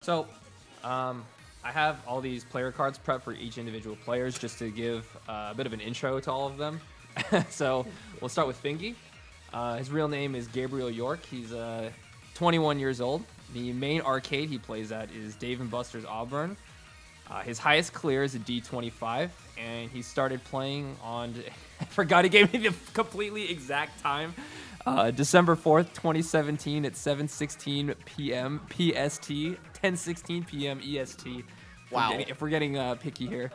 So, I have all these player cards prepped for each individual players just to give a bit of an intro to all of them. So, we'll start with Fingy. His real name is Gabriel York. He's 21 years old. The main arcade he plays at is Dave & Buster's Auburn. His highest clear is a D25, and he started playing on, I forgot he gave me the completely exact time, December 4th, 2017 at 7:16 p.m. PST, 10:16 p.m. EST. Wow. If we're getting picky here.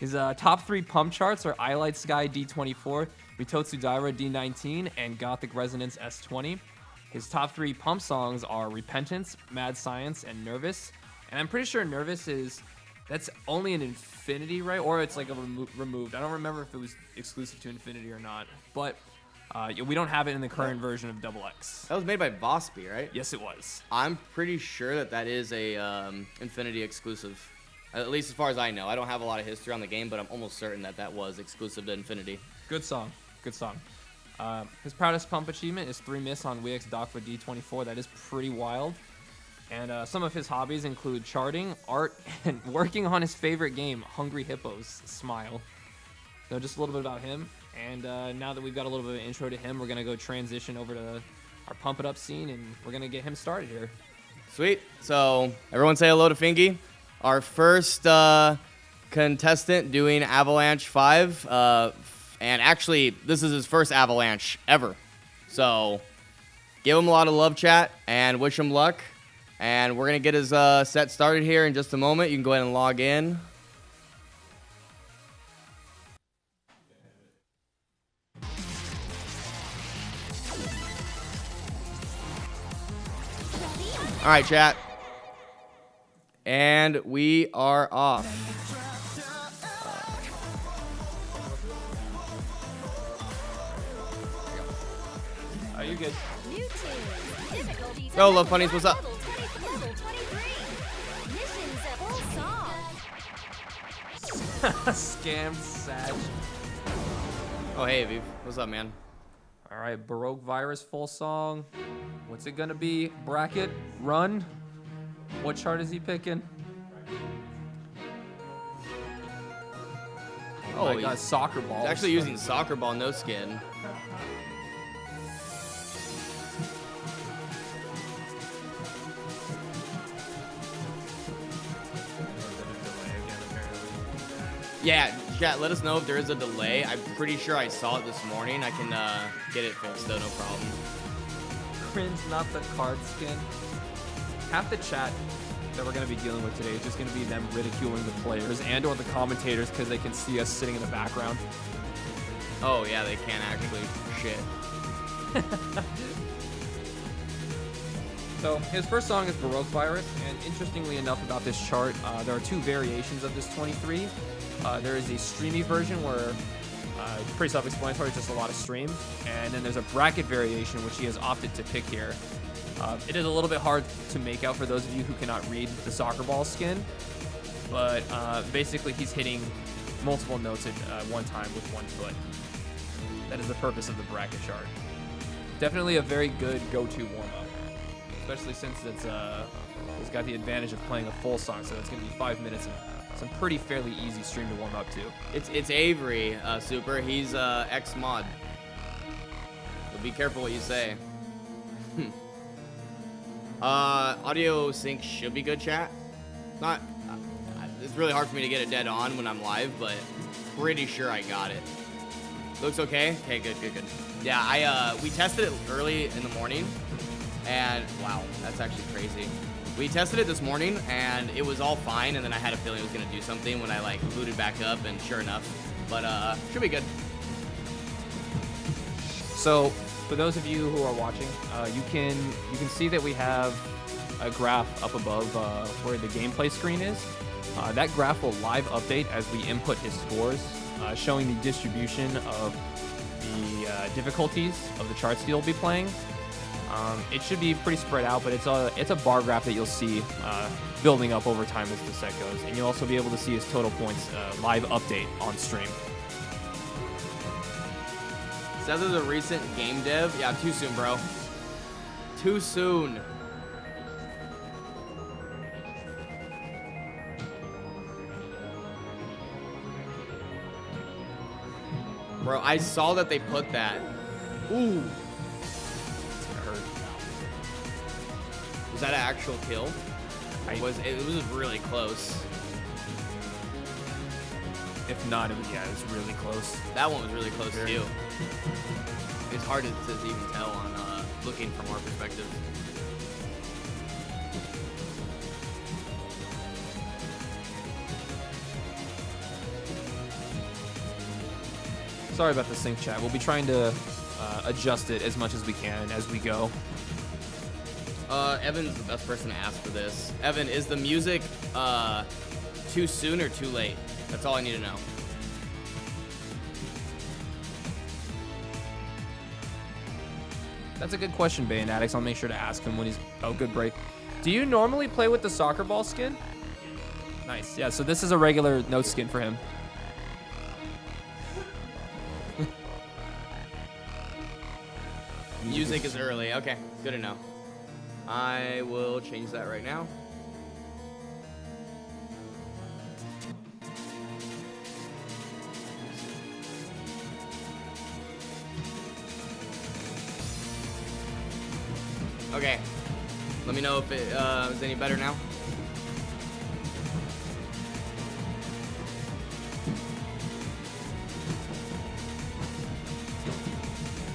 His top 3 pump charts are I Light Sky D24, Mitotsu Daira D19, and Gothic Resonance S20. His top 3 pump songs are Repentance, Mad Science, and Nervous. And I'm pretty sure Nervous that's only an Infinity, right? Or it's like a removed. I don't remember if it was exclusive to Infinity or not. But we don't have it in the current version of Double X. That was made by Vosby, right? Yes, it was. I'm pretty sure that is a Infinity exclusive. At least as far as I know. I don't have a lot of history on the game, but I'm almost certain that was exclusive to Infinity. Good song. Good song. His proudest pump achievement is 3 miss on Wix Dakva D24. That is pretty wild. And some of his hobbies include charting, art, and working on his favorite game, Hungry Hippos, Smile. So just a little bit about him. And now that we've got a little bit of an intro to him, we're going to go transition over to our Pump It Up scene, and we're going to get him started here. Sweet. So everyone say hello to Fingy. Our first contestant doing Avalanche 5. And actually, this is his first Avalanche ever. So give him a lot of love, chat, and wish him luck. And we're going to get his set started here in just a moment. You can go ahead and log in. All right, chat. And we are off. Are you good? Yo, Love Bunnies, what's up? Scammed Sag. Oh, hey, Aviv. What's up, man? All right, Baroque Virus full song. What's it gonna be? Bracket? Run? What chart is he picking? Oh my God, soccer ball. He's actually using soccer ball, no skin. Yeah, chat, let us know if there is a delay. I'm pretty sure I saw it this morning. I can get it fixed though, no problem. Cringe, not the card skin. Half the chat that we're going to be dealing with today is just going to be them ridiculing the players and or the commentators because they can see us sitting in the background. Oh yeah, they can actually. Shit. So his first song is Baroque Virus, and interestingly enough about this chart, there are 2 variations of this 23. There is a streamy version where it's pretty self-explanatory, just a lot of stream. And then there's a bracket variation, which he has opted to pick here. It is a little bit hard to make out for those of you who cannot read the soccer ball skin. But basically, he's hitting multiple notes at one time with 1 foot. That is the purpose of the bracket chart. Definitely a very good go-to warm-up. Especially since it's got the advantage of playing a full song, so it's going to be 5 minutes of some pretty fairly easy stream to warm up to. It's Avery, Super. He's ex-mod. So be careful what you say. Audio sync should be good, chat. Not. It's really hard for me to get it dead on when I'm live, but pretty sure I got it. Looks okay? Okay, good. Yeah, we tested it early in the morning, and wow, that's actually crazy. We tested it this morning, and it was all fine, and then I had a feeling it was going to do something when I, booted back up, and sure enough. But, should be good. So, for those of you who are watching, you can see that we have a graph up above where the gameplay screen is. That graph will live update as we input his scores, showing the distribution of the difficulties of the charts he'll be playing. It should be pretty spread out, but it's a bar graph that you'll see building up over time as the set goes, and you'll also be able to see his total points live update on stream. Says there's a recent game dev. Yeah, too soon, bro. Too soon. Bro, I saw that they put that. Ooh. It's gonna hurt. Was that an actual kill? It was really close. If not, it was really close. That one was really close too. It's hard to even tell on looking from our perspective. Sorry about the sync chat. We'll be trying to adjust it as much as we can as we go. Evan's the best person to ask for this. Evan, is the music too soon or too late? That's all I need to know. That's a good question, Bay and Addicts. I'll make sure to ask him when he's... Oh, good break. Do you normally play with the soccer ball skin? Nice. Yeah, so this is a regular note skin for him. Music is early. Okay, good to know. I will change that right now. Okay. Let me know if it is any better now.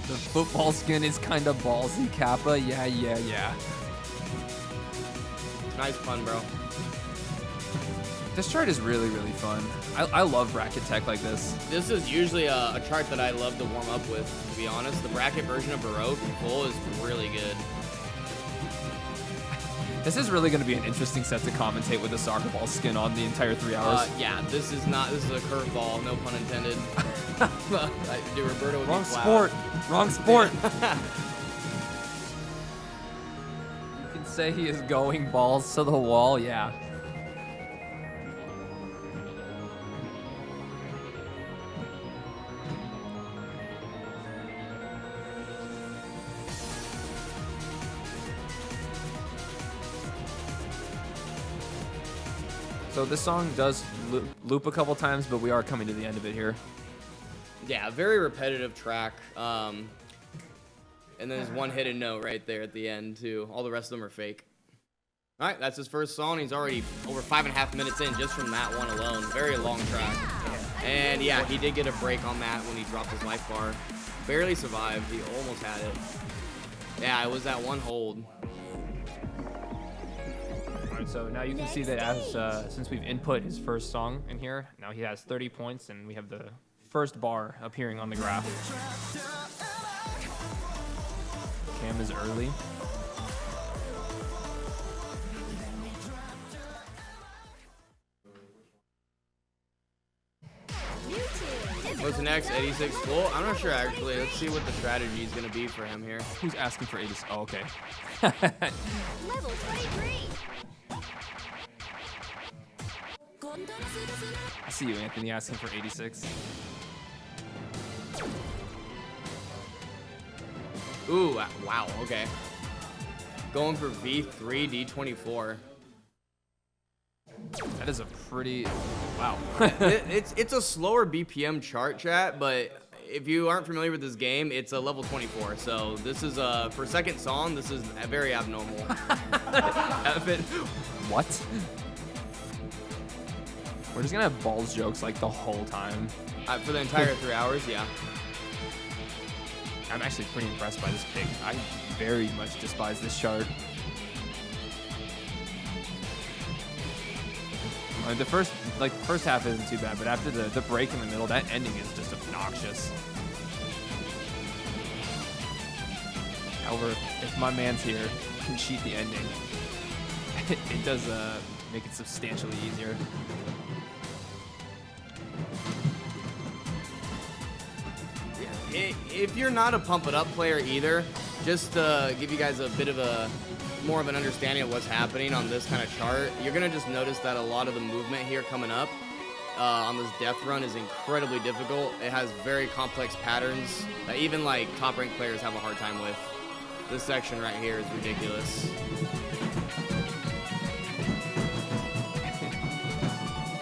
The football skin is kind of ballsy, Kappa. Yeah. Nice pun, bro. This chart is really, really fun. I love bracket tech like this. This is usually a chart that I love to warm up with, to be honest. The bracket version of Baroque in full is really good. This is really going to be an interesting set to commentate with the soccer ball skin on the entire 3 hours. Yeah, this is a curveball, no pun intended. Dude, Roberto would Wrong be sport. Wrong sport. You can say he is going balls to the wall, yeah. So this song does loop a couple times, but we are coming to the end of it here. Yeah, very repetitive track. And then there's one hidden note right there at the end, too. All the rest of them are fake. All right, that's his first song. He's already over 5.5 minutes in just from that one alone. Very long track. And yeah, he did get a break on that when he dropped his life bar. Barely survived. He almost had it. Yeah, it was that one hold. So now you can see that as since we've input his first song in here, now he has 30 points, and we have the first bar appearing on the graph. Cam is early. What's next? 86 full? I'm not sure actually. Let's see what the strategy is going to be for him here. Who's asking for 86? Oh, okay. Level 23. I see you, Anthony, asking for 86. Ooh, wow, okay. Going for V3, D24. That is a pretty... Wow. it's a slower BPM chart, chat, but if you aren't familiar with this game, it's a level 24. So this is, for second song, this is very abnormal. What? We're just gonna have balls jokes like the whole time. For the entire 3 hours, yeah. I'm actually pretty impressed by this pick. I very much despise this chart. The first half isn't too bad, but after the break in the middle, that ending is just obnoxious. However, if my man's here can cheat the ending, it does make it substantially easier. If you're not a Pump It Up player either, just to give you guys a bit of more of an understanding of what's happening on this kind of chart, you're gonna just notice that a lot of the movement here coming up on this death run is incredibly difficult. It has very complex patterns that even like top ranked players have a hard time with. This section right here is ridiculous.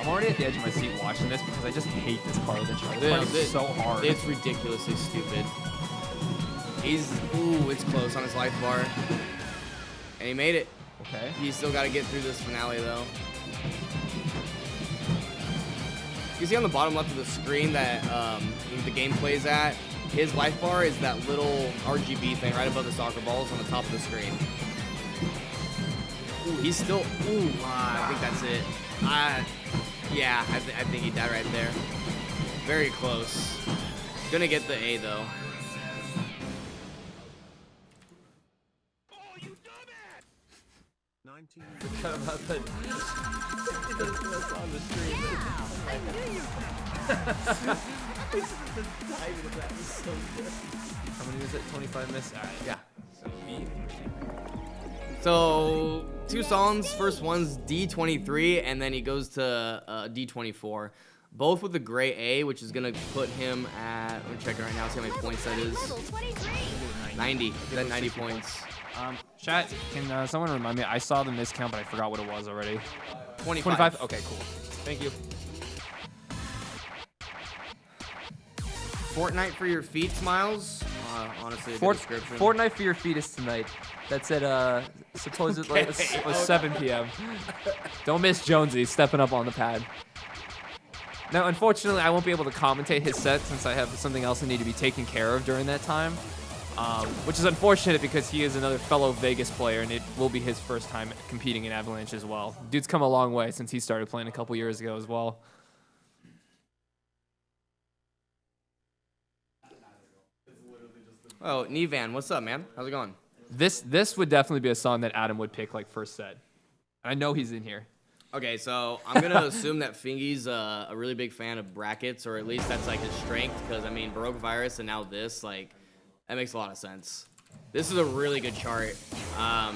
I'm already at the edge of my seat watching this because I just hate this part of the chart. This part is so hard. It's ridiculously stupid. Ooh, it's close on his life bar. And he made it. Okay. He's still got to get through this finale, though. You can see on the bottom left of the screen that the game plays at. His life bar is that little RGB thing right above the soccer balls on the top of the screen. Ooh, he's still. Ooh, I think that's it. Yeah, I think he died right there. Very close. Gonna get the A though. Forgot about the on the screen. Yeah, I knew you. How many was it? 25 miss? All right. Yeah. So B. So 2 songs. First one's D23, and then he goes to D24. Both with the gray A, which is gonna put him at. I'm checking right now, see how many points that is. Level 23. 90. He's at 90 points. Chat, can someone remind me? I saw the miscount, but I forgot what it was already. 25. 25? Okay, cool. Thank you. Fortnite for your feet, Smiles. Honestly, a good description. Fortnite for your fetus tonight. That's at supposedly it was 7 p.m. Don't miss Jonesy stepping up on the pad. Now, unfortunately, I won't be able to commentate his set since I have something else I need to be taken care of during that time, which is unfortunate because he is another fellow Vegas player, and it will be his first time competing in Avalanche as well. Dude's come a long way since he started playing a couple years ago as well. Oh, Nevan, what's up, man? How's it going? This would definitely be a song that Adam would pick like first set. I know he's in here. Okay, so I'm gonna assume that Fingy's a really big fan of brackets, or at least that's like his strength, because I mean, Baroque Virus and now this, like, that makes a lot of sense. This is a really good chart. I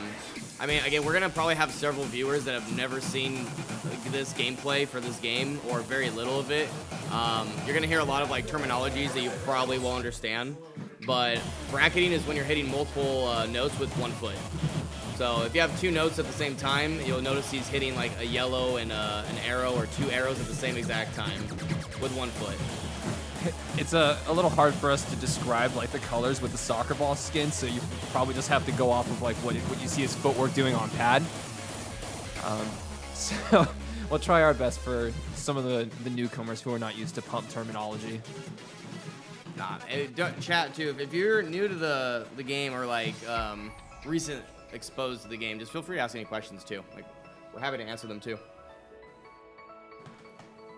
mean, again, we're gonna probably have several viewers that have never seen this gameplay for this game, or very little of it. You're gonna hear a lot of like terminologies that you probably won't understand, but bracketing is when you're hitting multiple notes with 1 foot. So if you have 2 notes at the same time, you'll notice he's hitting like a yellow and an arrow, or 2 arrows at the same exact time with 1 foot. It's a little hard for us to describe like the colors with the soccer ball skin, so you probably just have to go off of like what you see his footwork doing on pad. So we'll try our best for some of the newcomers who are not used to pump terminology. Nah, chat too. If you're new to the game, or like recent exposed to the game, just feel free to ask any questions too. Like, we're happy to answer them too.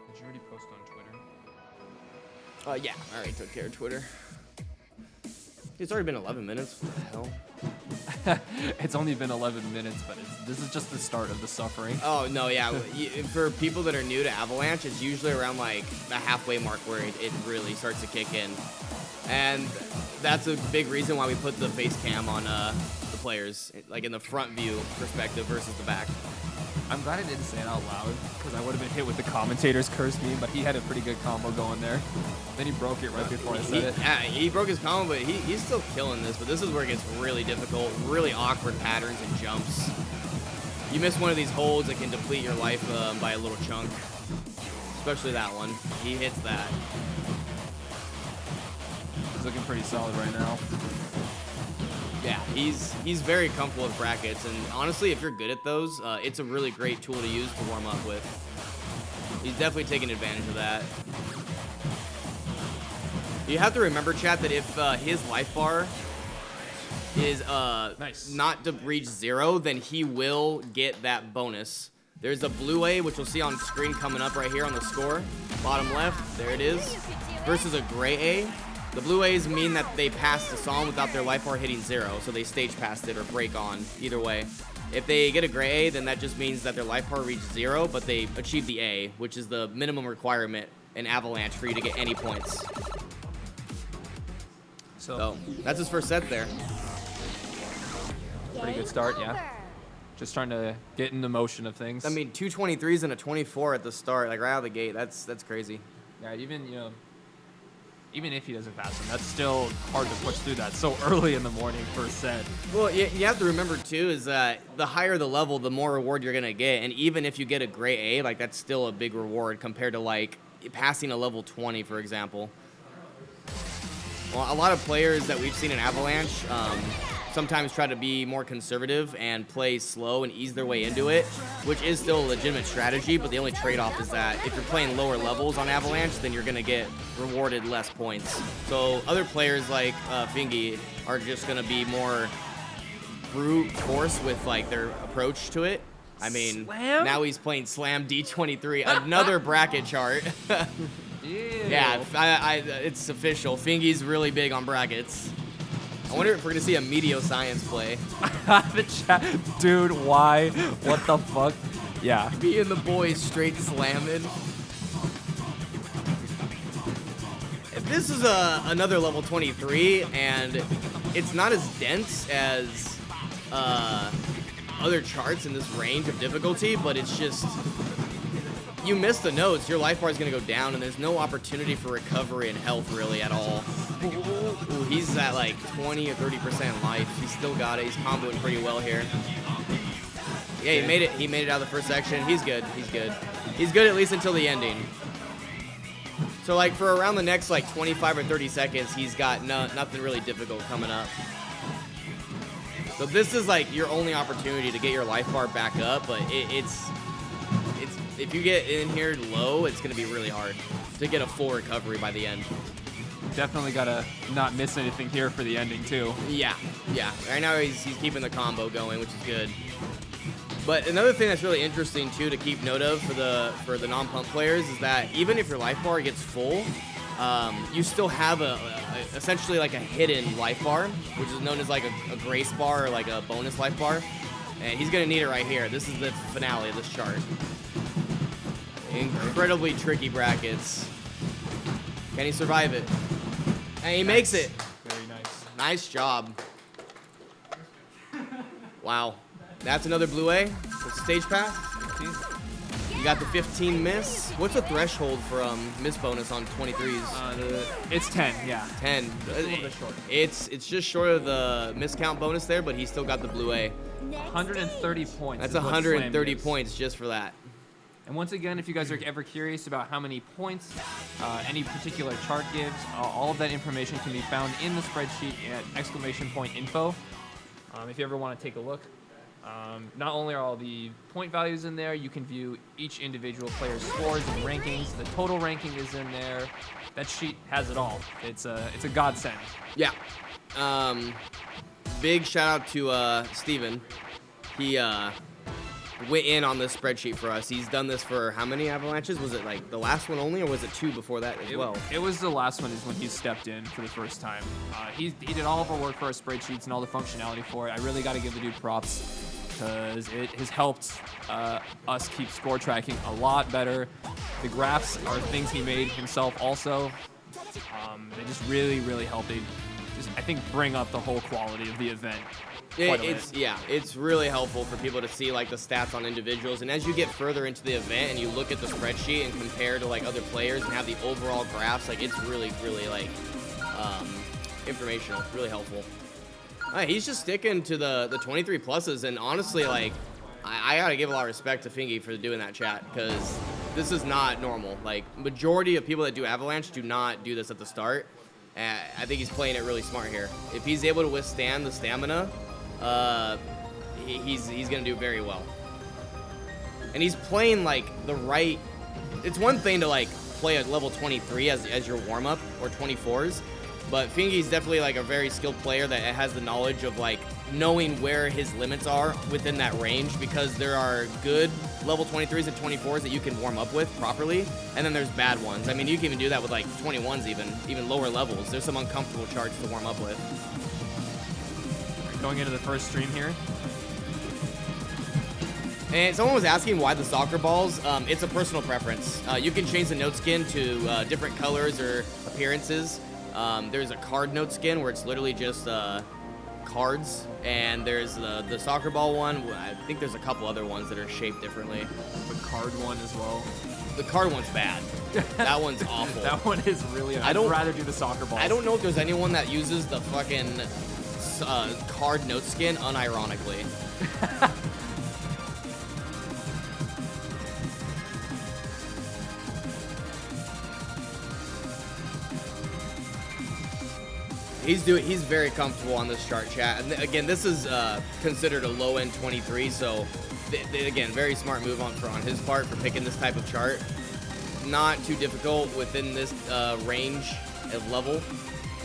Did you already post on Twitter? Yeah, I already took care of Twitter. It's already been 11 minutes. What the hell? It's only been 11 minutes, but this is just the start of the suffering. Oh, no, yeah. For people that are new to Avalanche, it's usually around like the halfway mark where it really starts to kick in. And that's a big reason why we put the face cam on the players, like in the front view perspective versus the back. I'm glad I didn't say it out loud, because I would have been hit with the commentator's curse meme, but he had a pretty good combo going there. Then he broke it right before I said it. Yeah, he broke his combo, but he's still killing this. But this is where it gets really difficult, really awkward patterns and jumps. You miss one of these holds, it can deplete your life by a little chunk. Especially that one. He hits that. He's looking pretty solid right now. Yeah, he's very comfortable with brackets, and honestly, if you're good at those, it's a really great tool to use to warm up with. He's definitely taking advantage of that. You have to remember, chat, that if his life bar is not to reach 0, then he will get that bonus. There's a blue A, which you'll see on screen coming up right here on the score. Bottom left, there it is. Versus a gray A. The blue A's mean that they passed the song without their life bar hitting 0, so they stage passed it or break on, either way. If they get a gray A, then that just means that their life bar reached 0, but they achieved the A, which is the minimum requirement in Avalanche for you to get any points. So that's his first set there. Pretty good start, yeah. Just trying to get in the motion of things. I mean, 2 23s and a 24 at the start, like right out of the gate. That's crazy. Yeah, even, even if he doesn't pass him, that's still hard to push through that so early in the morning first set. Well, you have to remember too is that the higher the level, the more reward you're gonna get, and even if you get a gray A, like that's still a big reward compared to like passing a level 20, for example. Well, a lot of players that we've seen in Avalanche sometimes try to be more conservative and play slow and ease their way into it, which is still a legitimate strategy, but the only trade-off is that if you're playing lower levels on Avalanche, then you're going to get rewarded less points. So other players like Fingy are just going to be more brute force with like their approach to it. I mean, Slam? Now he's playing Slam D23, another bracket chart. Yeah, it's official. Fingy's really big on brackets. I wonder if we're gonna see a Meteo Science play. The chat, dude, why? What the fuck? Yeah. Me and the boys straight slamming. This is another level 23, and it's not as dense as other charts in this range of difficulty, but it's just, you miss the notes, your life bar is going to go down, and there's no opportunity for recovery and health really at all. Ooh, he's at like 20 or 30% life. He's still got it. He's comboing pretty well here. Yeah, he made it. He made it out of the first section. He's good. He's good. He's good at least until the ending. So like for around the next like 25 or 30 seconds, he's got nothing really difficult coming up. So this is like your only opportunity to get your life bar back up, but it's if you get in here low, it's gonna be really hard to get a full recovery by the end. Definitely gotta not miss anything here for the ending too. Yeah. Right now he's keeping the combo going, which is good. But another thing that's really interesting too to keep note of for the non-pump players is that even if your life bar gets full, you still have essentially like a hidden life bar, which is known as like a grace bar or like a bonus life bar. And he's gonna need it right here. This is the finale of this chart. Incredibly tricky brackets. Can he survive it? And he makes it. Very nice. Nice job. Wow. That's another blue A with stage pass. You got the 15 miss. What's the threshold for miss bonus on 23s? It's 10, yeah. 10. Just a little bit short. It's just short of the miscount bonus there, but he's still got the blue A. 130 points. That's is what 130 Slam gives. points just for that. And once again, if you guys are ever curious about how many points any particular chart gives, all of that information can be found in the spreadsheet at !info. If you ever want to take a look. Not only are all the point values in there, you can view each individual player's scores and rankings. The total ranking is in there. That sheet has it all. It's a godsend. Yeah. Big shout out to Steven. He went in on this spreadsheet for us. He's done this for how many Avalanches? Was it like the last one only, or was it 2 before that as well? It was the last one is when he stepped in for the first time. He did all of our work for our spreadsheets and all the functionality for it. I really got to give the dude props because it has helped us keep score tracking a lot better. The graphs are things he made himself also. They just really, really help. They just, I think, bring up the whole quality of the event. It's really helpful for people to see like the stats on individuals, and as you get further into the event and you look at the spreadsheet and compare to like other players and have the overall graphs, like it's really like informational, really helpful. He's just sticking to the 23 pluses, and honestly, like I gotta give a lot of respect to Fingy for doing that, chat, because this is not normal. Like majority of people that do Avalanche do not do this at the start. I think he's playing it really smart here. If he's able to withstand the stamina, he's gonna do very well. And he's playing like the right. It's one thing to like play at level 23 as your warm up or 24s, but Fingy's definitely like a very skilled player that has the knowledge of like knowing where his limits are within that range, because there are good level 23s and 24s that you can warm up with properly, and then there's bad ones. I mean, you can even do that with like 21s, even lower levels. There's some uncomfortable charts to warm up with. Going into the first stream here. And someone was asking why the soccer balls. It's a personal preference. You can change the note skin to different colors or appearances. There's a card note skin where it's literally just cards, and there's the soccer ball one. I think there's a couple other ones that are shaped differently. The card one as well. The card one's bad. That one's awful. That one is really. I'd rather do the soccer balls. I don't know if there's anyone that uses the fucking card note skin unironically. He's very comfortable on this chart, chat. And again, this is considered a low end 23, so again, very smart move on his part for picking this type of chart. Not too difficult within this range of level.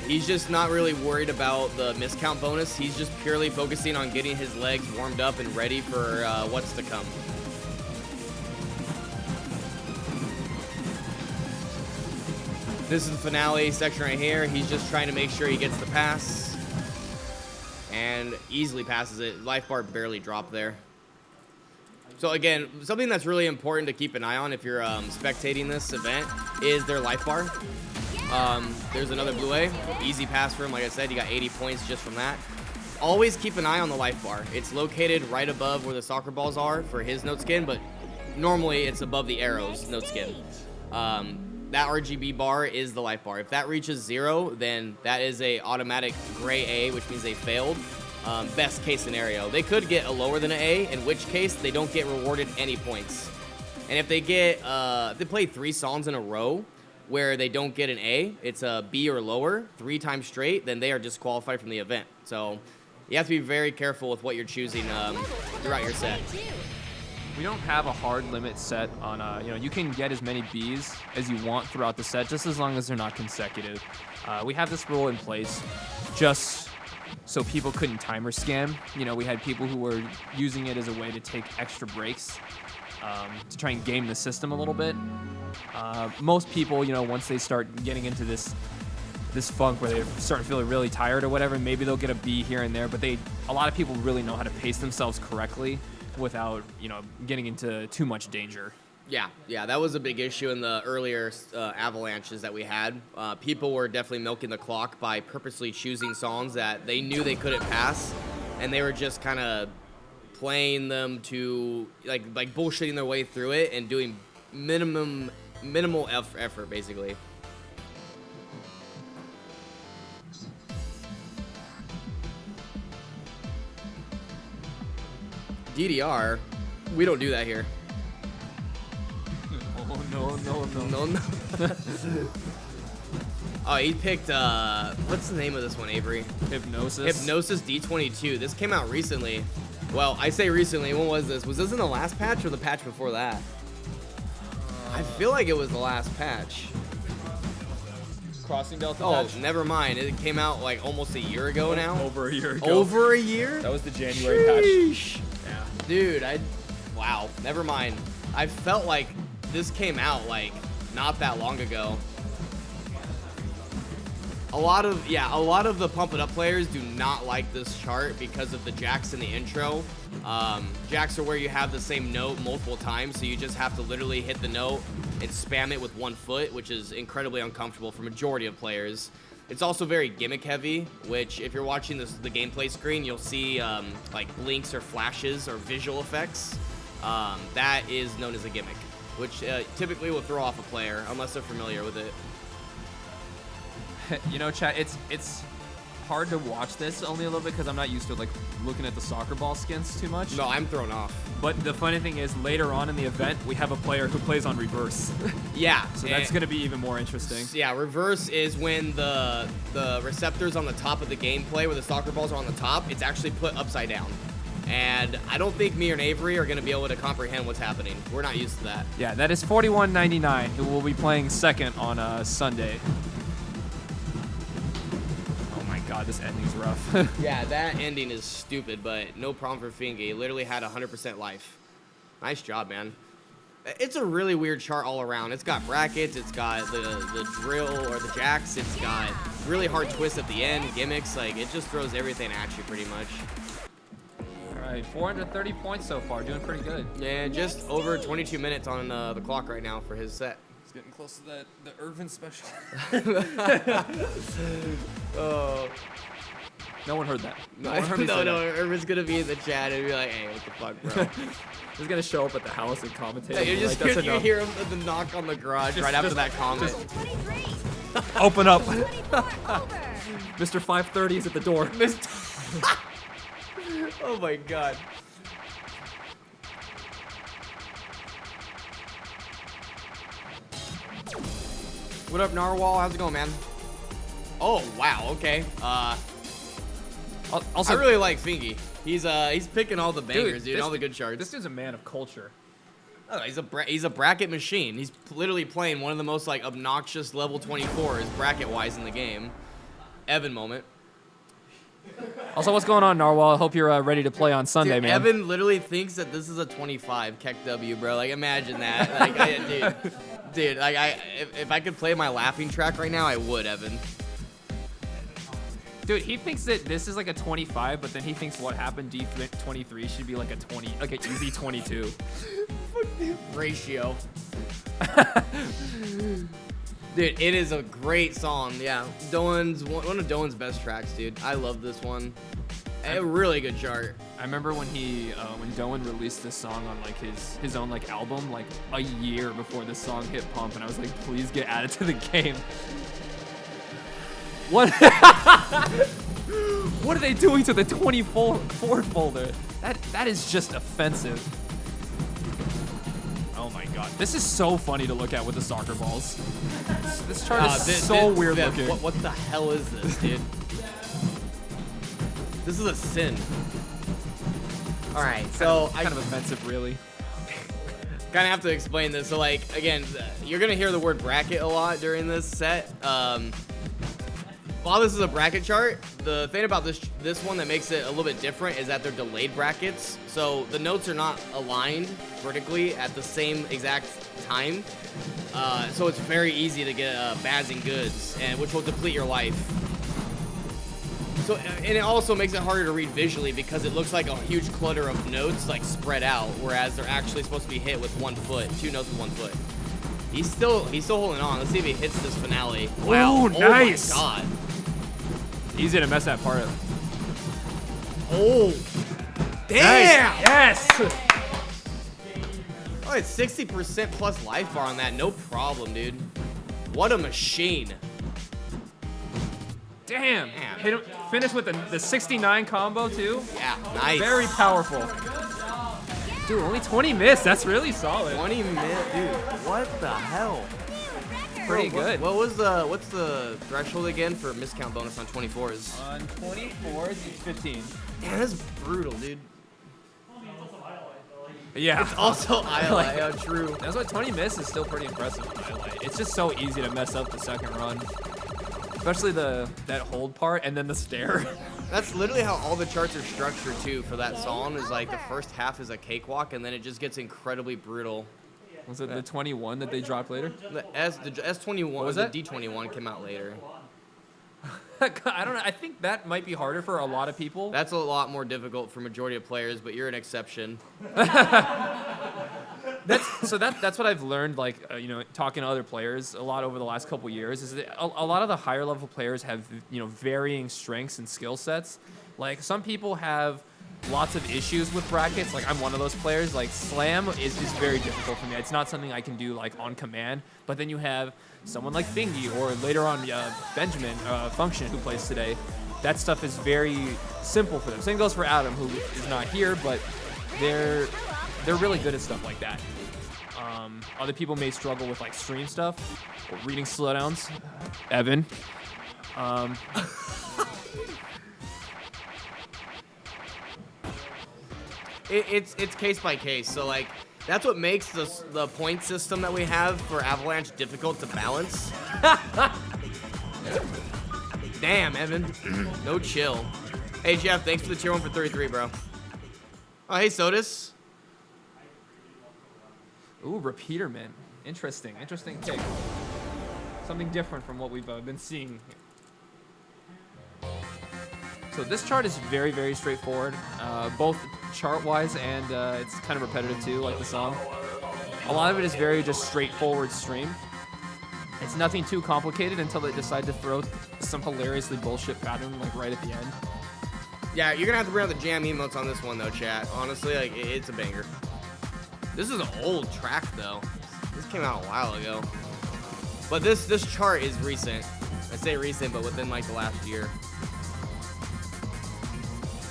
He's just not really worried about the miscount bonus. He's just purely focusing on getting his legs warmed up and ready for what's to come. This is the finale section right here. He's just trying to make sure he gets the pass. And easily passes it. Life bar barely dropped there. So again, something that's really important to keep an eye on if you're spectating this event is their life bar. There's another blue A. Easy pass for him. Like I said, he got 80 points just from that. Always keep an eye on the life bar. It's located right above where the soccer balls are for his note skin, but normally it's above the arrows note skin. That RGB bar is the life bar. If that reaches 0, then that is a automatic gray A, which means they failed. Best case scenario. They could get a lower than an A, in which case they don't get rewarded any points. And if they get, if they play 3 songs in a row where they don't get an A, it's a B or lower 3 times straight, then they are disqualified from the event. So you have to be very careful with what you're choosing throughout your set. We don't have a hard limit set on, you can get as many Bs as you want throughout the set, just as long as they're not consecutive. We have this rule in place just so people couldn't timer scam. We had people who were using it as a way to take extra breaks to try and game the system a little bit. Most people, once they start getting into this funk where they start feeling really tired or whatever, maybe they'll get a B here and there, but a lot of people really know how to pace themselves correctly without, getting into too much danger. Yeah, that was a big issue in the earlier avalanches that we had. People were definitely milking the clock by purposely choosing songs that they knew they couldn't pass, and they were just kind of playing them to like bullshitting their way through it and doing minimal effort, basically. DDR, we don't do that here. Oh, no. Oh, he picked, what's the name of this one, Avery? Hypnosis D22. This came out recently. Well, I say recently, when was this? Was this in the last patch or the patch before that? I feel like it was the last patch. Crossing Delta Oh, patch? never mind. It came out like almost a year ago now. Over a year ago. Over a year? That was the January patch. Sheesh. Yeah. Dude, wow, never mind. I felt like this came out like not that long ago. A lot of the Pump It Up players do not like this chart because of the jacks in the intro. Jacks are where you have the same note multiple times, so you just have to literally hit the note and spam it with 1 foot, which is incredibly uncomfortable for majority of players. It's also very gimmick heavy, which if you're watching the gameplay screen, you'll see like blinks or flashes or visual effects. That is known as a gimmick, which typically will throw off a player unless they're familiar with it. Chat, it's hard to watch this only a little bit because I'm not used to like looking at the soccer ball skins too much. No, I'm thrown off. But the funny thing is, later on in the event, we have a player who plays on reverse. Yeah. So that's going to be even more interesting. Yeah, reverse is when the receptors on the top of the gameplay, where the soccer balls are on the top, it's actually put upside down. And I don't think me and Avery are going to be able to comprehend what's happening. We're not used to that. Yeah, that is 41.99, who will be playing second on Sunday. God, this ending's rough. Yeah, that ending is stupid, but no problem for Fingy. Literally had 100% life. Nice job, man. It's a really weird chart all around. It's got brackets, it's got the drill or the jacks, it's got really hard twists at the end, gimmicks, like it just throws everything at you pretty much. All right, 430 points so far, doing pretty good. Yeah, just over 22 minutes on the clock right now for his set. Getting close to the Irvin special. Oh. No one heard that. No, one heard me say that. Irvin's gonna be in the chat and be like, hey, what the fuck, bro? He's gonna show up at the house and commentate. Yeah, you just like, that's you enough. hear him the knock on the garage right after that comment. 23. Open up. 24 over. Mr. 530 is at the door. Oh my god. What up, Narwhal? How's it going, man? Oh wow, okay. Also, I really like Fingy. He's picking all the bangers, dude, all the good charts. This dude's a man of culture. Oh, he's a bracket machine. He's literally playing one of the most like obnoxious level 24s bracket wise in the game. Evan moment. Also, what's going on, Narwhal? I hope you're ready to play on Sunday, Dude, man. Evan literally thinks that this is a 25 Keck W, bro. Like imagine that. Like, dude, like if I could play my laughing track right now, I would, Evan. Dude, he thinks that this is like a 25, but then he thinks what happened D23 should be like a 20, like an easy 22. Ratio. Dude, it is a great song. Yeah, Doan's one of Doan's best tracks, dude. I love this one. A really good chart. I remember when when Doan released this song on like his own like album like a year before this song hit pump, and I was like, please get added to the game. What? What are they doing to the 24 folder? That is just offensive. Oh my god, this is so funny to look at with the soccer balls. This chart is so weird looking. What the hell is this, dude? This is a sin. All right, so kind of offensive, really. Kind of have to explain this. So, like, again, you're gonna hear the word bracket a lot during this set. While this is a bracket chart, the thing about this one that makes it a little bit different is that they're delayed brackets. So the notes are not aligned vertically at the same exact time. So it's very easy to get bads and goods, and which will deplete your life. So, and it also makes it harder to read visually because it looks like a huge clutter of notes like spread out, whereas they're actually supposed to be hit with 1 foot, 2 notes with 1 foot. He's still holding on. Let's see if he hits this finale. Wow, Ooh, nice. Oh my god. Easy to mess that part up. Oh, damn! Nice. Yes! Oh, it's 60% plus life bar on that. No problem, dude. What a machine. Damn. Hit him, finish with the 69 combo, too. Yeah, nice. Very powerful. Dude, only 20 missed. That's really solid. 20 minutes, dude. What the hell? Pretty good. What's the threshold again for miscount bonus on 24s? On 24s, it's 15. Damn, that's brutal, dude. Yeah. It's also highlight. Yeah, true. That's why 20 miss is still pretty impressive in highlight. It's just so easy to mess up the second run. Especially that hold part and then the stare. That's literally how all the charts are structured too for that song, is like the first half is a cakewalk and then it just gets incredibly brutal. Was it the 21 that they dropped later? The S21 was the that? D21 came out later. I don't know. I think that might be harder for a lot of people. That's a lot more difficult for majority of players, but you're an exception. That's what I've learned, like, talking to other players a lot over the last couple years, is that a lot of the higher level players have, varying strengths and skill sets. Like, some people have lots of issues with brackets. Like, I'm one of those players. Like, slam is very difficult for me. It's not something I can do, like, on command. But then you have someone like Fingy, or later on Benjamin Function, who plays today. That stuff is very simple for them. Same goes for Adam, who is not here, but they're really good at stuff like that. Other people may struggle with like stream stuff or reading slowdowns. Evan. It's case by case. So like that's what makes the point system that we have for Avalanche difficult to balance. Damn, Evan. No chill. Hey Jeff, thanks for the tier 1 for 33, bro. Oh, hey Sodas. Ooh, repeater man. Interesting pick. Something different from what we've been seeing. So this chart is very, very straightforward, both chart-wise and it's kind of repetitive too, like the song. A lot of it is very just straightforward stream. It's nothing too complicated until they decide to throw some hilariously bullshit pattern like right at the end. Yeah, you're gonna have to bring out the jam emotes on this one though, chat. Honestly, like it's a banger. This is an old track though. This came out a while ago. But this chart is recent. I say recent, but within like the last year.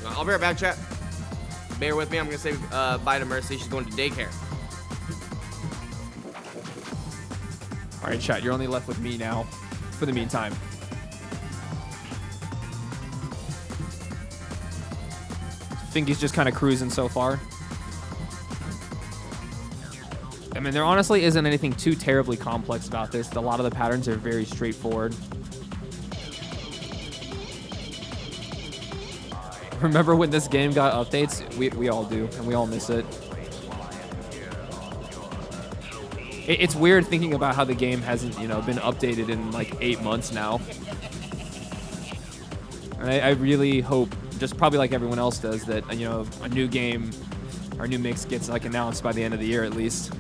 I'll be right back, chat. Bear with me. I'm gonna say bye to Mercy. She's going to daycare. All right, chat. You're only left with me now, for the meantime. Fingy's just kind of cruising so far. I mean, there honestly isn't anything too terribly complex about this. A lot of the patterns are very straightforward. Remember when this game got updates? We all do, and we all miss it. It's weird thinking about how the game hasn't, you know, been updated in like 8 months now. And I really hope, just probably like everyone else does, that, you know, a new game or new mix gets like announced by the end of the year at least.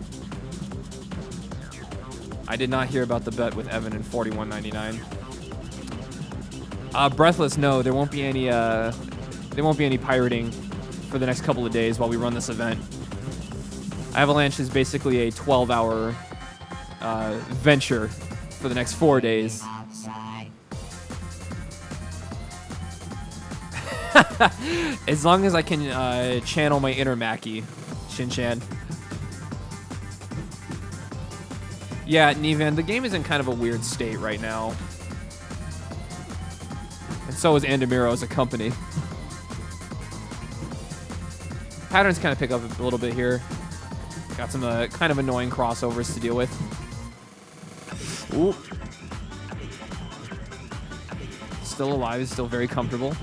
I did not hear about the bet with Evan in 41.99. Breathless, no, there won't be any pirating for the next couple of days while we run this event. Avalanche is basically a 12-hour venture for the next 4 days. As long as I can channel my inner Mackie, Shin-Chan. Yeah, Nevan, the game is in kind of a weird state right now. And so is Andamiro as a company. Patterns kind of pick up a little bit here. Got some kind of annoying crossovers to deal with. Ooh. Still alive, still very comfortable.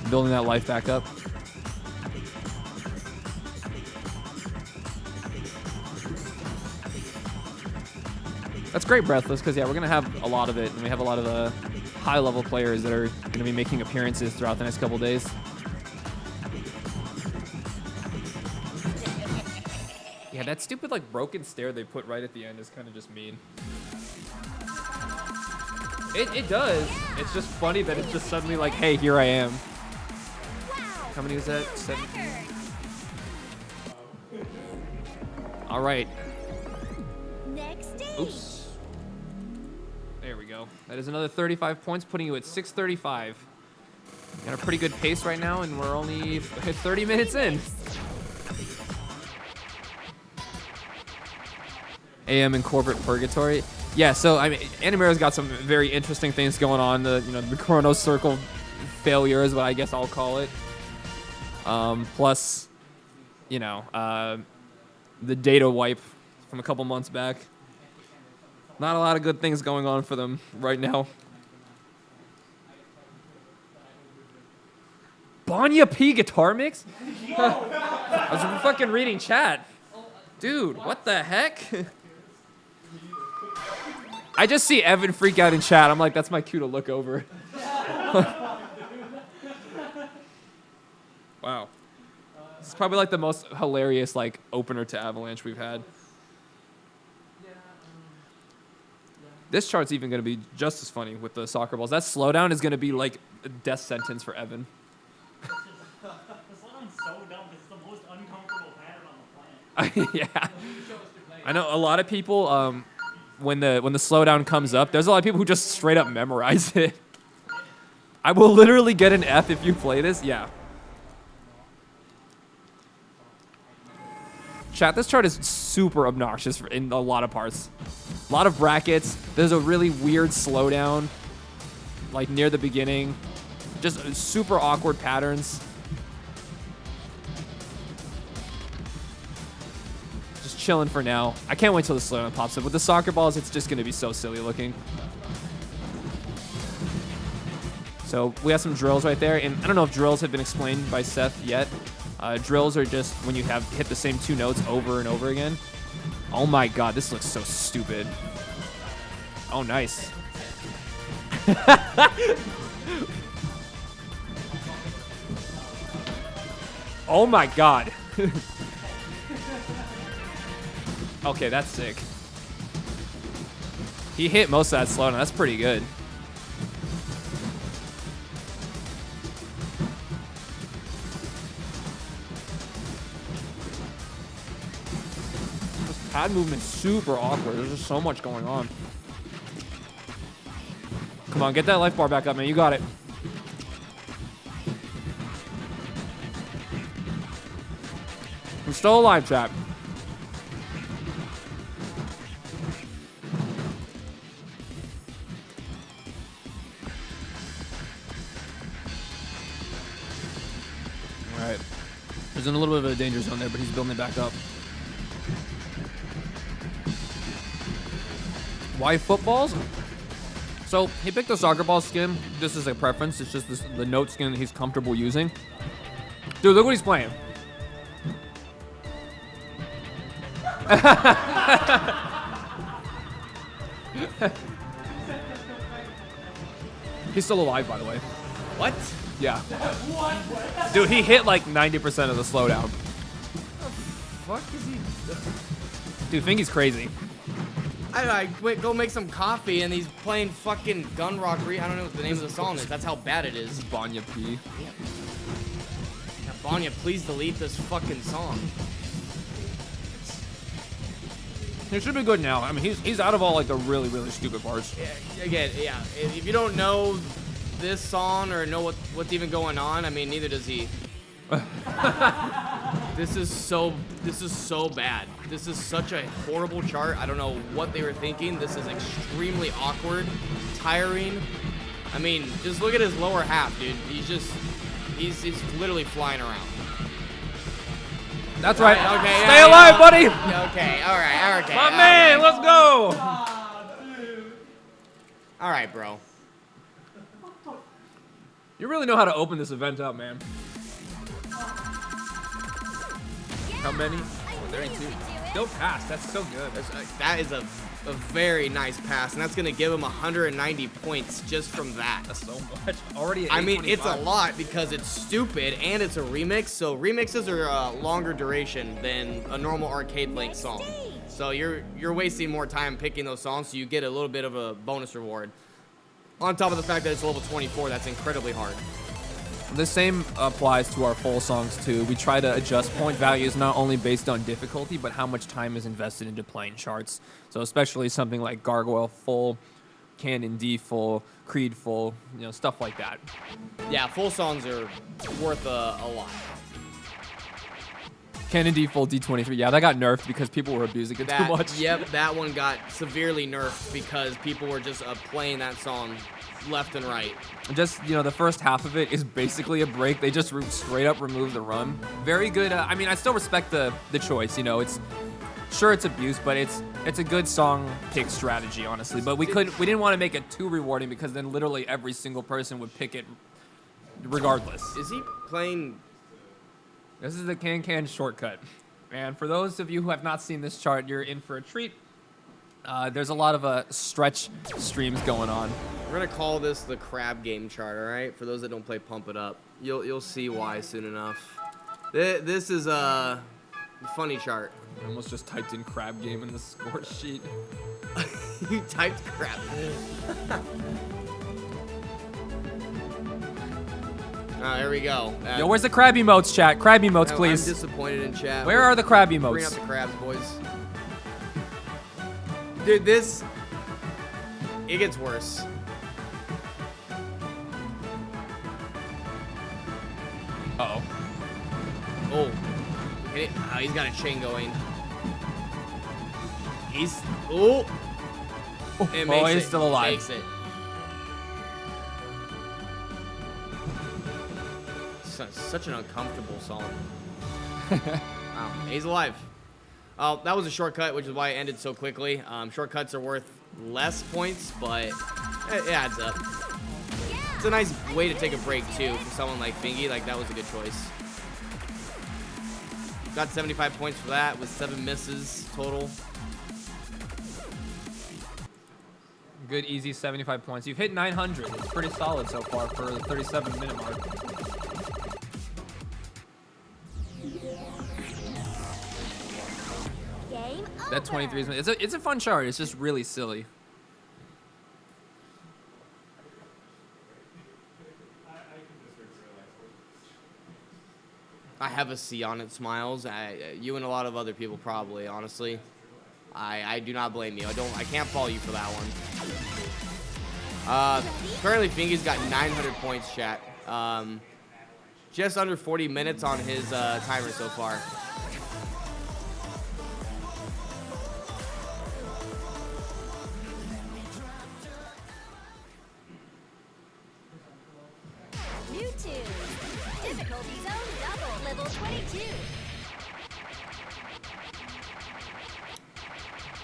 Building that life back up. That's great, Breathless, because, yeah, we're going to have a lot of it, and we have a lot of the high-level players that are going to be making appearances throughout the next couple days. Yeah, that stupid, like, broken stair they put right at the end is kind of just mean. It does. It's just funny that it's just suddenly like, hey, here I am. How many was that? 17? All right. Next stage. Oops. There we go. That is another 35 points, putting you at 635. Got a pretty good pace right now, and we're only 30 minutes in. AM in corporate purgatory. Yeah, so I mean, Andamiro's got some very interesting things going on. The Chrono Circle failure is what I guess I'll call it. Plus, the data wipe from a couple months back. Not a lot of good things going on for them right now. Banya P guitar mix? I was fucking reading chat. Dude, what the heck? I just see Evan freak out in chat. I'm like, that's my cue to look over. Wow. This is probably like the most hilarious like opener to Avalanche we've had. This chart's even going to be just as funny with the soccer balls. That slowdown is going to be like a death sentence for Evan. The slowdown's so dumb. It's the most uncomfortable pattern on the planet. Yeah. I know a lot of people, when the slowdown comes up, there's a lot of people who just straight up memorize it. I will literally get an F if you play this. Yeah. Chat, this chart is super obnoxious in a lot of parts. A lot of brackets. There's a really weird slowdown, like near the beginning. Just super awkward patterns. Just chilling for now. I can't wait till the slowdown pops up. With the soccer balls, it's just going to be so silly looking. So we have some drills right there, and I don't know if drills have been explained by Seth yet. Drills are just when you have hit the same two notes over and over again. Oh my god, this looks so stupid. Oh, nice. Oh my god. Okay, that's sick. He hit most of that slowdown. That's pretty good. pad movement's super awkward. There's just so much going on. Come on, get that life bar back up, man. You got it. I'm still alive, chat. All right. He's in a little bit of a danger zone there, but he's building it back up. Why footballs? So he picked the soccer ball skin. This is a preference. It's just the note skin that he's comfortable using. Dude, look what he's playing. He's still alive, by the way. What? Yeah. Dude, he hit like 90% of the slowdown. What is he? Dude, Fingy's crazy. Wait, go make some coffee, and he's playing fucking Gun Rock. I don't know what the name of the song is. That's how bad it is. Banya P. Yeah, Banya, please delete this fucking song. He should be good now. I mean, he's out of all like the really, really stupid parts. Yeah, again, yeah. If you don't know this song or know what's even going on, I mean, neither does he. This is so bad. This is such a horrible chart. I don't know what they were thinking. This is extremely awkward, tiring. I mean, just look at his lower half, dude. He's literally flying around. That's right. Okay, Stay yeah, alive, buddy. Okay, all right, okay. My man, let's go. All right, bro. You really know how to open this event up, man. How many? 32. Still pass. That's so good. That is a very nice pass, and that's going to give him 190 points just from that. That's so much. Already at I mean, it's a 825. lot because it's stupid and it's a remix. So remixes are longer duration than a normal arcade link song. So you're wasting more time picking those songs, so you get a little bit of a bonus reward. On top of the fact that it's level 24, that's incredibly hard. The same applies to our full songs too. We try to adjust point values not only based on difficulty, but how much time is invested into playing charts. So especially something like Gargoyle full, Canon D full, Creed full, stuff like that. Yeah, full songs are worth a lot. Canon D full D23. Yeah, that got nerfed because people were abusing it too much. Yep, that one got severely nerfed because people were just playing that song left and right. Just, the first half of it is basically a break. They just straight up remove the run. Very good. I mean, I still respect the choice. It's abuse, but it's a good song pick strategy, honestly. But we didn't want to make it too rewarding because then literally every single person would pick it regardless. Is he playing? This is the Can shortcut. And for those of you who have not seen this chart, you're in for a treat. There's a lot of stretch streams going on. We're gonna call this the crab game chart, all right? For those that don't play Pump It Up, you'll see why soon enough. This is a funny chart. I almost just typed in crab game in the score sheet. You typed crab. There we go. Yo, where's the crab emotes, chat? Crab emotes, please. I'm disappointed in chat. Where are the crab emotes? Bring out the crabs, boys. Dude, it gets worse. Uh-oh. Oh. He's got a chain going. He's... Oh! He's still alive. Makes it. Such an uncomfortable song. Wow, he's alive. That was a shortcut, which is why it ended so quickly. Shortcuts are worth less points, but it adds up. It's a nice way to take a break, too, for someone like Fingy. Like, that was a good choice. Got 75 points for that with 7 misses total. Good, easy 75 points. You've hit 900. It's pretty solid so far for the 37-minute mark. Game That 23 is it's a fun chart. It's just really silly. I have a C on it, Smiles. You and a lot of other people probably, honestly. I do not blame you. I can't follow you for that one. Currently Fingy's got 900 points, chat. Just under 40 minutes on his timer so far. New tune. Difficulty zone double. Level 22.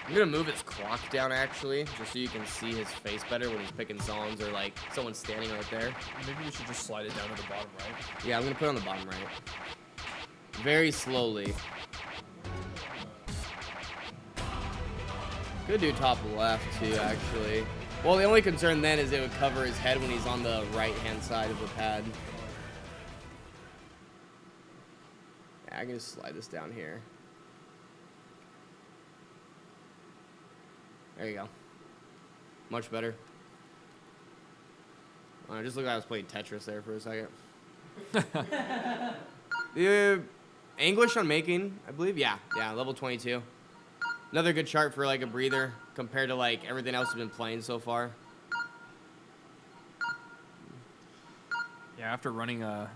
I'm gonna move his clock down actually, just so you can see his face better when he's picking songs or like someone's standing right there. Maybe we should just slide it down to the bottom right. Yeah, I'm gonna put it on the bottom right. Very slowly. Could do top left too, actually. Well, the only concern then is it would cover his head when he's on the right-hand side of the pad. Yeah, I can just slide this down here. There you go. Much better. Just look like I was playing Tetris there for a second. The English on making, I believe. Yeah, level 22. Another good chart for like a breather compared to like everything else I've been playing so far. Yeah, after running a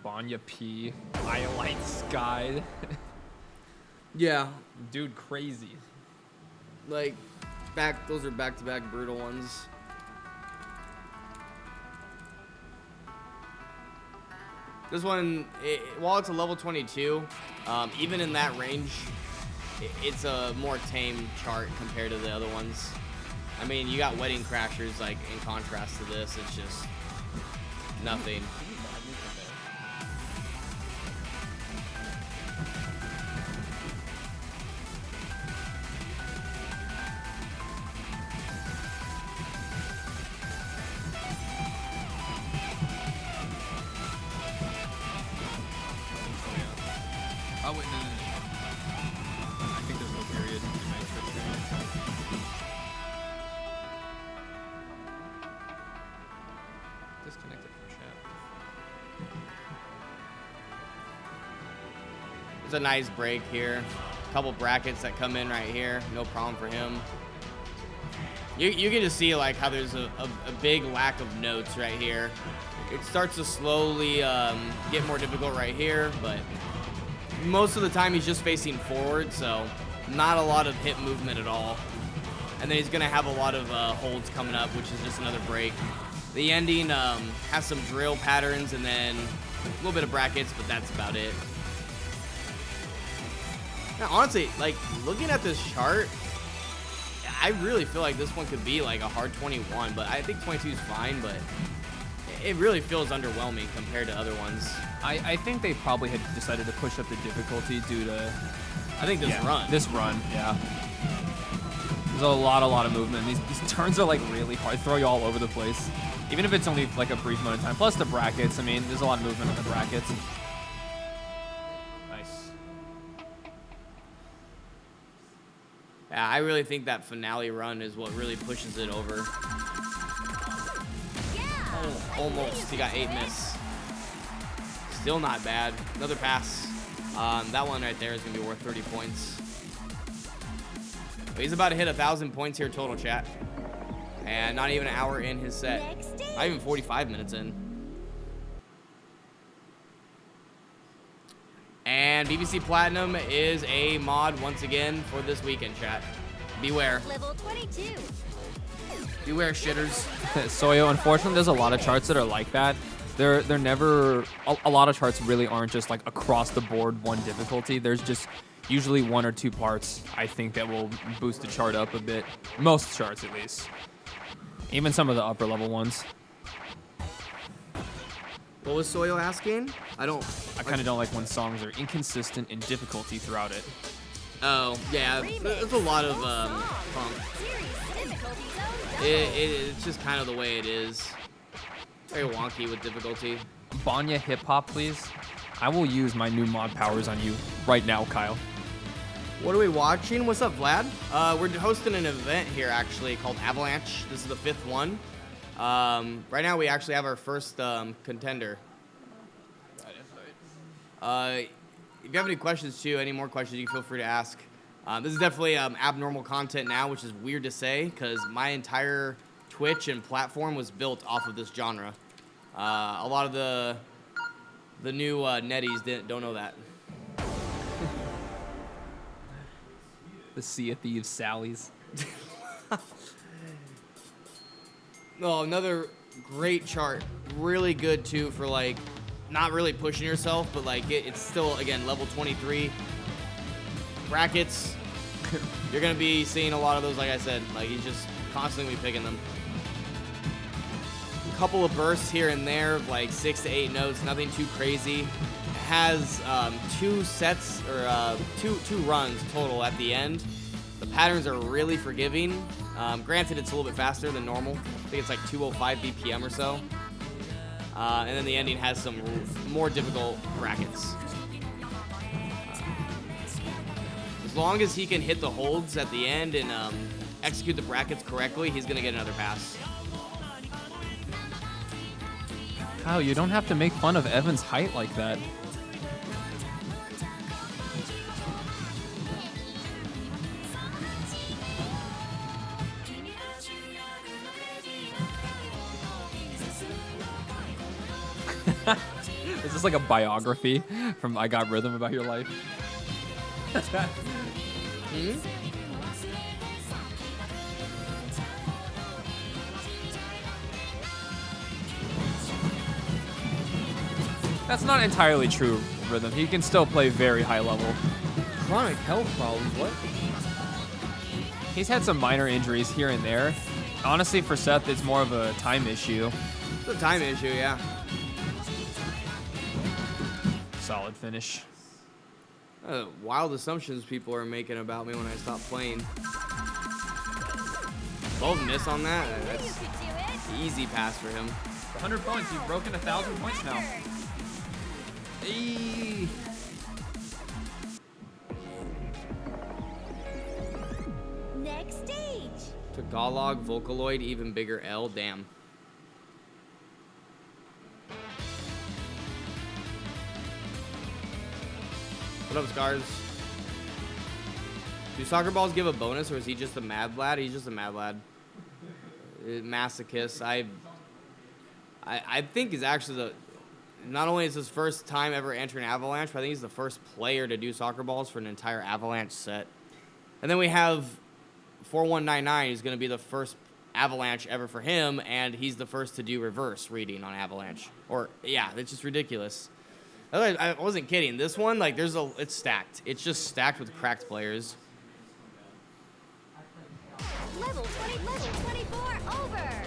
Banya P highlights guide. Yeah, Dude, crazy. like those are back-to-back brutal ones. This one, while it's a level 22, even in that range, it's a more tame chart compared to the other ones. I mean, you got Wedding Crashers, like, in contrast to this, it's just nothing. Oh, wait, no. I think there's no period in my transcription. Disconnected from chat. It's a nice break here. Couple brackets that come in right here. No problem for him. You can just see like how there's a big lack of notes right here. It starts to slowly get more difficult right here, but most of the time he's just facing forward, so not a lot of hip movement at all. And then he's gonna have a lot of holds coming up, which is just another break. The ending has some drill patterns and then a little bit of brackets, but that's about it. Now, honestly, like, looking at this chart, I really feel like this one could be like a hard 21, but I think 22 is fine, but it really feels underwhelming compared to other ones. I think they probably had decided to push up the difficulty due to I think this run. This run, yeah. There's a lot of movement. These turns are like really hard, throw you all over the place. Even if it's only like a brief amount of time. Plus the brackets, I mean, there's a lot of movement on the brackets. Nice. Yeah, I really think that finale run is what really pushes it over. Oh, almost. He got 8 miss. Still not bad. Another pass. That one right there is going to be worth 30 points. But he's about to hit 1,000 points here total, chat. And not even an hour in his set. Not even 45 minutes in. And BBC Platinum is a mod once again for this weekend, chat. Beware. Level 22. Beware, shitters. Soyo, unfortunately, there's a lot of charts that are like that. They're never, a lot of charts really aren't just like across the board one difficulty. There's just usually 1 or 2 parts, I think, that will boost the chart up a bit. Most charts, at least. Even some of the upper level ones. What was Soyo asking? I kind of don't like when songs are inconsistent in difficulty throughout it. Oh, yeah. There's a lot of funk. It's just kind of the way it is. Very wonky with difficulty. Banya hip hop, please. I will use my new mod powers on you right now, Kyle. What are we watching? What's up, Vlad? We're hosting an event here, actually, called Avalanche. This is the 5th one. Right now, we actually have our first contender. If you have any questions, too, any more questions, you can feel free to ask. This is definitely abnormal content now, which is weird to say because my entire Twitch and platform was built off of this genre. A lot of the new netties don't know that. The Sea of Thieves Sallies. Oh, another great chart. Really good, too, for, like, not really pushing yourself, but, like, it's still, again, level 23. Brackets. You're going to be seeing a lot of those, like I said. Like, he's just constantly picking them. A couple of bursts here and there, like 6 to 8 notes, nothing too crazy. It has 2 sets, or two runs total at the end. The patterns are really forgiving. Granted, it's a little bit faster than normal. I think it's like 205 BPM or so. And then the ending has some more difficult brackets. As long as he can hit the holds at the end and execute the brackets correctly, he's going to get another pass. Kyle, you don't have to make fun of Evan's height like that. Is this like a biography from I Got Rhythm about your life? That's not entirely true, Rhythm. He can still play very high level. Chronic health problems, what? He's had some minor injuries here and there. Honestly, for Seth, it's more of a time issue. It's a time issue, yeah. Solid finish. Wild assumptions people are making about me when I stop playing. 12 miss on that? That's easy pass for him. 100 points. You've broken 1,000 points now. Hey. Next stage. Tagalog, Vocaloid, even bigger L. Damn. What up, Scars? Do soccer balls give a bonus, or is he just a mad lad? He's just a mad lad. Masochist. I think he's actually not only is his first time ever entering Avalanche, but I think he's the first player to do soccer balls for an entire Avalanche set. And then we have 4199, who's going to be the first Avalanche ever for him, and he's the first to do reverse reading on Avalanche. Or, yeah, it's just ridiculous. I wasn't kidding. This one, like, it's stacked. It's just stacked with cracked players. Level 24 over.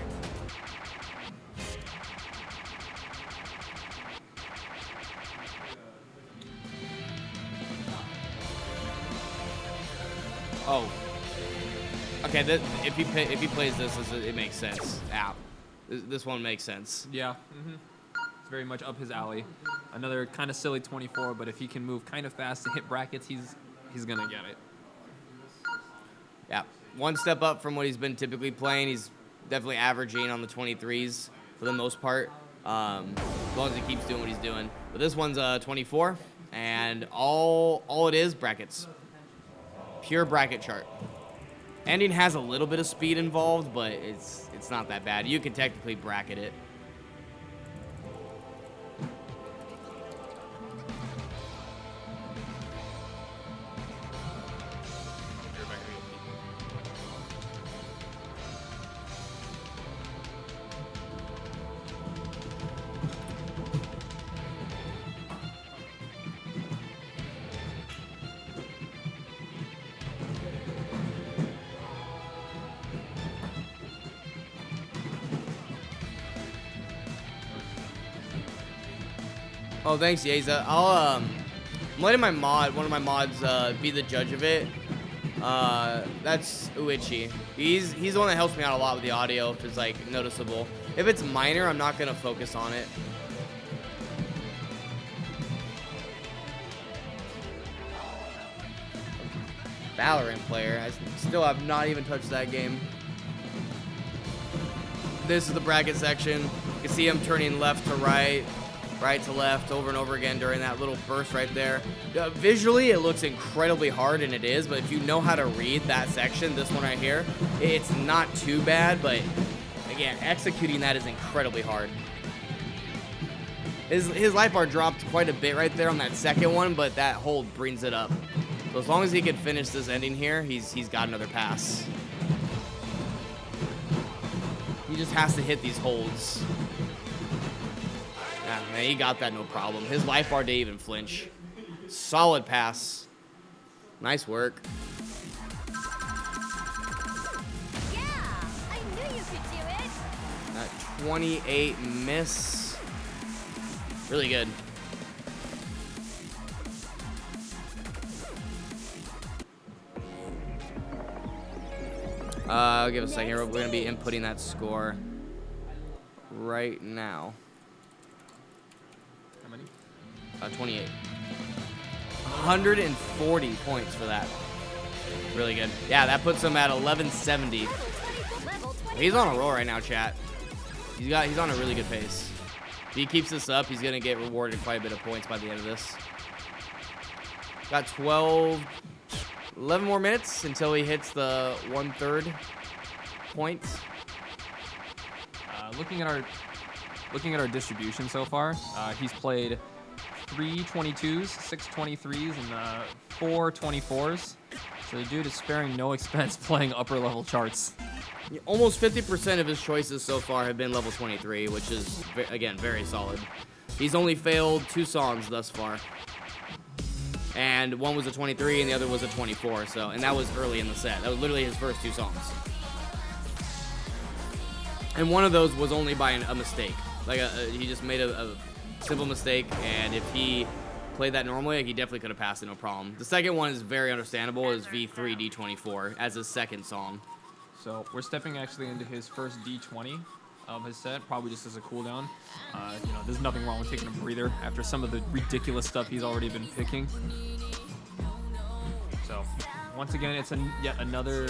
Oh. Okay, if he plays this, it makes sense. Ow. This one makes sense. Yeah. It's very much up his alley. Another kind of silly 24, but if he can move kind of fast to hit brackets, he's gonna get it. Yeah. One step up from what he's been typically playing. He's definitely averaging on the 23s for the most part, as long as he keeps doing what he's doing. But this one's 24, and all it is, brackets. Pure bracket chart. Ending has a little bit of speed involved, but it's not that bad. You can technically bracket it. Oh, thanks, Yeza. I'm letting one of my mods, be the judge of it. That's Uichi. He's the one that helps me out a lot with the audio if it's, like, noticeable. If it's minor, I'm not gonna focus on it. Valorant player. I still have not even touched that game. This is the bracket section. You can see him turning left to right. right to left over and over again during that little burst right there. Visually, it looks incredibly hard, and it is, but if you know how to read that section, this one right here, it's not too bad, but again, executing that is incredibly hard. His life bar dropped quite a bit right there on that second one, but that hold brings it up. So as long as he can finish this ending here, he's got another pass. He just has to hit these holds. Yeah, man, he got that no problem. His life bar didn't even flinch. Solid pass. Nice work. Yeah, I knew you could do it. That 28 miss. Really good. I'll give it a second here. We're going to be inputting that score right now. How many? 28. 140 points for that. Really good. Yeah, that puts him at 1170. Level 20. He's on a roll right now, chat. He's on a really good pace. If he keeps this up, he's going to get rewarded quite a bit of points by the end of this. Got 11 more minutes until he hits the 1/3 point. Looking at our distribution so far, he's played 3 22s, 6 23s, and 4 24s. So the dude is sparing no expense playing upper level charts. Almost 50% of his choices so far have been level 23, which is, again, very solid. He's only failed 2 songs thus far. And one was a 23 and the other was a 24. So, and that was early in the set. That was literally his first 2 songs. And one of those was only by a mistake. Like he just made a simple mistake, and if he played that normally, like, he definitely could have passed it, no problem. The second one is very understandable. Is V3 D24 as his second song. So we're stepping actually into his first D20 of his set, probably just as a cooldown. There's nothing wrong with taking a breather after some of the ridiculous stuff he's already been picking. So once again, it's yet another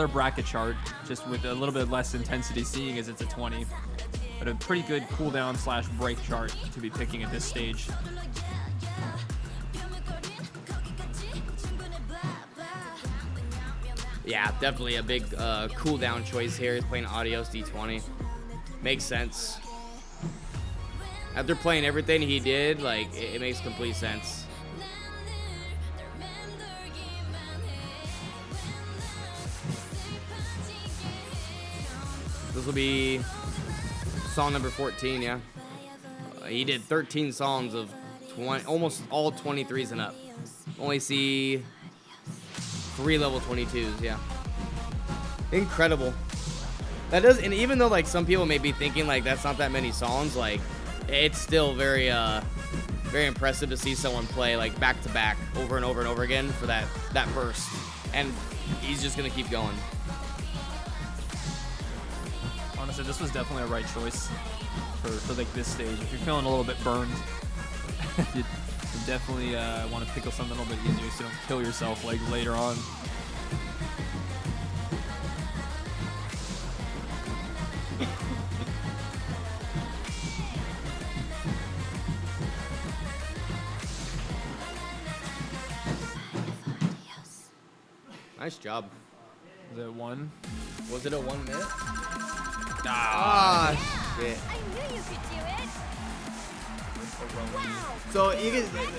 bracket chart, just with a little bit less intensity, seeing as it's a 20. But a pretty good cooldown / break chart to be picking at this stage. Yeah, definitely a big cooldown choice here. He's playing Adios D20. Makes sense. After playing everything he did, like, it makes complete sense. This will be song number 14, yeah. He did 13 songs of 20, almost all 23s and up. Only see 3 level 22s, yeah. Incredible. That does, and even though, like, some people may be thinking, like, that's not that many songs, like, it's still very impressive to see someone play, like, back to back over and over and over again for that burst. And he's just gonna keep going. Honestly, this was definitely a right choice for like this stage. If you're feeling a little bit burned, you definitely want to pickle something a little bit easier so you don't kill yourself like later on. Nice job. Is it 1? Was it a 1 minute? Ah, shit. I knew you could do it. Wow. So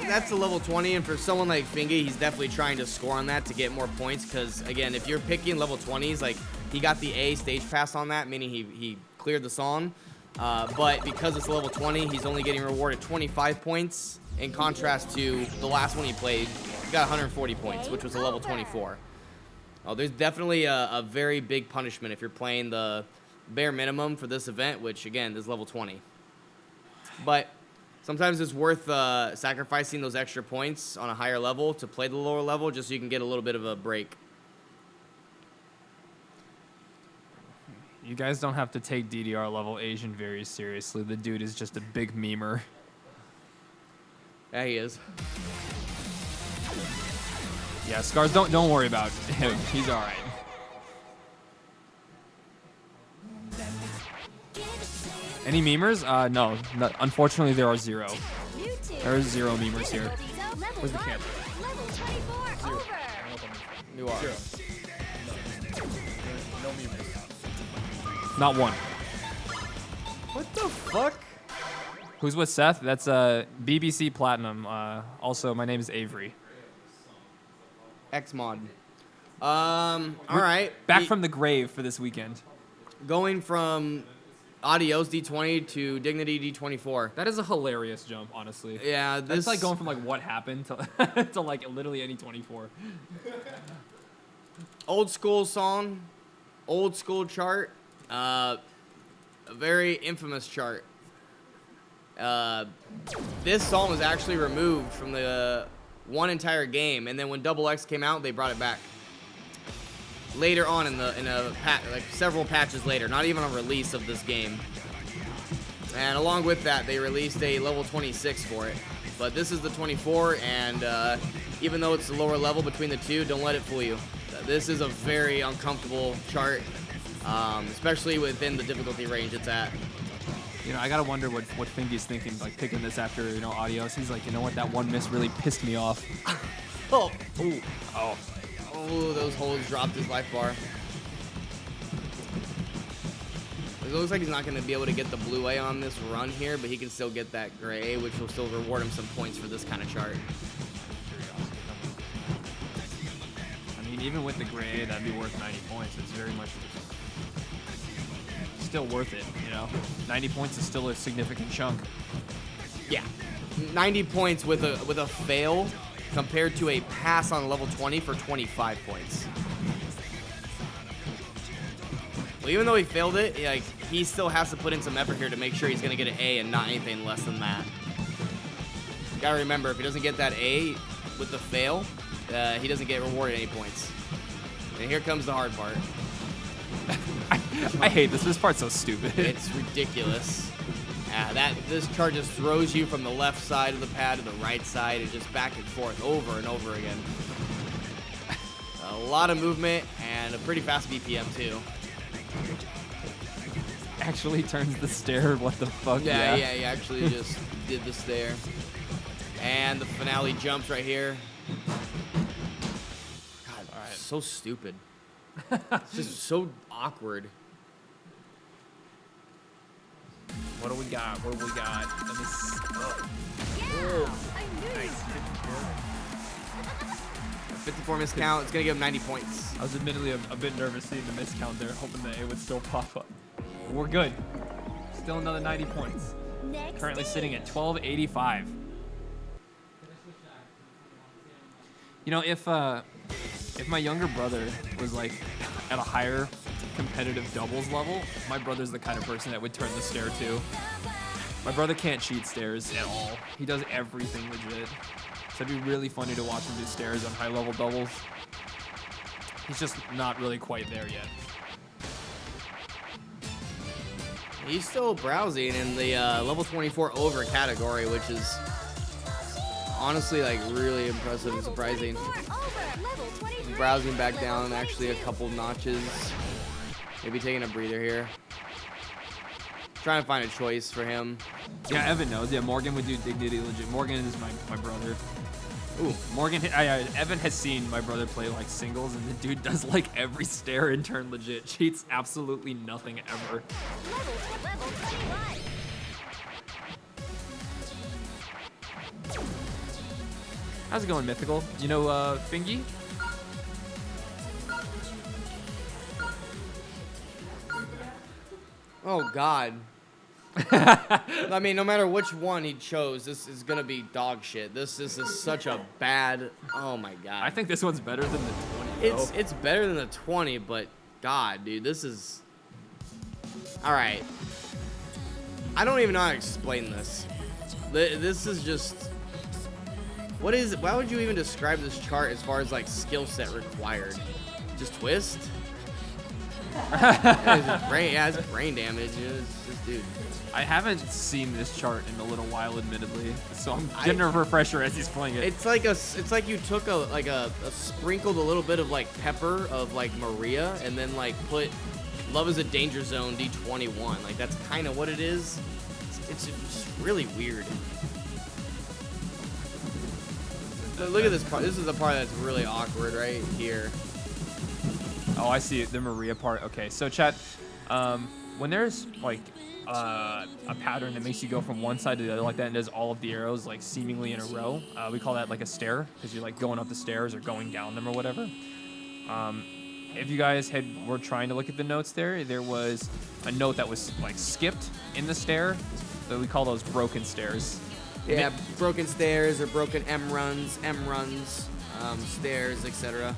that's a level 20, and for someone like Fingy, he's definitely trying to score on that to get more points. Because again, if you're picking level 20s, like, he got the A stage pass on that, meaning he cleared the song. But because it's level 20, he's only getting rewarded 25 points. In contrast to the last one he played, he got 140 points, which was a level 24. Oh, there's definitely a very big punishment if you're playing the bare minimum for this event, which again is level 20. But sometimes it's worth sacrificing those extra points on a higher level to play the lower level, just so you can get a little bit of a break. you guys don't have to take DDR level Asian very seriously. The dude is just a big memer. Yeah, he is. Yeah, Scars, don't worry about him. He's all right. Any memers? No. Unfortunately, there are zero. Mewtwo. There are zero memers here. Difficulty zone level Where's the 1. camera? Level 24 over. You are. No memers. Not one. What the fuck? Who's with Seth? That's BBC Platinum. Also, my name is Avery. Xmod. All right. Back from the grave for this weekend. Going from Adios D20 to Dignity D24. That is a hilarious jump, honestly. Yeah, That's this like going from like what happened to to like literally any 24. old school song, old school chart, a very infamous chart. This song was actually removed from the one entire game, and then when Double X came out, they brought it back. Later on in a like several patches later, not even a release of this game. And along with that, they released a level 26 for it. But this is the 24, and even though it's a lower level between the two, don't let it fool you. This is a very uncomfortable chart, especially within the difficulty range it's at. You know, I gotta wonder what Fingy's thinking, like picking this after Adios. He's like, you know what, that one miss really pissed me off. Oh, Ooh. Oh. oh, those holes dropped his life bar. It looks like he's not going to be able to get the blue A on this run here, but he can still get that gray A, which will still reward him some points for this kind of chart. I mean, even with the gray A, that'd be worth 90 points. It's very much still worth it, 90 points is still a significant chunk. Yeah, 90 points with a fail compared to a pass on level 20 for 25 points. Well, even though he failed it, he still has to put in some effort here to make sure he's going to get an A and not anything less than that. You gotta remember, if he doesn't get that A with the fail, he doesn't get rewarded any points. And here comes the hard part. I hate this. This part's so stupid. It's ridiculous. This chart just throws you from the left side of the pad to the right side and just back and forth over and over again. A lot of movement and a pretty fast BPM too. Actually turns the stair. What the fuck? Yeah, he actually just did the stair. And the finale jumps right here. God, so stupid. It's just so awkward. What do we got? What do we got? Let me Yeah, I knew you. 54 miscount. It's gonna give him 90 points. I was admittedly a bit nervous seeing the miscount there, hoping that it would still pop up. But we're good. Still another 90 points. Next Currently sitting at stage. 1285. If my younger brother was like at a higher competitive doubles level, my brother's the kind of person that would turn the stair too. My brother can't cheat stairs at all. He does everything legit. So it'd be really funny to watch him do stairs on high level doubles. He's just not really quite there yet. He's still browsing in the level 24 over category, which is honestly like really impressive and surprising. He's browsing back down actually a couple notches. Maybe taking a breather here. Trying to find a choice for him. Yeah, Evan knows. Yeah, Morgan would do Dignity legit. Morgan is my brother. Ooh. Evan has seen my brother play like singles, and the dude does like every stair and turn legit. Cheats absolutely nothing ever. Level 21. How's it going, Mythical? You know Fingy? Oh God. I mean, no matter which one he chose, this is gonna be dog shit. This is such a bad. Oh my God. I think this one's better than the 20. though. It's better than the 20, but God, dude, this is. All right. I don't even know how to explain this. This is just. What is? Why would you even describe this chart as far as like skill set required? Just twist? It's brain damage. It's just, dude. I haven't seen this chart in a little while, admittedly, so I'm getting a refresher as he's playing it. It's like you took sprinkled a little bit of like pepper of like Maria and then like put Love is a danger zone D21. Like, that's kind of what it is. It's just really weird. Look at this part. This is the part that's really awkward right here. Oh, I see it. The Maria part. Okay, so chat, when there's like a pattern that makes you go from one side to the other like that and does all of the arrows like seemingly in a row, we call that like a stair because you're like going up the stairs or going down them or whatever. If you guys were trying to look at the notes there was a note that was like skipped in the stair. So we call those broken stairs. Yeah, broken stairs or broken M runs, stairs, etc.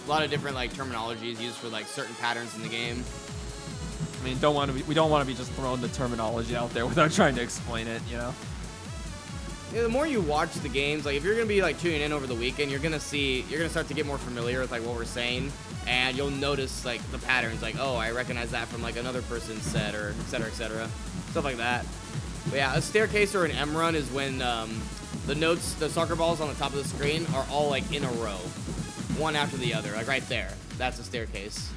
A lot of different like terminologies used for like certain patterns in the game. I mean, we don't want to be just throwing the terminology out there without trying to explain it, you know? Yeah, the more you watch the games, like if you're gonna be like tuning in over the weekend, you're gonna start to get more familiar with like what we're saying, and you'll notice like the patterns, like, oh, I recognize that from like another person's set, or etc., etc., stuff like that. But yeah, a staircase or an M run is when the notes, the soccer balls on the top of the screen are all like in a row, one after the other, like right there. That's a staircase.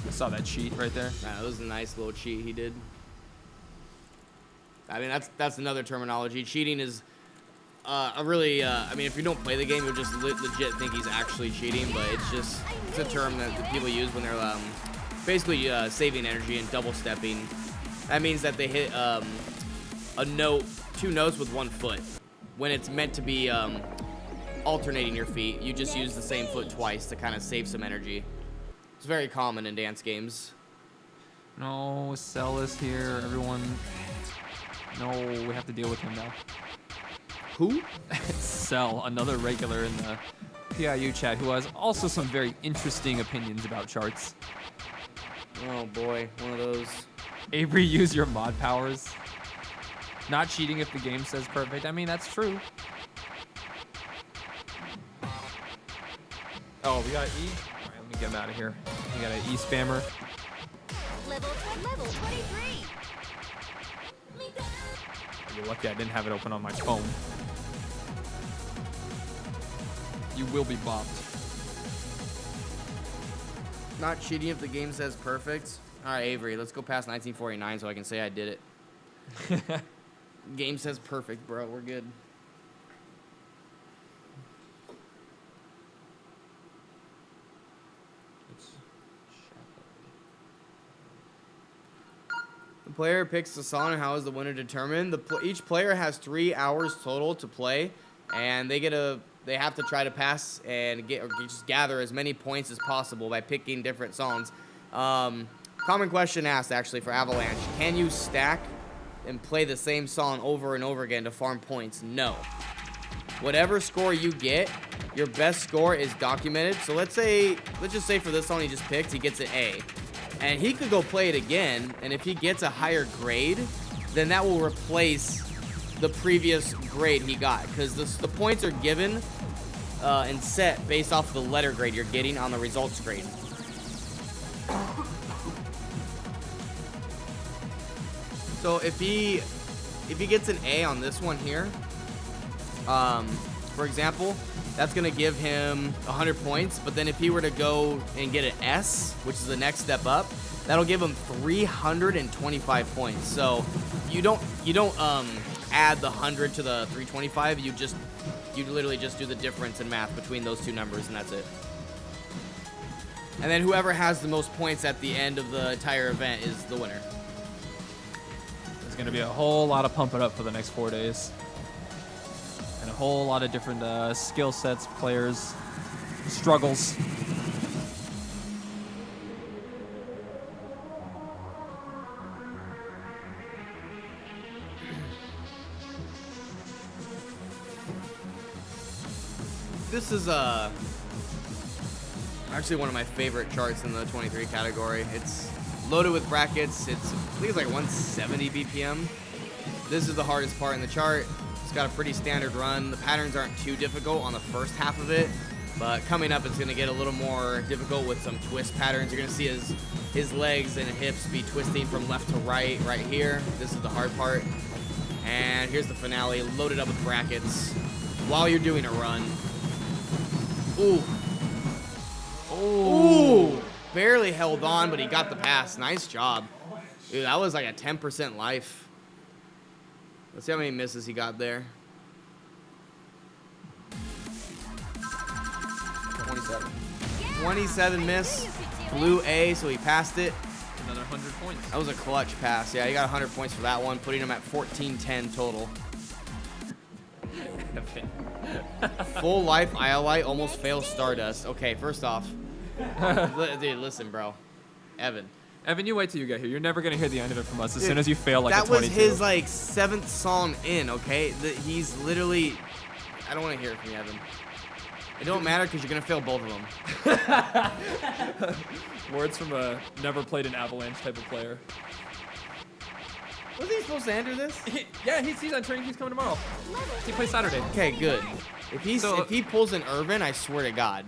I saw that cheat right there. That was a nice little cheat he did. I mean, that's another terminology. Cheating is a really, I mean, if you don't play the game, you'll just legit think he's actually cheating, but it's a term that people use when they're basically saving energy and double stepping. That means that they hit two notes with one foot. When it's meant to be alternating your feet, you just use the same foot twice to kind of save some energy. It's very common in dance games. No, Cell is here. Everyone. No, we have to deal with him now. Who? Cell, another regular in the PIU chat who has also some very interesting opinions about charts. Oh boy, one of those. Avery, use your mod powers. Not cheating if the game says perfect. I mean, that's true. Oh, we got E? Alright, let me get him out of here. We got an E spammer. Level 23. You're lucky I didn't have it open on my phone. You will be bopped. Not cheating if the game says perfect. All right, Avery, let's go past 1949 so I can say I did it. Game says perfect, bro. We're good. The player picks the song, and how is the winner determined? Each player has 3 hours total to play, and they have to try to pass and just gather as many points as possible by picking different songs. Common question asked actually for Avalanche: can you stack and play the same song over and over again to farm points? No. Whatever score you get, your best score is documented. So let's just say for this song he just picked, he gets an A. And he could go play it again, and if he gets a higher grade, then that will replace the previous grade he got, because the points are given and set based off of the letter grade you're getting on the results screen. So if he gets an A on this one here, for example, that's going to give him 100 points. But then if he were to go and get an S, which is the next step up, that'll give him 325 points. So you don't add the 100 to the 325. You literally just do the difference in math between those two numbers, and that's it. And then whoever has the most points at the end of the entire event is the winner. There's going to be a whole lot of pumping up for the next 4 days. And a whole lot of different skill sets, players, struggles. This is actually one of my favorite charts in the 23 category. It's loaded with brackets. I think it's like 170 BPM. This is the hardest part in the chart. It's got a pretty standard run. The patterns aren't too difficult on the first half of it, but coming up it's going to get a little more difficult with some twist patterns. You're going to see his legs and hips be twisting from left to right here. This is the hard part. And here's the finale, loaded up with brackets while you're doing a run. Ooh. Ooh, barely held on, but he got the pass. Nice job. Dude, that was like a 10% life. Let's see how many misses he got there. 27. 27 miss. Blue A, so he passed it. Another 100 points. That was a clutch pass. Yeah, he got 100 points for that one, putting him at 14-10 total. Full life ILI almost fails Stardust. Okay, first off, dude, listen, bro. Evan, you wait till you get here. You're never gonna hear the end of it from us. As soon as you fail like that a 22. was his like 7th song in. Okay, he's literally. I don't want to hear it from you, Evan. It don't matter because you're gonna fail both of them. Words from a never played an Avalanche type of player. Was he supposed to enter this? Yeah, he's entering. He's coming tomorrow. He plays Saturday. Okay, good. If he pulls an Irvin, I swear to God.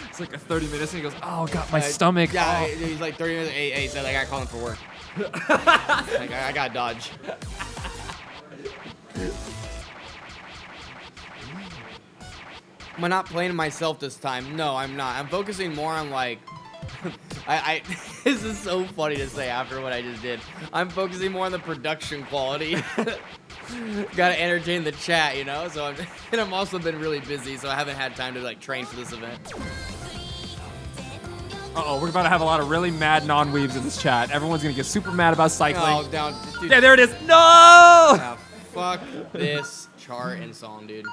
It's like a 30 minutes and he goes, oh, got my stomach. Yeah, Oh. he's like 30 minutes. Hey, he said I gotta call him for work. Like, I gotta dodge. Am I not playing myself this time? No, I'm not. I'm focusing more on like, this is so funny to say after what I just did. I'm focusing more on the production quality. Gotta entertain the chat, you know? So I'm also been really busy, so I haven't had time to like train for this event. Uh-oh, we're about to have a lot of really mad non-weaves in this chat. Everyone's gonna get super mad about cycling. Oh, down, dude. Yeah, there it is. No! Ah, fuck this chart and song, dude.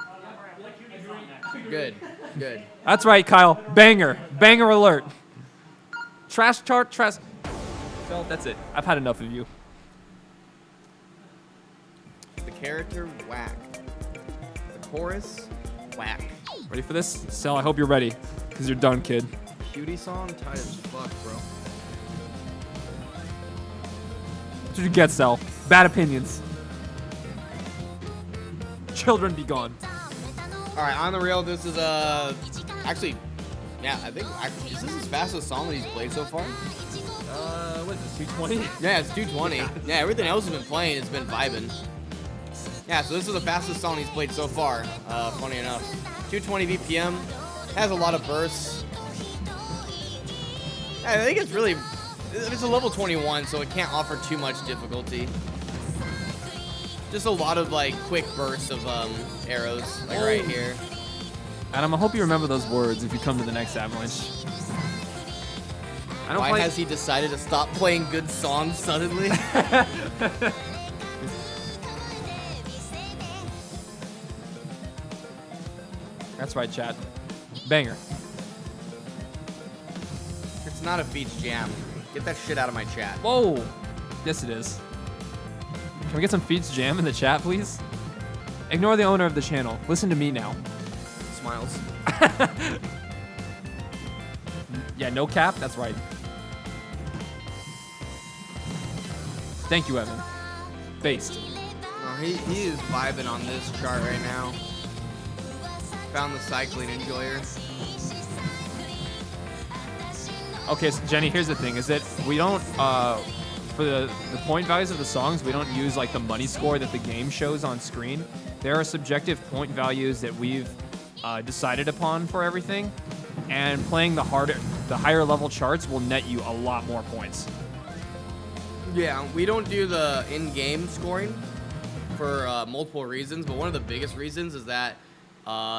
Good, good. That's right, Kyle. Banger. Banger alert. Trash chart, trash. Phil, that's it. I've had enough of you. The character, whack. The chorus, whack. Ready for this? Sel, I hope you're ready, because you're done, kid. Cutie song, tight as fuck, bro. That's what you get, Sel. Bad opinions. Children be gone. All right, on the real, this is actually, yeah, I think is this his fastest song that he's played so far? What is this, 220? Yeah, it's 220. Yeah, everything else he's been playing has been vibing. Yeah, so this is the fastest song he's played so far. Funny enough, 220 BPM, has a lot of bursts. I think it's really, it's a level 21, so it can't offer too much difficulty. Just a lot of like quick bursts of arrows, like right here. Adam, I hope you remember those words if you come to the next Avalanche. Why has he decided to stop playing good songs suddenly? That's right, chat. Banger. It's not a Feats jam. Get that shit out of my chat. Whoa. Yes, it is. Can we get some Feats Jam in the chat, please? Ignore the owner of the channel. Listen to me now. Smiles. Yeah, no cap? That's right. Thank you, Evan. Based. Oh, he is vibing on this chart right now. Found the cycling enjoyer. Okay, so Jenny, here's the thing, is that we don't, for the point values of the songs, we don't use like the money score that the game shows on screen. There are subjective point values that we've decided upon for everything, and playing the higher level charts will net you a lot more points. Yeah, we don't do the in-game scoring for multiple reasons, but one of the biggest reasons is that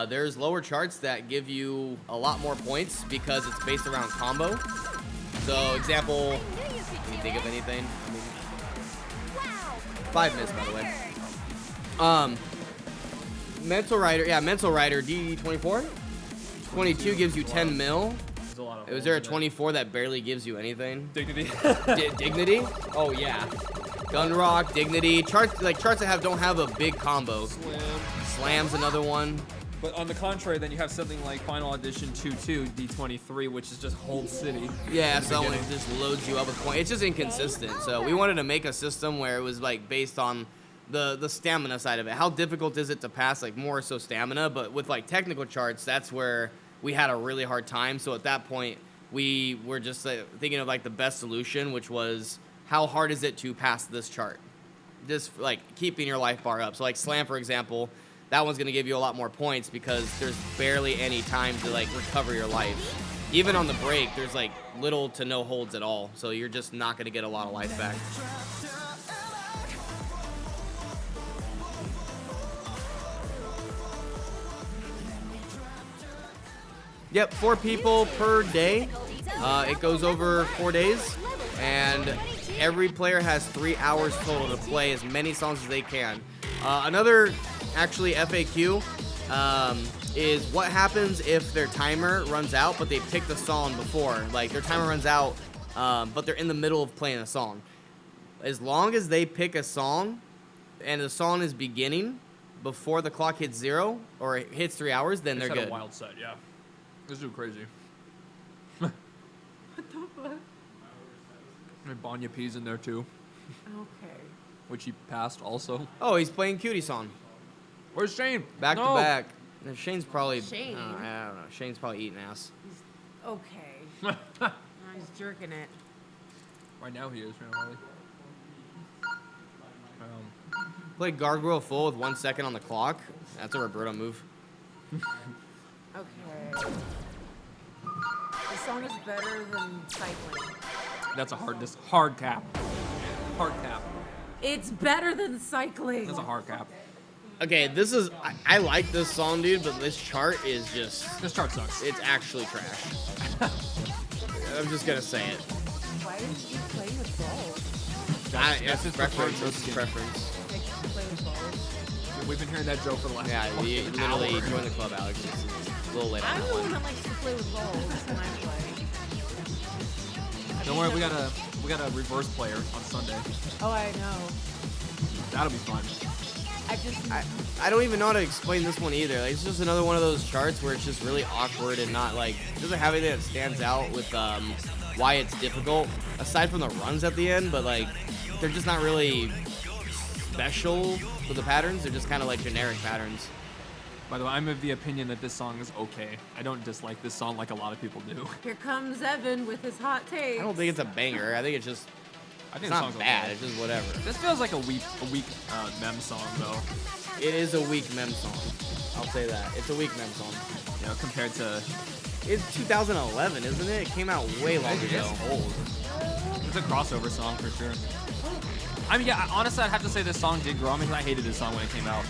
there's lower charts that give you a lot more points because it's based around combo. So, example, can you think of anything? I mean, 5 miss, by the way. Mental Rider, yeah, Mental Rider D24. 22 gives you 10 mil. Was there a 24 that barely gives you anything? Dignity. Dignity? Oh yeah. Gunrock, Dignity, charts that don't have a big combo. Slam's another one. But on the contrary, then you have something like Final Audition 2-2 D23, which is just Hold City. Yeah, so it just loads you up with points. It's just inconsistent. So we wanted to make a system where it was like based on the stamina side of it. How difficult is it to pass? Like more so stamina, but with like technical charts, that's where we had a really hard time. So at that point, we were just thinking of like the best solution, which was how hard is it to pass this chart? Just like keeping your life bar up. So like Slam, for example, that one's gonna give you a lot more points because there's barely any time to like recover your life. Even on the break, there's like little to no holds at all, so you're just not gonna get a lot of life back. Yep, 4 people per day. It goes over 4 days, and every player has 3 hours total to play as many songs as they can. Another, actually, FAQ is what happens if their timer runs out, but they picked the song before. Like, their timer runs out, but they're in the middle of playing a song. As long as they pick a song, and the song is beginning before the clock hits 0, or it hits 3 hours, then they're good. A wild set, yeah. This is crazy. What the fuck? And Banya P's in there too, Okay. which he passed also. Oh, he's playing Cutie Song. Where's Shane? Back No. to back. And Shane's probably... Shane? I don't know. Shane's probably eating ass. Okay. He's jerking it. Right now he is, really. Play Gargoyle full with 1 second on the clock. That's a Roberto move. Okay. The song is better than cycling. That's a hard cap. Hard cap. It's better than cycling. That's a hard cap. Okay, this is... I like this song, dude, but this chart is just... This chart sucks. It's actually trash. I'm just gonna say it. Why did you play with balls? That's his preference. preferred That's his skin. preference. Like, you play with balls? We've been hearing that joke for the last Yeah, you fucking literally hour. join the club, Alex. It's a little late on I'm that the one. one that likes to play with balls when I play. Don't worry, we got a reverse player on Sunday. Oh, I know. That'll be fun. I don't even know how to explain this one either. Like, it's just another one of those charts where it's just really awkward and not like doesn't have anything that stands out with why it's difficult aside from the runs at the end. But like they're just not really special for the patterns. They're just kind of like generic patterns. By the way, I'm of the opinion that this song is okay. I don't dislike this song like a lot of people do. Here comes Evan with his hot take. I don't think it's a banger. I think it's just I think it's the not song's bad. okay. It's just whatever. This feels like a weak mem song though. It is a weak mem song. I'll say that. It's a weak mem song. You know, compared to It's 2011, isn't it? It came out way longer ago. It's old. It's a crossover song for sure. I mean, yeah, honestly, I'd have to say this song did grow on me because I hated this song when it came out.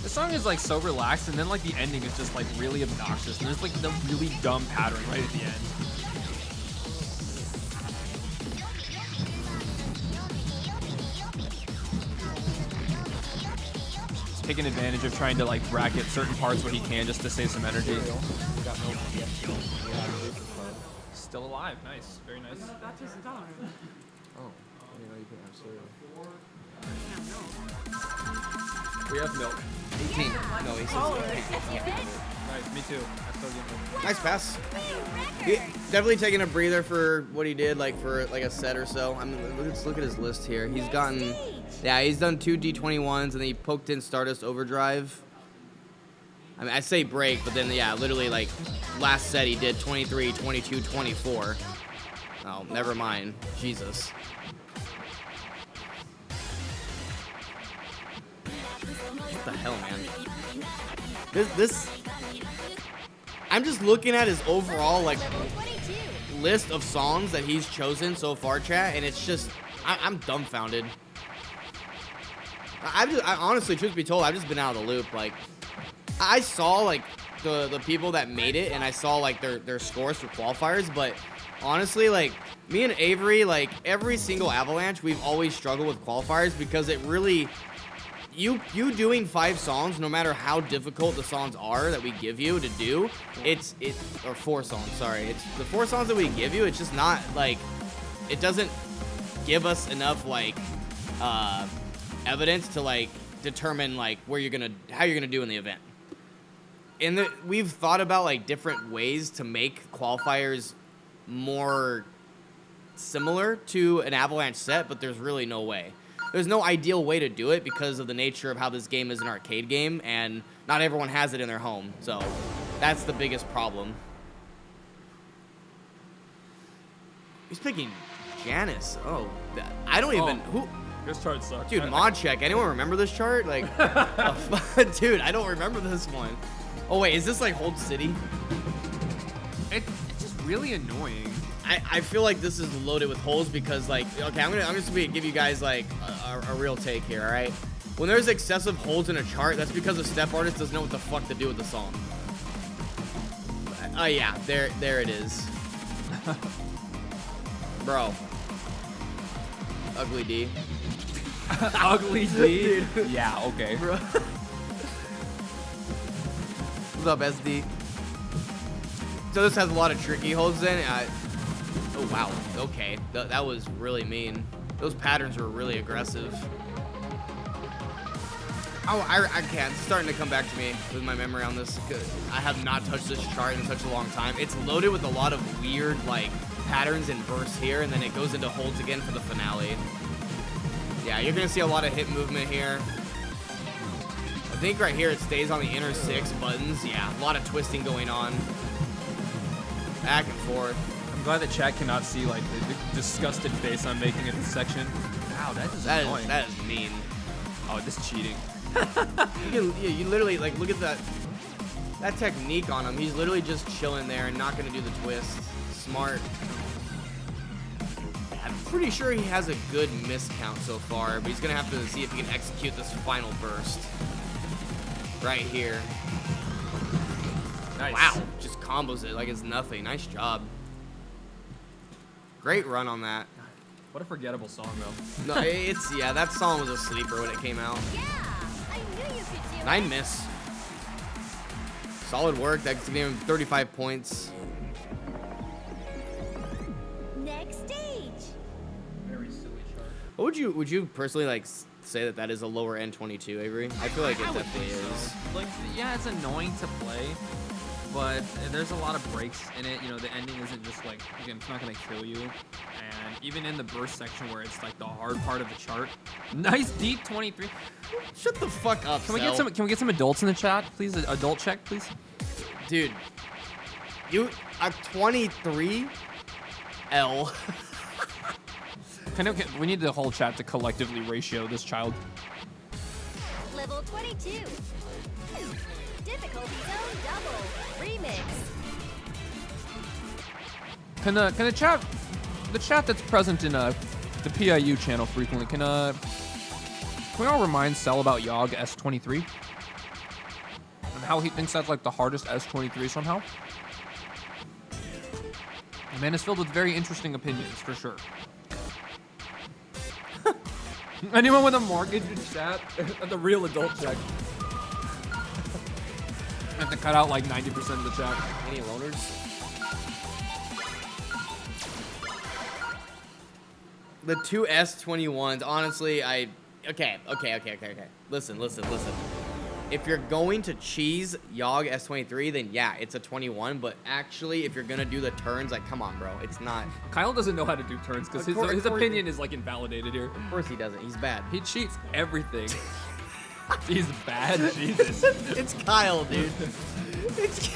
The song is like so relaxed, and then like the ending is just like really obnoxious, and there's like the really dumb pattern right at the end. Just taking advantage of trying to like bracket certain parts where he can just to save some energy. Still alive, nice, very nice. That's just intolerant. Oh, I didn't know you couldn't have cereal. We have milk. 18. No, he says Nice, me too. I still get milk. nice pass. He definitely taking a breather for what he did, like for like a set or so. I mean, let's look at his list here. He's gotten, yeah, he's done 2 D21s, and then he poked in Stardust Overdrive. I mean, I say break, but then yeah, literally like last set he did 23, 22, 24. Oh, never mind. Jesus. What the hell, man? This I'm just looking at his overall like list of songs that he's chosen so far, chat, and it's just I'm dumbfounded. I honestly, truth be told, I've just been out of the loop. Like I saw like the people that made it, and I saw like their scores for qualifiers, but honestly, like me and Avery, like every single Avalanche, we've always struggled with qualifiers because it really you doing 5 songs, no matter how difficult the songs are that we give you to do, or 4 songs, sorry. It's the 4 songs that we give you, it's just not like it doesn't give us enough like evidence to like determine like how you're gonna do in the event. And we've thought about like different ways to make qualifiers more similar to an Avalanche set, but there's really no way. There's no ideal way to do it because of the nature of how this game is an arcade game, and not everyone has it in their home. So that's the biggest problem. He's picking Janice. Oh, I don't even who. This chart sucks. Dude, mod check. Anyone remember this chart? Like, dude, I don't remember this one. Oh wait, is this like Hold City? It's just really annoying. I feel like this is loaded with holes because like, okay, I'm just gonna give you guys like a real take here, all right? When there's excessive holes in a chart, that's because the step artist doesn't know what the fuck to do with the song. Oh yeah, there it is. Bro. Ugly D. Ugly D. Yeah, okay. Bro. What's up, SD? So this has a lot of tricky holes in it. Oh wow, okay, that was really mean. Those patterns were really aggressive. Oh, I can't. It's starting to come back to me with my memory on this. I have not touched this chart in such a long time. It's loaded with a lot of weird like patterns and bursts here, and then it goes into holds again for the finale. Yeah, you're gonna see a lot of hip movement here. I think right here it stays on the inner 6 buttons. Yeah, a lot of twisting going on. Back and forth. I'm glad the chat cannot see like the disgusted face I'm making in this section. Wow, that is annoying. That is mean. Oh, this is cheating. You literally like look at that technique on him. He's literally just chilling there and not gonna do the twist. Smart. I'm pretty sure he has a good miss count so far, but he's gonna have to see if he can execute this final burst right here. Nice. Wow, just combos it like it's nothing. Nice job. Great run on that. What a forgettable song though. No, yeah, that song was a sleeper when it came out. Yeah, I knew you could do 9 miss. Solid work. That's giving him 35 points. it. Next stage. Very silly chart. What would you personally like say that is a lower end 22, Avery? I feel like it would definitely think is. so. Like, yeah, it's annoying to play, but there's a lot of breaks in it. You know, the ending isn't just like, again, it's not gonna kill you. And even in the burst section where it's like the hard part of the chart, nice deep 23. Shut the fuck up. Can we get some adults in the chat, please? Adult check, please. Dude, you a 23 L. We need the whole chat to collectively ratio this child. Level 22. Difficulty zone double. Remix. Can the chat that's present in the PIU channel frequently, can we all remind Cell about Yogg S23 and how he thinks that's like the hardest S23 somehow? The man is filled with very interesting opinions for sure. Anyone with a mortgage in chat? The real adult check. I have to cut out like 90% of the chat. Any loners? The two S21s, honestly, okay. Listen. If you're going to cheese Yogg S23, then yeah, it's a 21. But actually, if you're gonna do the turns, like, come on, bro, it's not. Kyle doesn't know how to do turns because his opinion is like invalidated here. Of course he doesn't. He's bad. He cheats everything. He's bad. Jesus. It's Kyle, dude. It's.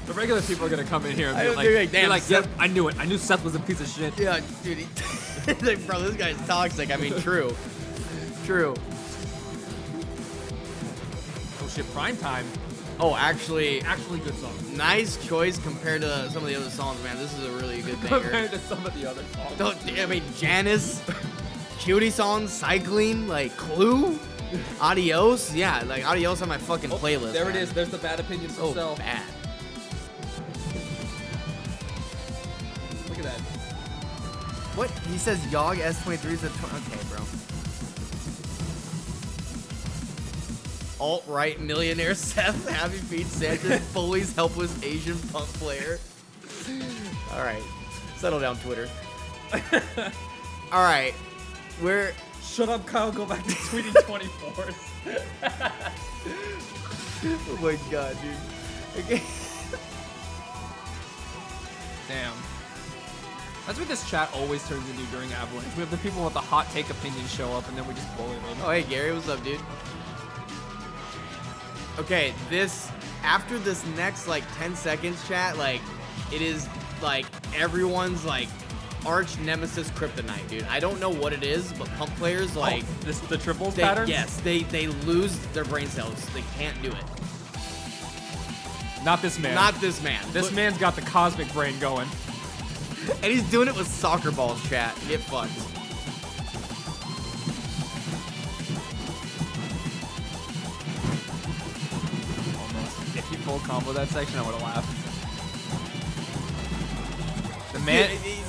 The regular people are gonna come in here and I be don't like, think, damn, yep, Seth- I knew it. I knew Seth was a piece of shit. Yeah, dude. It's like, bro, this guy's toxic. I mean, true. True. Oh shit, prime time. Oh, actually, Good song. nice choice compared to some of the other songs, man. This is a really good banger. Compared to some of the other songs. I mean, Janice, Cutie songs, Cycling, like Clue, Adios. Yeah, like Adios on my fucking playlist. There man. it is. There's the bad opinions Oh, himself. bad. Look at that. What? He says Yogg S23 is a... Okay, bro. Alt-right millionaire Seth, Happy Feet Sanchez, Foley's helpless Asian punk player. All right. Settle down, Twitter. All right. We're... Shut up, Kyle. Go back to tweeting 24s. Oh my god, dude. Okay. Damn. That's what this chat always turns into during Avalanche. We have the people with the hot take opinions show up, and then we just bully them. Oh, hey, Gary. What's up, dude? Okay, after this next, like, 10 seconds, chat, like, it is, like, everyone's, like, arch nemesis kryptonite, dude. I don't know what it is, but pump players like This the triples they, pattern. yes, they lose their brain cells. They can't do it. Not this man. Not this man. This Look- man's got the cosmic brain going. and he's doing it with soccer balls, chat. Get fucked. Almost. If you full combo that section, I would have laughed.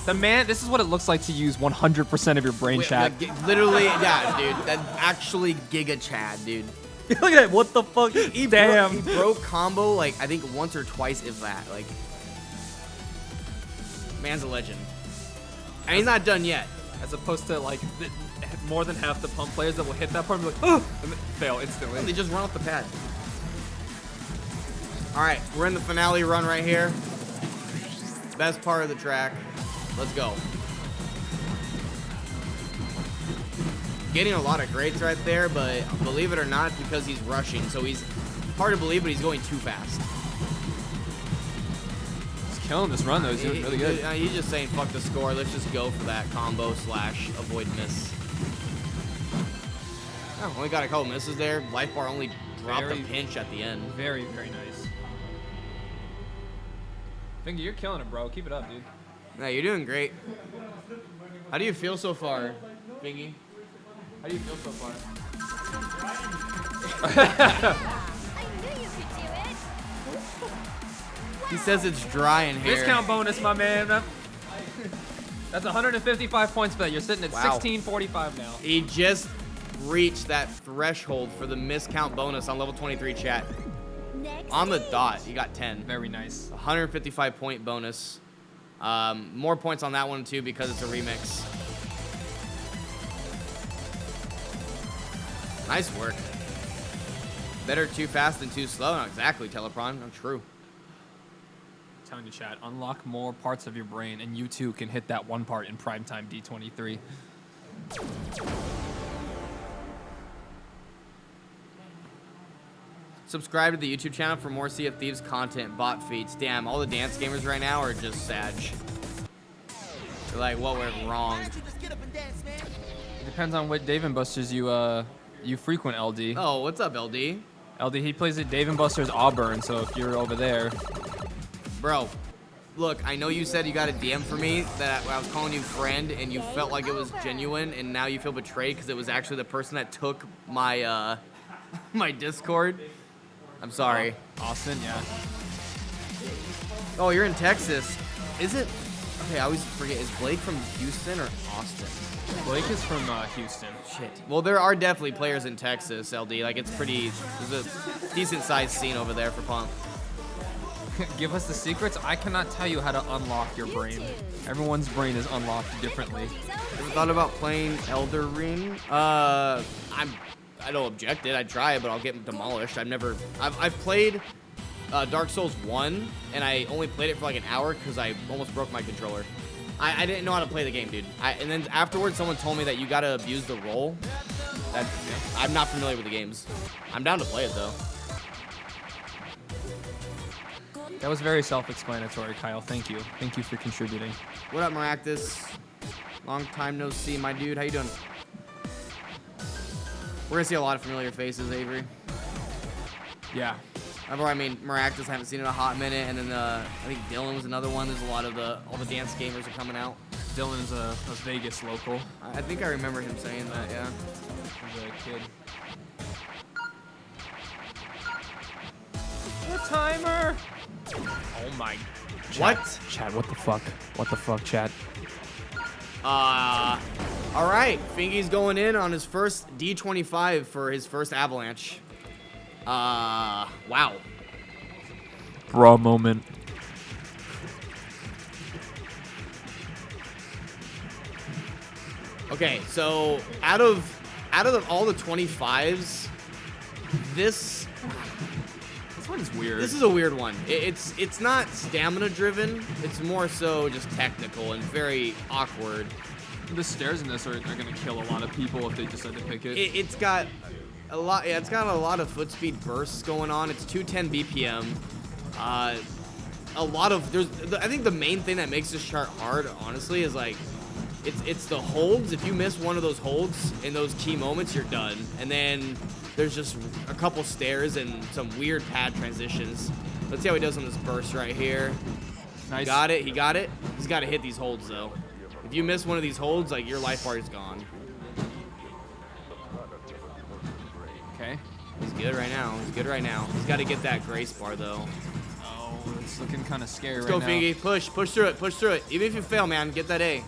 The man, this is what it looks like to use 100% of your brain, chat. Literally, yeah, dude. That's actually Giga Chad, dude. Look at that. What the fuck? Damn. He broke combo like I think once or twice, if that. Like, man's a legend. And he's not done yet. As opposed to like more than half the pump players that will hit that part and be like, oh, and then fail instantly. They just run off the pad. All right, we're in the finale run right here. Best part of the track. Let's go. Getting a lot of grades right there, but believe it or not, it's because he's rushing. So he's hard to believe, but he's going too fast. He's killing this run though. He's doing really good. He's just saying, fuck the score. Let's just go for that combo / avoid miss. Oh, only got a couple misses there. Life bar only dropped Very- a pinch at the end. Very, very nice. Fingy, you're killing it, bro. Keep it up, dude. Yeah, you're doing great. How do you feel so far, Fingy? How do you feel so far? I knew you could do it. He says it's dry in here. Discount bonus, my man. That's 155 points for that. You're sitting at Wow. 1645 now. He just reached that threshold for the miscount bonus on level 23 chat. Next On the stage. dot, he got 10. Very nice. 155 point bonus. More points on that one too because it's a remix. Nice work. Better too fast than too slow. No, exactly, Telepron. No, true. I'm telling you, chat, unlock more parts of your brain, and you too can hit that one part in primetime D23. Subscribe to the YouTube channel for more Sea of Thieves content, bot feeds. Damn, all the dance gamers right now are just sag. They're like, what went wrong? It depends on what Dave and Buster's you frequent, LD. Oh, what's up, LD? LD, he plays at Dave and Buster's Auburn, so if you're over there, Bro, look, I know you said you got a DM for me that I was calling you friend and you felt like it was genuine and now you feel betrayed because it was actually the person that took my my Discord. I'm sorry. Austin, yeah. Oh, you're in Texas. Is it? Okay, I always forget. Is Blake from Houston or Austin? Blake is from Houston. Shit. Well, there are definitely players in Texas, LD. Like, it's pretty, there's a decent sized scene over there for Pump. Give us the secrets. I cannot tell you how to unlock your brain. Everyone's brain is unlocked differently. Ever thought about playing Elder Ring? I don't object it. I'd try it, but I'll get demolished. I've played Dark Souls 1, and I only played it for like an hour because I almost broke my controller. I didn't know how to play the game, dude. And then afterwards, someone told me that you gotta abuse the roll. I'm not familiar with the games. I'm down to play it though. That was very self-explanatory, Kyle. Thank you. Thank you for contributing. What up, Maractus? Long time no see, my dude. How you doing? We're gonna see a lot of familiar faces, Avery. Yeah. I mean, Maractus, I haven't seen in a hot minute, and then I think Dylan was another one. There's a lot of all the dance gamers are coming out. Dylan is a Vegas local. I think I remember him saying that, yeah. He's a kid. The timer! Oh my. What? Chad, what the fuck? What the fuck, Chad? All right. Fingy's going in on his first D25 for his first Avalanche. Wow. Raw moment. Okay, so out of all the 25s, this one's weird. is a weird one. It's not stamina driven. It's more so just technical and very awkward. The stairs in this are gonna kill a lot of people if they decide to pick it. It's got a lot. Yeah, it's got a lot of foot speed bursts going on. It's 210 BPM. a lot of I think the main thing that makes this chart hard, honestly, is like it's the holds. If you miss one of those holds in those key moments, you're done. And then there's just a couple stairs and some weird pad transitions. Let's see how he does on this burst right here. Nice. He got it. He got it. He's got to hit these holds though. If you miss one of these holds, like your life bar is gone. Okay. He's good right now. He's good right now. He's got to get that grace bar though. Oh, it's looking kind of scary Let's right go, now. Fingy. Push through it. Push through it. Even if you fail, man, get that A.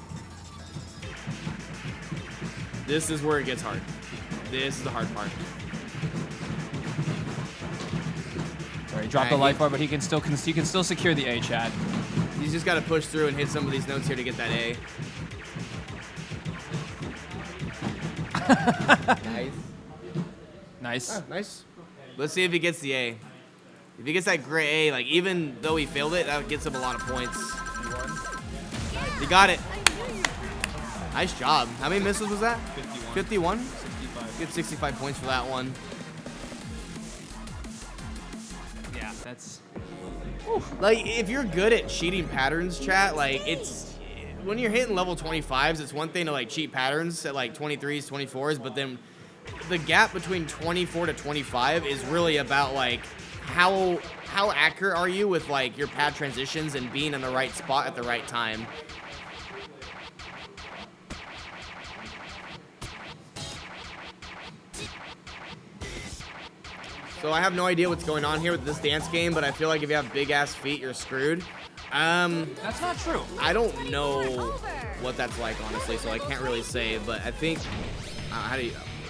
This is where it gets hard. This is the hard part. Sorry, drop the life bar, but he can still secure the A, Chad. He's just got to push through and hit some of these notes here to get that A. Nice. Nice. Ah, nice. Let's see if he gets the A. If he gets that gray A, like even though he failed it, that gets him a lot of points. He got it. Nice job. How many misses was that? 51? 65. Get 65 points for that one. Yeah, that's... Like, if you're good at cheating patterns, chat, like, it's... When you're hitting level 25s, it's one thing to, like, cheat patterns at, like, 23s, 24s, but then the gap between 24 to 25 is really about, like, how accurate are you with, like, your pad transitions and being in the right spot at the right time. So I have no idea what's going on here with this dance game, but I feel like if you have big-ass feet, you're screwed. That's not true. I don't know what that's like, honestly, so I can't really say, but I think...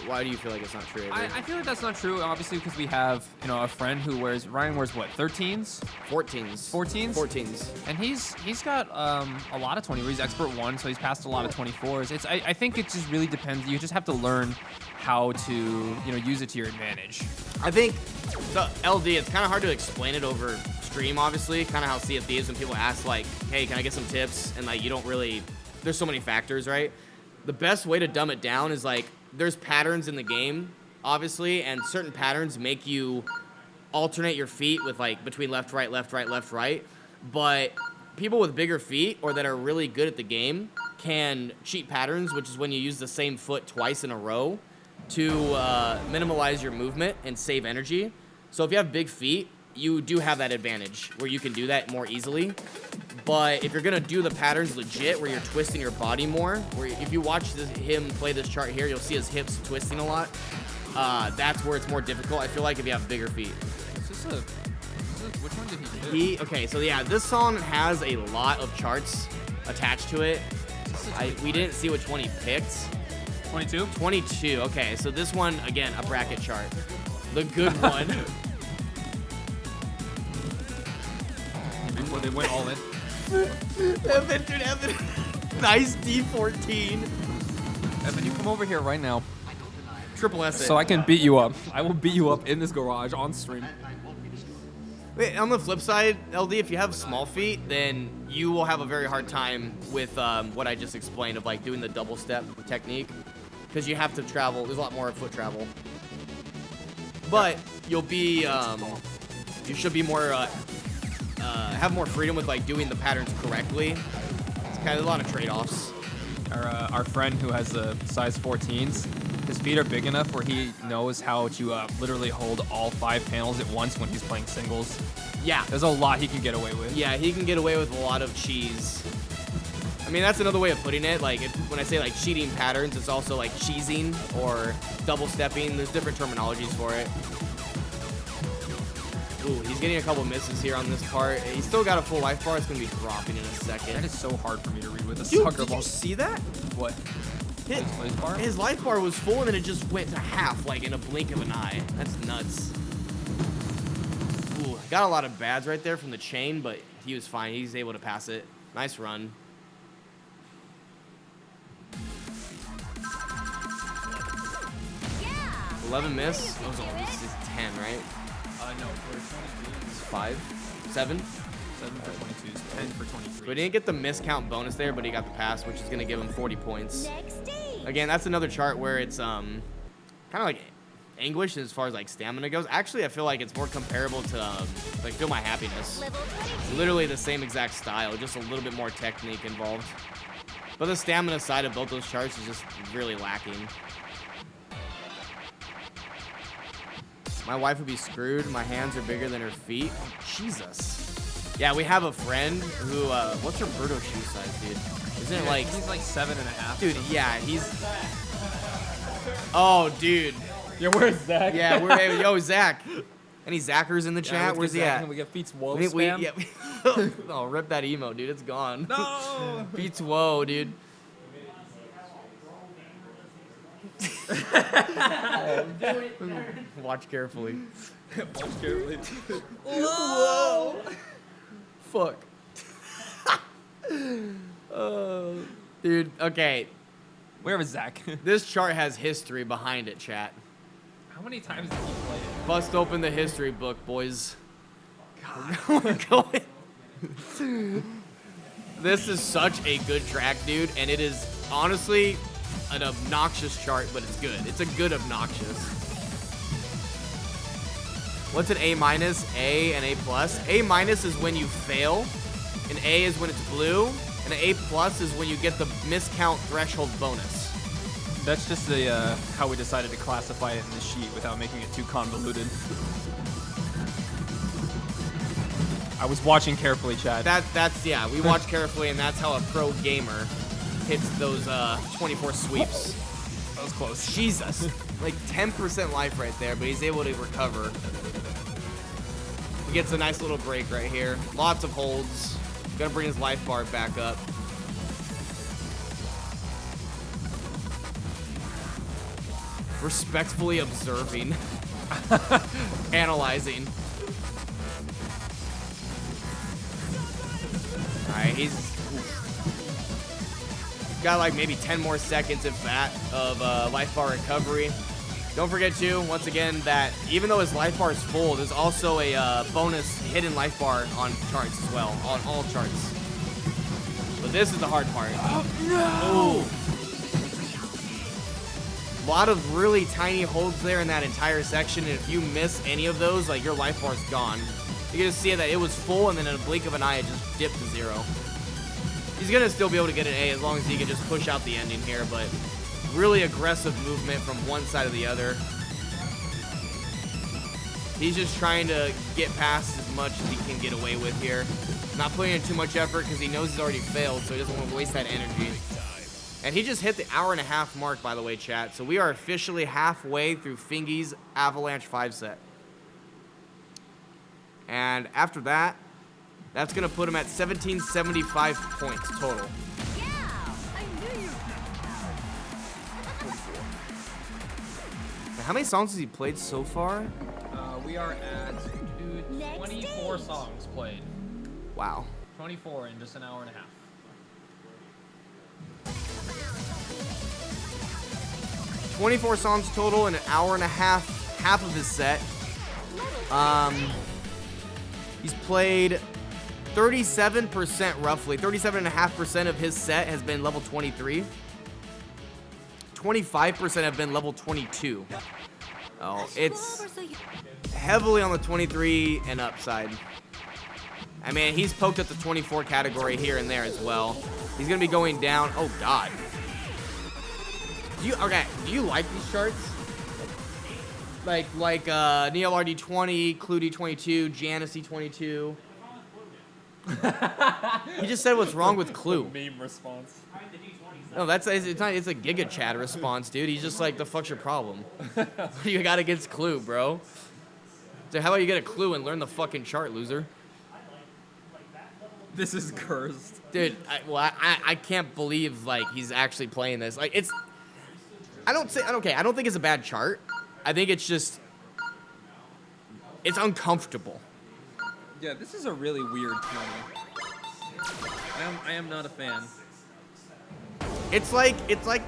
why do you feel like it's not true? I feel like that's not true, obviously, because we have, you know, a friend who Ryan wears what, 13s? 14s. 14s? 14s. And he's got a lot of 20, where he's expert 1, so he's passed a lot of 24s. I think it just really depends. You just have to learn how to, you know, use it to your advantage. I think, so LD, it's kind of hard to explain it over stream, obviously, kind of how CFD is when people ask, like, hey, can I get some tips? And, like, you don't really, there's so many factors, right? The best way to dumb it down is, like, there's patterns in the game, obviously, and certain patterns make you alternate your feet with, like, between left, right, left, right, left, right. But people with bigger feet or that are really good at the game can cheat patterns, which is when you use the same foot twice in a row to minimize your movement and save energy. So if you have big feet, you do have that advantage where you can do that more easily. But if you're gonna do the patterns legit, where you're twisting your body more, where if you watch him play this chart here, you'll see his hips twisting a lot. That's where it's more difficult, I feel like, if you have bigger feet. Which one did he do? Okay, so yeah, this song has a lot of charts attached to it. We didn't see which one he picked. 22? 22, okay, so this one, again, a bracket chart. The good one. Before they went all in. Evan, dude, Evan. Nice D14. Evan, you come over here right now. Triple S it. So I can beat you up. I will beat you up in this garage on stream. Wait, on the flip side, LD, if you have small feet, then you will have a very hard time with what I just explained of, like, doing the double step technique. Because you have to travel. There's a lot more foot travel. But you'll be, you should be more, have more freedom with, like, doing the patterns correctly. It's kind of a lot of trade-offs. Our friend who has the size 14s, his feet are big enough where he knows how to literally hold all 5 panels at once when he's playing singles. Yeah. There's a lot he can get away with. Yeah, he can get away with a lot of cheese. I mean, that's another way of putting it. Like, when I say, like, cheating patterns, it's also, like, cheesing or double stepping. There's different terminologies for it. Ooh, he's getting a couple misses here on this part. He's still got a full life bar. It's going to be dropping in a second. That is so hard for me to read with a Dude, soccer did ball. you see that? What? His life bar was full, and then it just went to half, like, in a blink of an eye. That's nuts. Ooh, got a lot of bads right there from the chain, but he was fine. He's able to pass it. Nice run. Yeah. 11 miss. Oh, this is 10, right? No, for 22s. 5? 7? 7 for 22s, 10 for 23s. So he didn't get the miscount bonus there, but he got the pass, which is going to give him 40 points. Next stage. Again, that's another chart where it's kind of like anguish as far as like stamina goes. Actually, I feel like it's more comparable to like Feel My Happiness. Level 22. Literally the same exact style, just a little bit more technique involved. But the stamina side of both those charts is just really lacking. My wife would be screwed. My hands are bigger than her feet. Jesus. Yeah, we have a friend who, what's her Birdo shoe size, dude? Isn't it like... He's like 7.5. Dude, yeah, he's... Oh, dude. Yeah, where's Zach? Yeah, we're... Yo, Zach. Any Zackers in the chat? Where's he at? We get Feats Woe We- spam. yeah, oh, rip that emo, dude. It's gone. No! Beats whoa, dude. Watch carefully. Watch carefully. Whoa! Fuck. Dude, okay. Where was Zach? This chart has history behind it, chat. How many times did he play it? Bust open the history book, boys. We're going. This is such a good track, dude, and it is honestly an obnoxious chart, but it's good. It's a good obnoxious. What's an A minus, A, and A plus? A minus is when you fail, an A is when it's blue, and an A plus is when you get the miscount threshold bonus. That's just the how we decided to classify it in the sheet without making it too convoluted. I was watching carefully, Chad. That's yeah, we watch carefully, and that's how a pro gamer hits those 24 sweeps. That was close. Jesus. Like 10% life right there, but he's able to recover. He gets a nice little break right here. Lots of holds. Gonna bring his life bar back up. Respectfully observing. Analyzing. Alright, he's got like maybe 10 more seconds, if that, of life bar recovery. Don't forget too, once again, that even though his life bar is full, there's also a bonus hidden life bar on charts as well, on all charts. But this is the hard part. Oh, no! A lot of really tiny holds there in that entire section, and if you miss any of those, like your life bar's gone. You can just see that it was full, and then in a blink of an eye, it just dipped to 0. He's gonna still be able to get an A as long as he can just push out the ending here, but really aggressive movement from one side to the other. He's just trying to get past as much as he can get away with here. Not putting in too much effort because he knows he's already failed, so he doesn't want to waste that energy. And he just hit the hour-and-a-half mark, by the way, chat. So we are officially halfway through Fingy's Avalanche 5-set. And after that, that's going to put him at 1775 points total. Yeah, I knew you. Now, how many songs has he played so far? We are at Next 24 stage. songs played. Wow. 24 in just an hour and a half. 24 songs total in an hour and a half of his set. He's played 37% roughly, 37.5% of his set has been level 23. 25% have been level 22. Oh, it's heavily on the 23 and up side. I mean, he's poked at the 24 category here and there as well. He's gonna be going down. Oh God. Do you like these charts? Like Neo RD20, Clue D22, Janice D22. He just said what's wrong with Clue. Meme response. No, it's a Giga Chad response, dude. He's just like, the fuck's your problem? What do you got against Clue, bro? So how about you get a Clue and learn the fucking chart, loser? This is cursed. Dude, I can't believe like he's actually playing this. Like I don't think it's a bad chart. I think it's just it's uncomfortable. Yeah, this is a really weird 20. I am not a fan. It's like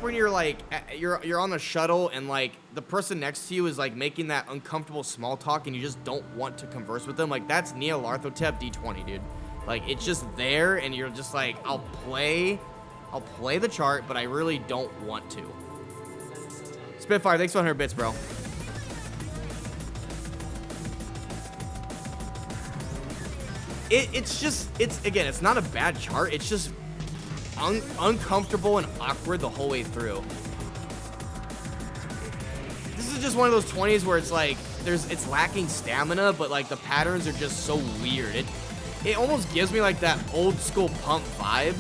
when you're like you're on the shuttle and like the person next to you is like making that uncomfortable small talk and you just don't want to converse with them. Like that's Neolarthotep D20, dude. Like it's just there and you're just like I'll play the chart, but I really don't want to. Spitfire, thanks for 100 bits, bro. It's not a bad chart. It's just uncomfortable and awkward the whole way through. This is just one of those 20s where it's like it's lacking stamina, but like the patterns are just so weird. It almost gives me like that old school pump vibe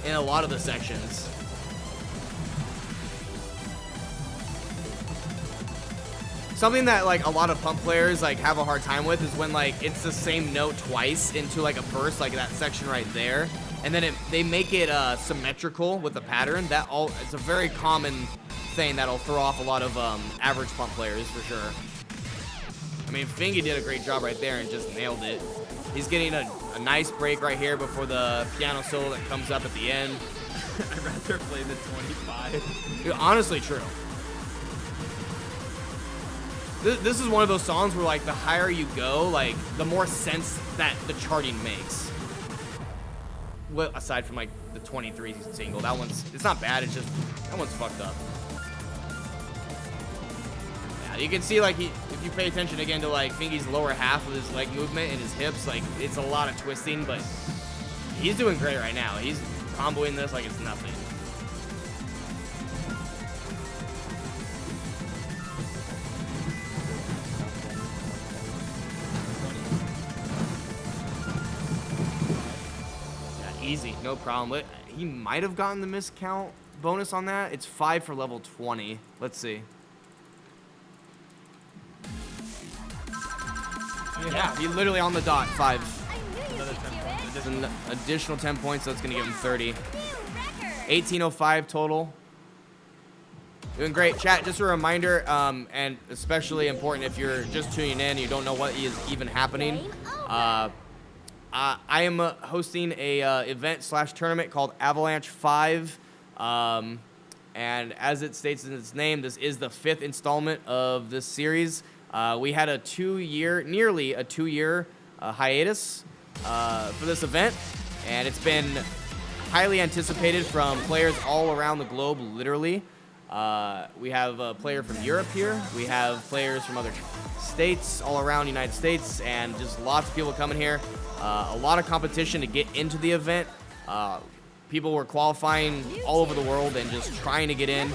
in a lot of the sections. Something that like a lot of pump players like have a hard time with is when like it's the same note twice into like a verse, like that section right there, and then they make it symmetrical with the pattern. It's a very common thing that'll throw off a lot of average pump players for sure. I mean, Fingy did a great job right there and just nailed it. He's getting a nice break right here before the piano solo that comes up at the end. I'd rather play the 25. Dude, honestly, true. This is one of those songs where, like, the higher you go, like, the more sense that the charting makes. Well, aside from, like, the 23 single. It's not bad, it's just, that one's fucked up. Yeah, you can see, like, if you pay attention again to, like, Fingy's lower half of his leg movement and his hips, like, it's a lot of twisting, but he's doing great right now. He's comboing this like it's nothing. Easy, no problem. He might have gotten the miscount bonus on that. It's 5 for level 20. Let's see. Yeah, he literally on the dot, 5. Another 10 points. Just an additional 10 points, so that's gonna give him 30. New record. 1805 total. Doing great. Chat, just a reminder, and especially important if you're just tuning in and you don't know what is even happening. Game over. I am hosting a event/tournament called Avalanche 5, and as it states in its name, this is the 5th installment of this series. We had nearly a 2-year hiatus for this event, and it's been highly anticipated from players all around the globe, literally. We have a player from Europe here. We have players from other states all around the United States, and just lots of people coming here. A lot of competition to get into the event. People were qualifying all over the world and just trying to get in.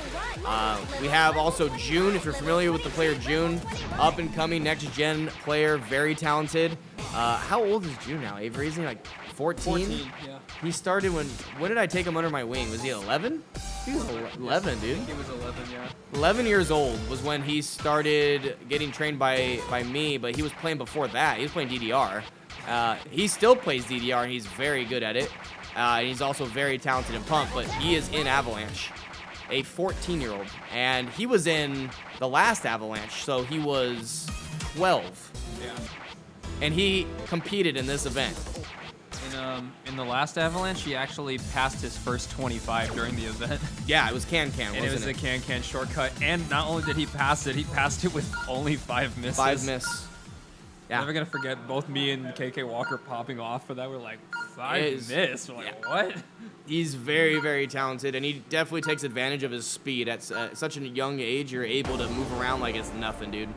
We have also June, if you're familiar with the player June, up and coming next gen player, very talented. How old is June now, Avery? Is he like 14? 14, yeah. He started when did I take him under my wing? Was he 11? He was 11, dude. He was 11, yeah. 11 years old was when he started getting trained by me, but he was playing before that. He was playing DDR. He still plays DDR, and he's very good at it. And he's also very talented in Pump, but he is in Avalanche, a 14-year-old. And he was in the last Avalanche, so he was 12. Yeah. And he competed in this event. In the last Avalanche, he actually passed his first 25 during the event. Yeah, it was Can-Can, And wasn't it was a can-can shortcut. And not only did he pass it with only 5 misses. 5 miss. Yeah. Never gonna forget both me and KK Walker popping off for that. We're like, 5 It is- miss. We're like, what? He's very, very talented, and he definitely takes advantage of his speed. At such a young age, you're able to move around like it's nothing, dude.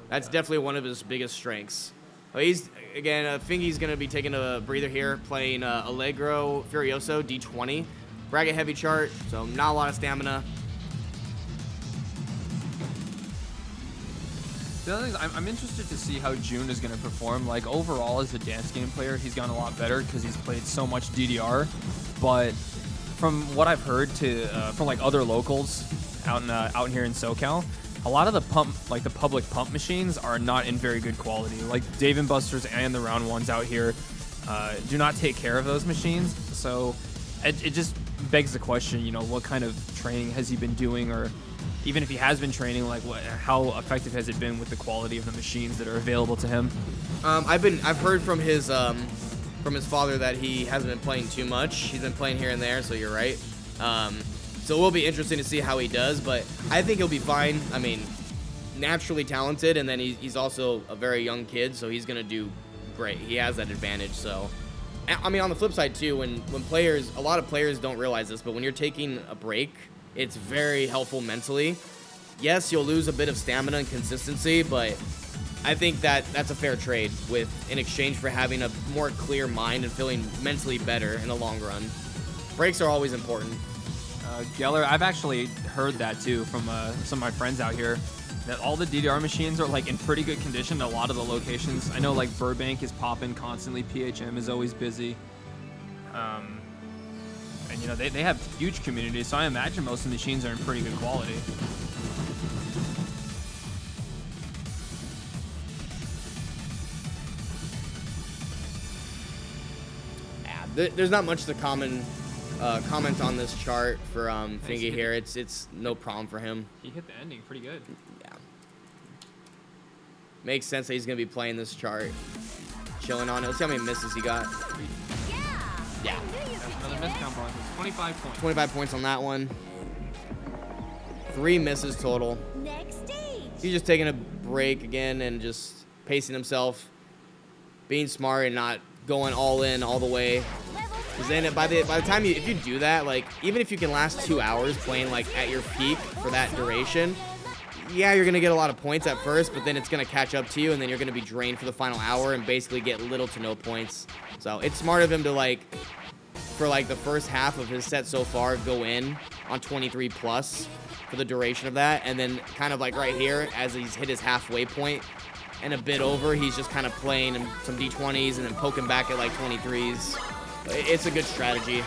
That's definitely one of his biggest strengths. But Fingy's going to be taking a breather here, playing Allegro Furioso, D20. Bracket heavy chart, so not a lot of stamina. The other thing is, I'm interested to see how June is going to perform. Like, overall, as a dance game player, he's gotten a lot better because he's played so much DDR. But from what I've heard from like other locals out here in SoCal, a lot of the public pump machines are not in very good quality. Like Dave & Buster's and the Round Ones out here do not take care of those machines. So it just begs the question, what kind of training has he been doing, or even if he has been training, like how effective has it been with the quality of the machines that are available to him? I've heard from his father that he hasn't been playing too much. He's been playing here and there, so you're right. So it will be interesting to see how he does, but I think he'll be fine. I mean, naturally talented, and then he's also a very young kid, so he's gonna do great. He has that advantage. So, I mean, on the flip side too, when a lot of players don't realize this, but when you're taking a break, it's very helpful mentally. Yes, you'll lose a bit of stamina and consistency, but I think that's a fair trade in exchange for having a more clear mind and feeling mentally better in the long run. Breaks are always important. Geller, I've actually heard that too from some of my friends out here, that all the DDR machines are like in pretty good condition at a lot of the locations. I know like Burbank is popping constantly, PHM is always busy. And you know, they have huge communities, so I imagine most of the machines are in pretty good quality. Yeah, there's not much to comment on this chart for Fingy here. It's no problem for him. He hit the ending pretty good. Yeah. Makes sense that he's gonna be playing this chart, chilling on it. Let's see how many misses he got. Yeah. That's another miscount point. 25 points. 25 points on that one. 3 misses total. Next stage. He's just taking a break again and just pacing himself, being smart and not going all in all the way. Because then by the time if you do that, like even if you can last 2 hours playing like at your peak for that duration, yeah, you're gonna get a lot of points at first, but then it's gonna catch up to you, and then you're gonna be drained for the final hour and basically get little to no points. So it's smart of him to like, for like the first half of his set so far, go in on 23 plus for the duration of that, and then kind of like right here as he's hit his halfway point and a bit over, he's just kind of playing some D20s and then poking back at like 23s. It's a good strategy.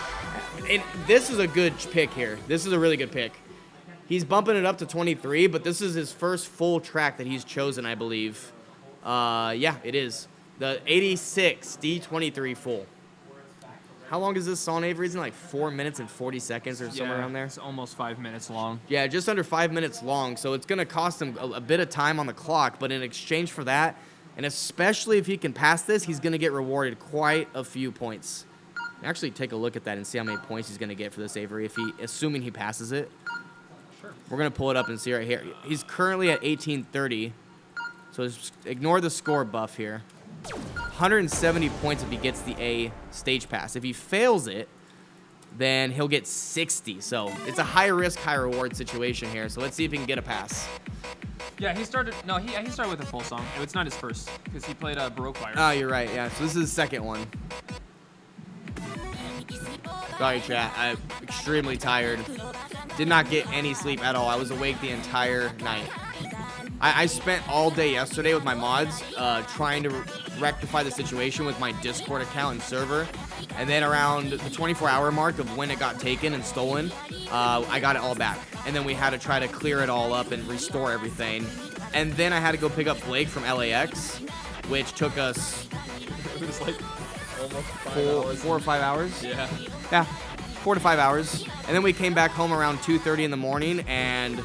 And this is a good pick here. This is a really good pick. He's bumping it up to 23, but this is his first full track that he's chosen, I believe. Yeah, it is. The 86 D23 full. How long is this song, Avery? Isn't it like 4 minutes and 40 seconds or somewhere around there? It's almost 5 minutes long. Yeah, just under 5 minutes long. So it's going to cost him a bit of time on the clock, but in exchange for that, and especially if he can pass this, he's going to get rewarded quite a few points. Actually, take a look at that and see how many points he's going to get for this, Avery, assuming he passes it. Sure. We're going to pull it up and see right here. He's currently at 1830. So just ignore the score buff here. 170 points if he gets the A stage pass. If he fails it, then he'll get 60. So it's a high risk, high reward situation here. So let's see if he can get a pass. Yeah, he started with a full song. It's not his first, because he played Baroque Fire. Oh, you're right. Yeah, so this is his second one. Sorry, chat. I'm extremely tired. Did not get any sleep at all. I was awake the entire night. I spent all day yesterday with my mods trying to rectify the situation with my Discord account and server. And then around the 24-hour mark of when it got taken and stolen, I got it all back. And then we had to try to clear it all up and restore everything. And then I had to go pick up Blake from LAX, which took us It was like almost 4 or 5 hours. Yeah. Yeah, 4 to 5 hours. And then we came back home around 2:30 in the morning and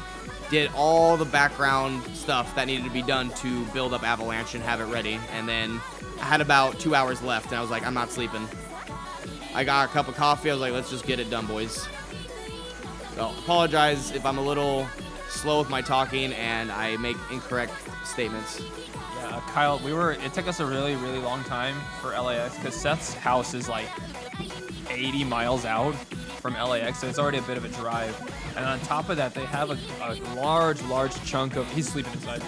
did all the background stuff that needed to be done to build up Avalanche and have it ready. And then I had about 2 hours left, and I was like, I'm not sleeping. I got a cup of coffee. I was like, let's just get it done, boys. So apologize if I'm a little slow with my talking and I make incorrect statements. Yeah, Kyle, it took us a really, really long time for LAX, because Seth's house is like 80 miles out from LAX, so it's already a bit of a drive. And on top of that, they have a large chunk of, he's sleeping inside.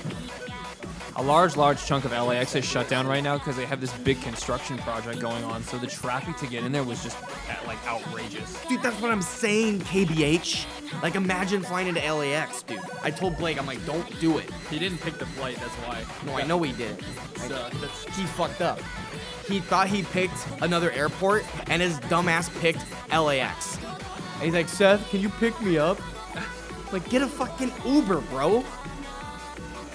A large chunk of LAX is shut down right now because they have this big construction project going on. So the traffic to get in there was just like outrageous. Dude, that's what I'm saying, KBH. Like, imagine flying into LAX, dude. I told Blake, I'm like, don't do it. He didn't pick the flight, that's why. No, I know he did. So He fucked up. He thought he picked another airport, and his dumbass picked LAX. And he's like, Seth, can you pick me up? Like, get a fucking Uber, bro.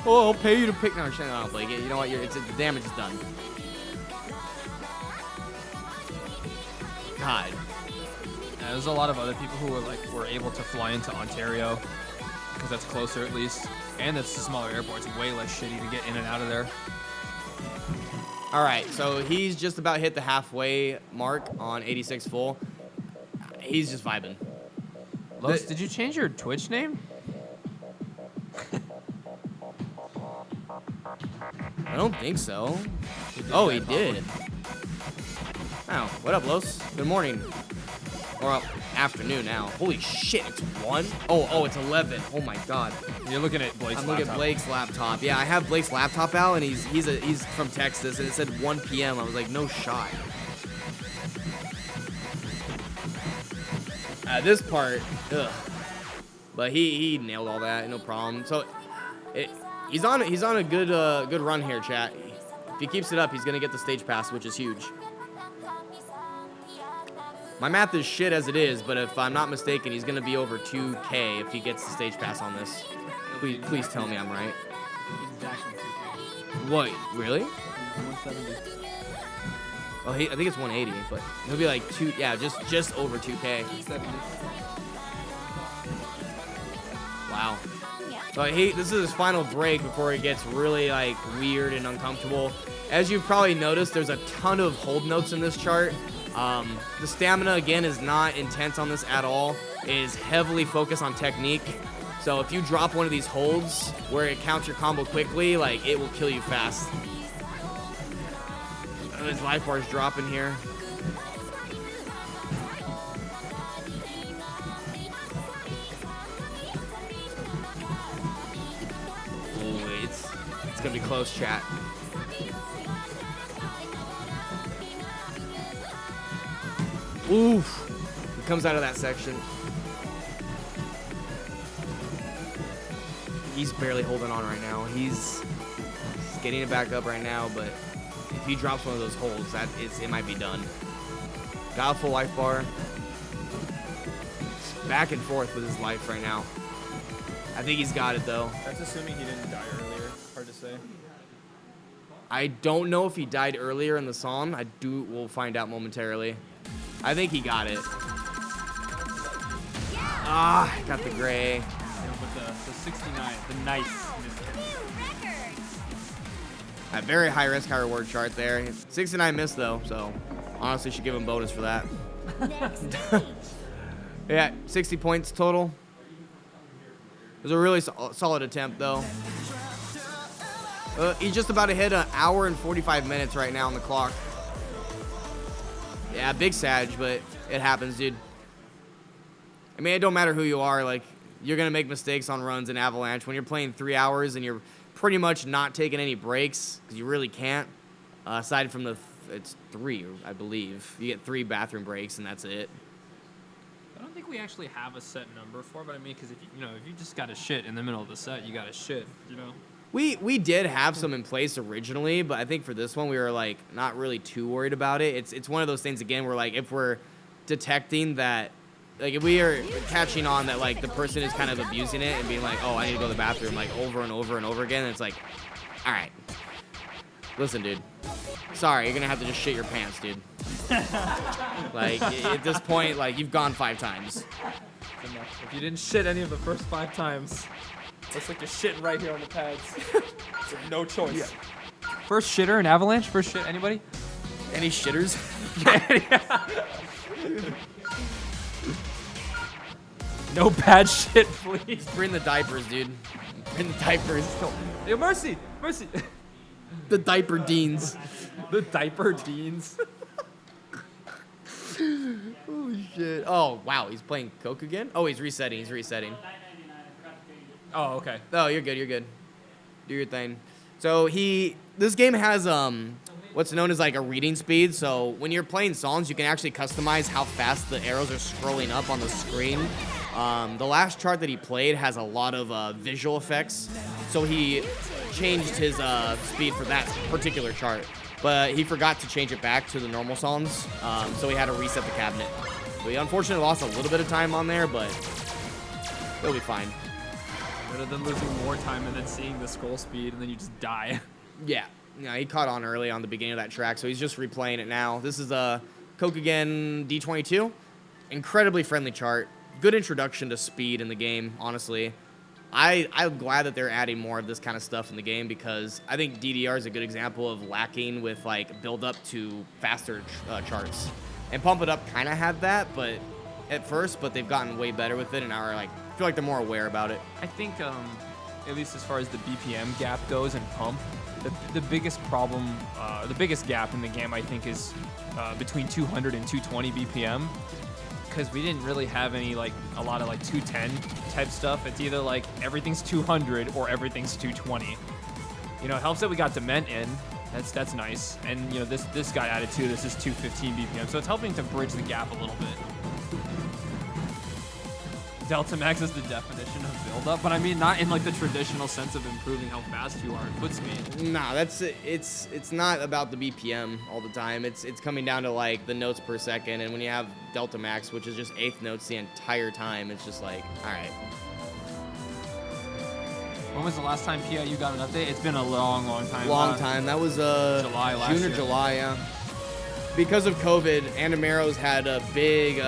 Oh, I'll pay you to pick. No, shut up, Blake. You know what? The damage is done. God. Yeah, there's a lot of other people who were able to fly into Ontario, because that's closer at least, and it's a smaller airport. It's way less shitty to get in and out of there. All right, so he's just about hit the halfway mark on 86 full. He's just vibing. Los, did you change your Twitch name? I don't think so. Oh, he did. Oh, what up, Los? Good morning. Or afternoon now. Holy shit, it's 1? Oh, it's 11. Oh my god. You're looking at Blake's I'm looking at Blake's laptop. Yeah, I have Blake's laptop out, and he's from Texas, and it said 1 p.m. I was like, no shot. This part, ugh. But he nailed all that, no problem. So he's on a good run here, chat. If he keeps it up, he's gonna get the stage pass, which is huge. My math is shit as it is, but if I'm not mistaken, he's gonna be over 2K if he gets the stage pass on this. Please tell me I'm right. Exactly 2K. What? Really? 170. Oh, I think it's 180, but he'll be like just over 2K. 70. Wow. So this is his final break before it gets really like weird and uncomfortable. As you've probably noticed, there's a ton of hold notes in this chart. The stamina again is not intense on this at all. It is heavily focused on technique. So if you drop one of these holds where it counts your combo quickly, like it will kill you fast. Oh, his life bar's dropping here. Oh, it's gonna be close, chat. Oof. He comes out of that section. He's barely holding on right now. He's getting it back up right now, but if he drops one of those holds, it might be done. Got a full life bar. Back and forth with his life right now. I think he's got it though. That's assuming he didn't die earlier. Hard to say. I don't know if he died earlier in the song. We'll find out momentarily. I think he got it. Ah, got the gray. Yeah, but the 69, the nice miss. A very high risk, high reward chart there. 69 missed though, so honestly should give him bonus for that. Yeah, 60 points total. It was a really solid attempt though. He's just about to hit an hour and 45 minutes right now on the clock. Yeah, big Sag, but it happens, dude. I mean, it don't matter who you are. Like, you're going to make mistakes on runs in Avalanche. When you're playing 3 hours and you're pretty much not taking any breaks, because you really can't, aside from it's 3, I believe. You get 3 bathroom breaks, and that's it. I don't think we actually have a set number for it, but I mean, because if you just got to shit in the middle of the set, you got to shit, you know? We did have some in place originally, but I think for this one we were like not really too worried about it. It's one of those things again where like if we're detecting that, like if we are catching on that like the person is kind of abusing it and being like, oh, I need to go to the bathroom like over and over and over again, it's like, all right, listen, dude, sorry, you're gonna have to just shit your pants, dude. Like at this point, like you've gone 5 times. If you didn't shit any of the first 5 times, looks like you're shitting right here on the pads. So no choice. Yeah. First shitter in Avalanche? First shit, anybody? Any shitters? No bad shit, please. Bring the diapers, dude. Bring the diapers. Yo, Mercy! Mercy! The diaper deans. The diaper deans. Holy shit. Oh, wow. He's playing Coke again? Oh, he's resetting. He's resetting. Oh, okay. Oh, you're good. You're good. Do your thing. So this game has what's known as like a reading speed. So when you're playing songs, you can actually customize how fast the arrows are scrolling up on the screen. The last chart that he played has a lot of visual effects. So he changed his speed for that particular chart. But he forgot to change it back to the normal songs. So he had to reset the cabinet. We unfortunately lost a little bit of time on there, but it'll be fine. Better than losing more time and then seeing the scroll speed and then you just die. Yeah, he caught on early on the beginning of that track, so he's just replaying it now. This is a Kokugen D22. Incredibly friendly chart. Good introduction to speed in the game, honestly. I'm glad that they're adding more of this kind of stuff in the game because I think DDR is a good example of lacking with like build up to faster charts. And Pump It Up kind of had that, but at first, but they've gotten way better with it and are like, I feel like they're more aware about it. I think, at least as far as the BPM gap goes and Pump, the biggest problem, the biggest gap in the game, I think, is between 200 and 220 BPM. because we didn't really have any like a lot of like 210 type stuff. It's either like everything's 200 or everything's 220. You know, it helps that we got Dement in. That's nice. And you know, this guy added too. This is 215 BPM, so it's helping to bridge the gap a little bit. Delta Max is the definition of build-up, but I mean not in like the traditional sense of improving how fast you are at foot speed. Nah, it's not about the BPM all the time. It's coming down to like the notes per second, and when you have Delta Max, which is just eighth notes the entire time, it's just like, all right. When was the last time PIU got an update? It's been a long time. Long time. That was July last June or year. July, yeah. Because of COVID, Animero's had a big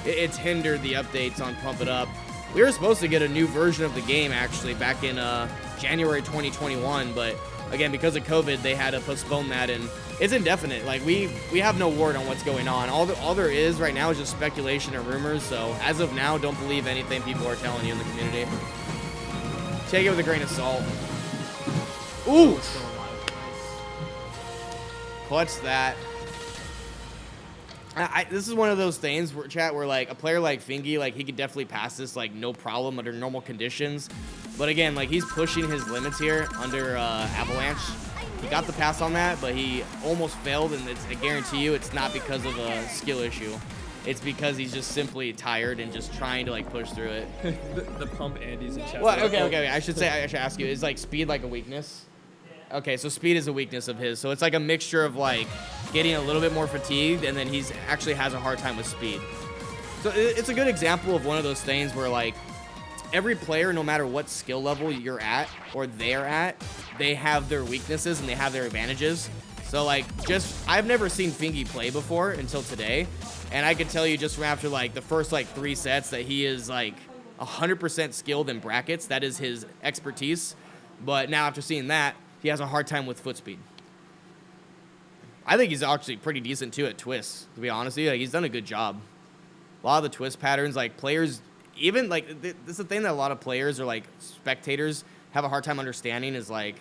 it's hindered the updates on Pump It Up. We were supposed to get a new version of the game actually back in January 2021, but again, because of COVID, they had to postpone that, and it's indefinite. Like we have no word on what's going on. All there is right now is just speculation and rumors. So as of now, don't believe anything people are telling you in the community. Take it with a grain of salt. Ooh! Clutch that. This is one of those things where, chat, where like a player like Fingy, like he could definitely pass this like no problem under normal conditions. But again, like he's pushing his limits here under Avalanche. He got the pass on that, but he almost failed, and I guarantee you it's not because of a skill issue. It's because he's just simply tired and just trying to like push through it. the pump Andy's in chat. Well, okay. I should ask you, is like speed like a weakness? Okay, so speed is a weakness of his. So it's like a mixture of like getting a little bit more fatigued, and then he's actually has a hard time with speed. So it's a good example of one of those things where like every player, no matter what skill level you're at or they're at, they have their weaknesses and they have their advantages. So like I've never seen Fingy play before until today. And I can tell you just from after like the first like 3 sets that he is like 100% skilled in brackets. That is his expertise. But now after seeing that, he has a hard time with foot speed. I think he's actually pretty decent too at twists, to be honest with you. Like, he's done a good job. A lot of the twist patterns, like players, even like this is the thing that a lot of players or like spectators have a hard time understanding is like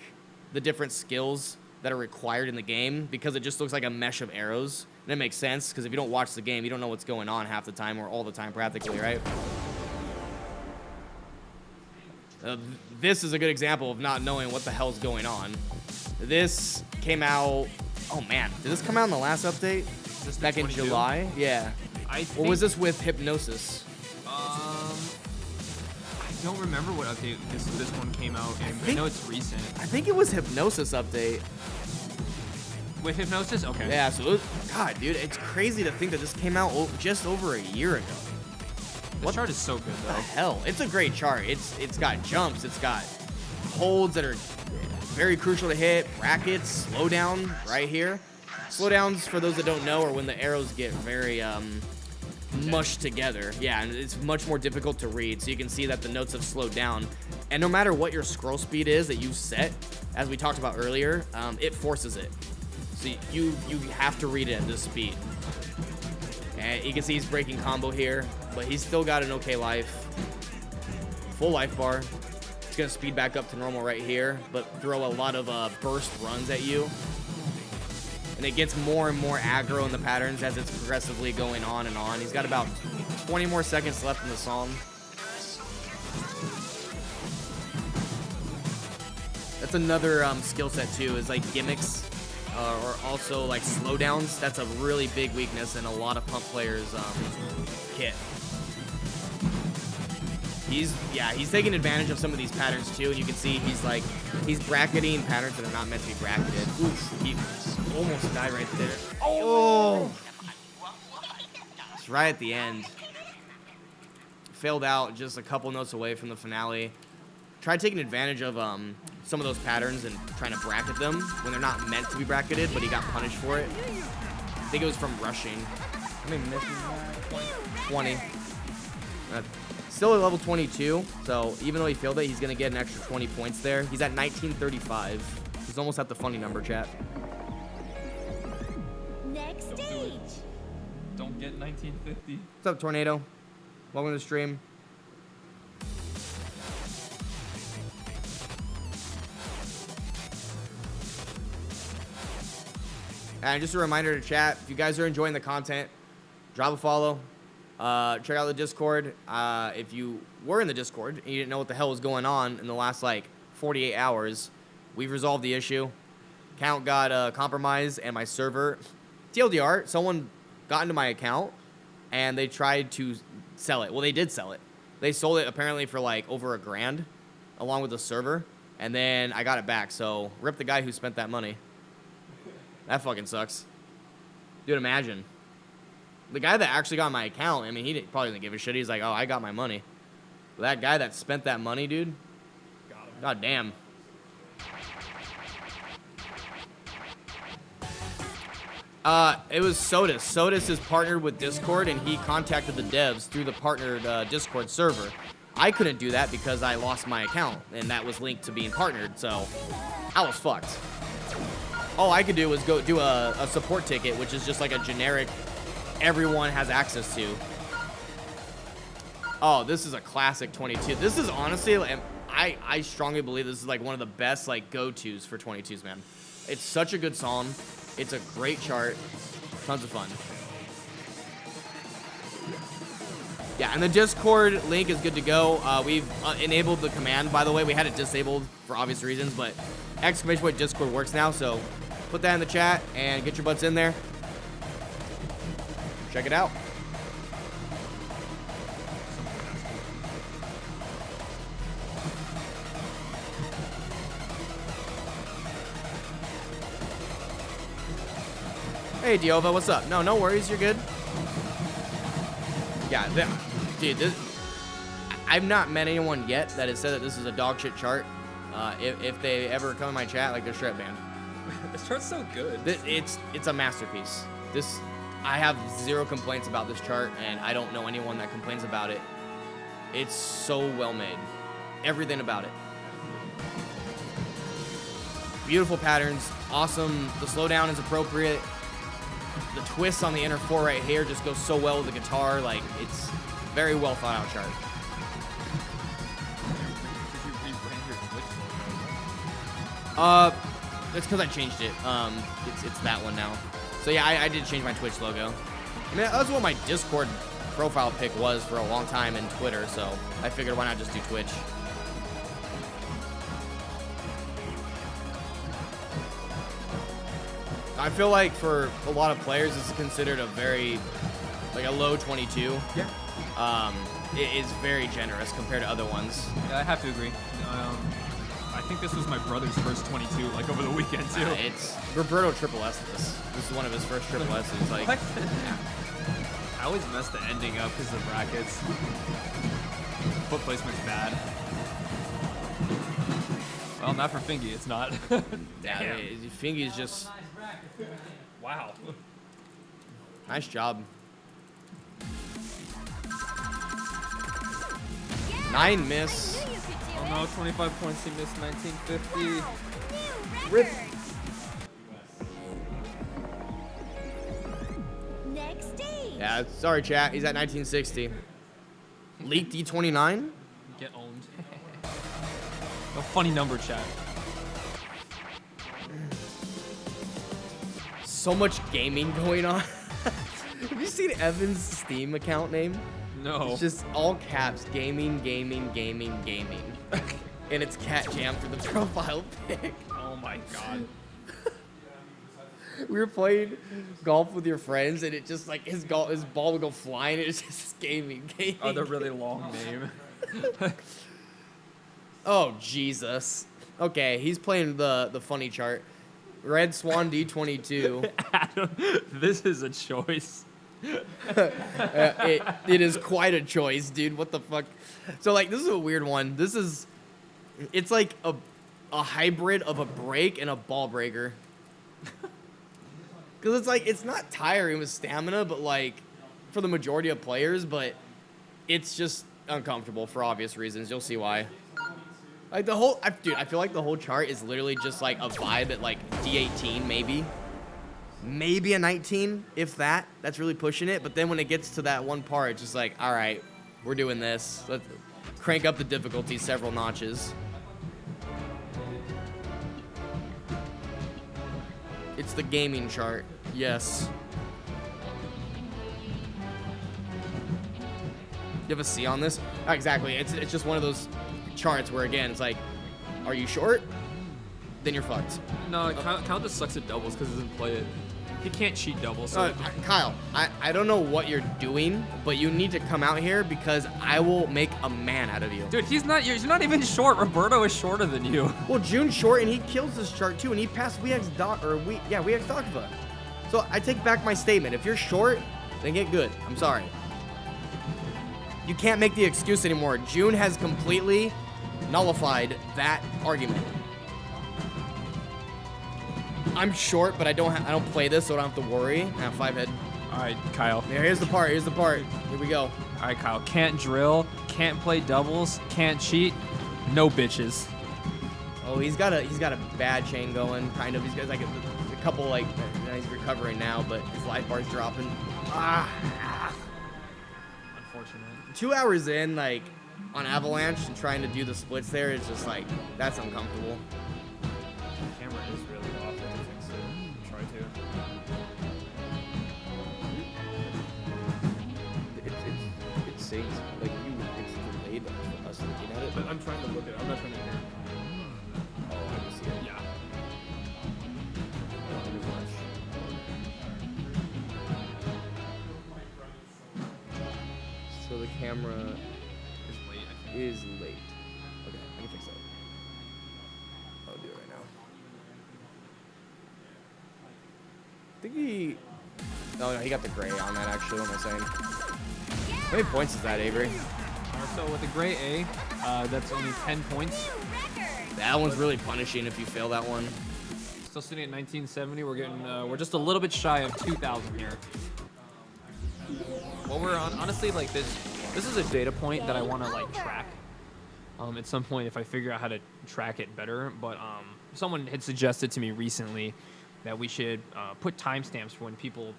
the different skills that are required in the game, because it just looks like a mesh of arrows. And it makes sense, because if you don't watch the game, you don't know what's going on half the time or all the time practically, right? This is a good example of not knowing what the hell's going on. This came out, oh man, did this come out in the last update? Just Back in 22? July? Yeah. Or was this with Hypnosis? I don't remember what update this one came out in. I know it's recent. I think it was Hypnosis update. With Hypnosis? Okay. Yeah, so God, dude, it's crazy to think that this came out just over a year ago. The chart is so good What the though. hell? It's a great chart. It's got jumps, it's got holds that are very crucial to hit, brackets, slowdown right here. Slowdowns, for those that don't know, are when the arrows get very mushed together. Yeah, and it's much more difficult to read, so you can see that the notes have slowed down. And no matter what your scroll speed is that you set, as we talked about earlier, it forces it. So you have to read it at this speed. And you can see he's breaking combo here, but he's still got an okay life. Full life bar. It's gonna speed back up to normal right here, but throw a lot of burst runs at you. And it gets more and more aggro in the patterns as it's progressively going on and on. He's got about 20 more seconds left in the song. That's another skill set too, is like gimmicks. Or also like slowdowns. That's a really big weakness in a lot of pump players' kit. He's taking advantage of some of these patterns too, and you can see he's bracketing patterns that are not meant to be bracketed. Oof, he almost died right there. Oh! It's right at the end. Failed out just a couple notes away from the finale. Tried taking advantage of some of those patterns and trying to bracket them when they're not meant to be bracketed, but he got punished for it. I think it was from rushing. How many misses? 20. Still at level 22, so even though he failed it, he's going to get an extra 20 points there. He's at 1935. He's almost at the funny number, chat. Next stage. Don't get 1950. What's up, Tornado? Welcome to the stream. And just a reminder to chat, if you guys are enjoying the content, drop a follow, Check out the Discord. If you were in the Discord and you didn't know what the hell was going on in the last, like, 48 hours, we've resolved the issue. Account got compromised, and my server... TLDR, someone got into my account, and they tried to sell it. Well, they did sell it. They sold it, apparently, for, like, over $1,000, along with the server, and then I got it back. So, rip the guy who spent that money. That fucking sucks. Dude, imagine. The guy that actually got my account, I mean, probably didn't give a shit. He's like, oh, I got my money. But that guy that spent that money, dude, god damn. It was Sodas. Sodas is partnered with Discord, and he contacted the devs through the partnered Discord server. I couldn't do that because I lost my account, and that was linked to being partnered, so I was fucked. All I could do was go do a support ticket, which is just like a generic everyone has access to. Oh, this is a classic 22. This is honestly, I strongly believe this is like one of the best like go-tos for 22s, man. It's such a good song. It's a great chart. Tons of fun. Yeah, and the Discord link is good to go. We've enabled the command, by the way. We had it disabled for obvious reasons, but ! Discord works now, so put that in the chat and get your butts in there. Check it out. Hey, Diova, what's up? No worries, you're good. Yeah, dude, I've not met anyone yet that has said that this is a dog shit chart. If they ever come in my chat, like, they're straight banned. This chart's so good. It's a masterpiece. I have zero complaints about this chart, and I don't know anyone that complains about it. It's so well made. Everything about it. Beautiful patterns, awesome. The slowdown is appropriate. The twist on the inner four right here just goes so well with the guitar. Like, it's very well thought out chart. Did you rebrand your Twitch logo? It's because I changed it. It's that one now. So yeah, I did change my Twitch logo. I mean, that's what my Discord profile pic was for a long time in Twitter, so I figured why not just do Twitch. I feel like for a lot of players, this is considered a like a low 22. Yeah. It is very generous compared to other ones. Yeah, I have to agree. I think this was my brother's first 22, like over the weekend too. It's Roberto Triple S. This is one of his first Triple S's. Like, What? I always mess the ending up because of the brackets. Foot placement's bad. Well, not for Fingy, it's not. yeah, Fingy is just Wow. nice job. 9 miss. Knew you could do Oh it. no, 25 points, he missed 1950. New Rip. record. Next stage. Yeah, sorry, chat. He's at 1960. Leak D29. Get owned. A funny number, chat. So much gaming going on. Have you seen Evan's Steam account name? No. It's just all caps, gaming. And it's Cat Jam for the profile pic. Oh my god. We were playing golf with your friends, and it just like his ball would go flying, and it's just gaming. Oh, they're really long name. Oh, Jesus. Okay, he's playing the funny chart. Red Swan D22. Adam, this is a choice. It is quite a choice, dude. What the fuck? So, like, this is a weird one. It's like a hybrid of a break and a ball breaker. Because it's like, it's not tiring with stamina, but like, for the majority of players, but it's just uncomfortable for obvious reasons. You'll see why. Like, dude, I feel like the whole chart is literally just like a vibe at like D18, maybe. Maybe a 19, if that. That's really pushing it. But then when it gets to that one part, it's just like, all right, we're doing this. Let's crank up the difficulty several notches. It's the gaming chart. Yes. you have a C on this? Not exactly. It's just one of those charts where, again, it's like, are you short? Then you're fucked. No, Count just sucks at doubles because he doesn't play it. He can't cheat doubles. So Kyle, I don't know what you're doing, but you need to come out here because I will make a man out of you. dude, he's not even short. Roberto is shorter than you. Well, June's short, and he kills this chart too, and he passed WeX Dogva. So I take back my statement. If you're short, then get good. I'm sorry. You can't make the excuse anymore. June has completely nullified that argument. I'm short, but I don't play this, so I don't have to worry. I have 5 head. All right, Kyle. Here's the part. Here we go. All right, Kyle. Can't drill. Can't play doubles. Can't cheat. No bitches. Oh, he's got a bad chain going, kind of. He's got like a couple like. He's recovering now, but his life bar's dropping. Unfortunate. 2 hours in, like on Avalanche and trying to do the splits there, it's just like that's uncomfortable. The camera is really off. I have to fix it. Try to. It sings like it's delayed for us looking at it. But I'm trying to look at it. I'm not trying to hear. Oh, I can see it. Yeah. So the camera It's late, I think. is late. Okay, I can fix that. I'll do it right now. I think he. Oh no, he got the gray on that actually. What am I saying? How many points is that, Avery? So with the gray A, that's only 10 points. That one's really punishing if you fail that one. Still sitting at 1970. We're getting, we're just a little bit shy of 2,000 here. Well, we're honestly like this. This is a data point that I want to like track. At some point, if I figure out how to track it better. But someone had suggested to me recently that we should put timestamps for when people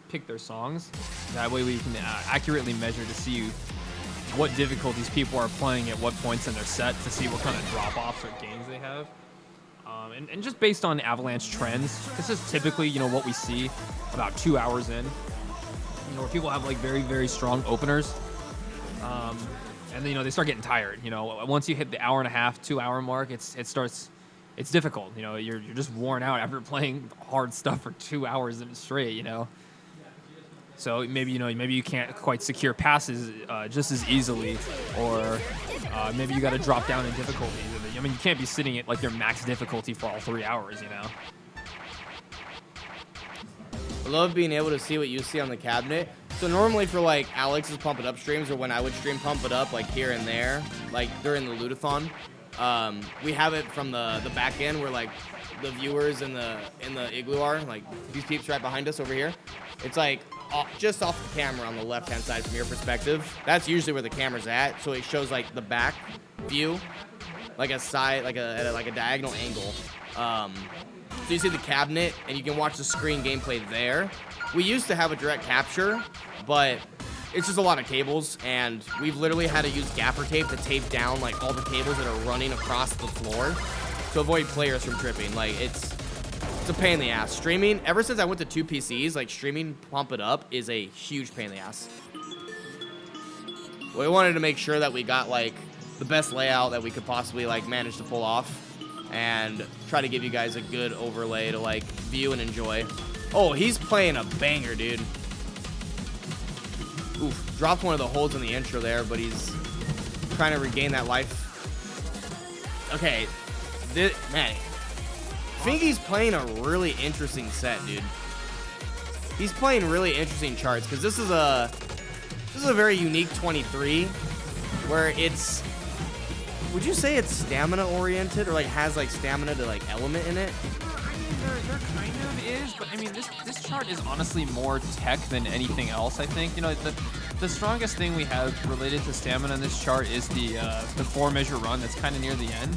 pick their songs. That way we can accurately measure to see what difficulties people are playing at what points in their set to see what kind of drop-offs or gains they have. And just based on Avalanche trends, this is typically, what we see about 2 hours in. Where people have like very, very strong openers. And then, they start getting tired. Once you hit the hour and a half, 2 hour mark, it's difficult. You're just worn out after playing hard stuff for 2 hours straight, So maybe you can't quite secure passes just as easily, or maybe you got to drop down in difficulty. I mean, you can't be sitting at like your max difficulty for all 3 hours, I love being able to see what you see on the cabinet. So normally for like Alex's Pump It Up streams, or when I would stream Pump It Up like here and there, like during the Ludathon, we have it from the back end where like the viewers in the igloo are, like these peeps right behind us over here. It's like just off the camera on the left-hand side from your perspective. That's usually where the camera's at, so it shows like the back view, like a side, like a diagonal angle. So you see the cabinet, and you can watch the screen gameplay there. We used to have a direct capture, but it's just a lot of cables, and we've literally had to use gaffer tape to tape down like all the cables that are running across the floor to avoid players from tripping. Like it's a pain in the ass. Streaming, ever since I went to 2 PCs, like streaming Pump It Up is a huge pain in the ass. We wanted to make sure that we got like the best layout that we could possibly like manage to pull off, and try to give you guys a good overlay to like view and enjoy. Oh, he's playing a banger, dude. Oof, dropped one of the holds in the intro there, but he's trying to regain that life. Okay, man, Fingy's playing a really interesting set, dude. He's playing really interesting charts, because this is a very unique 23, where it's, would you say it's stamina oriented, or like has like stamina to like element in it? I mean, there kind of is, but I mean, this chart is honestly more tech than anything else, I think. The strongest thing we have related to stamina in this chart is the 4-measure run that's kind of near the end.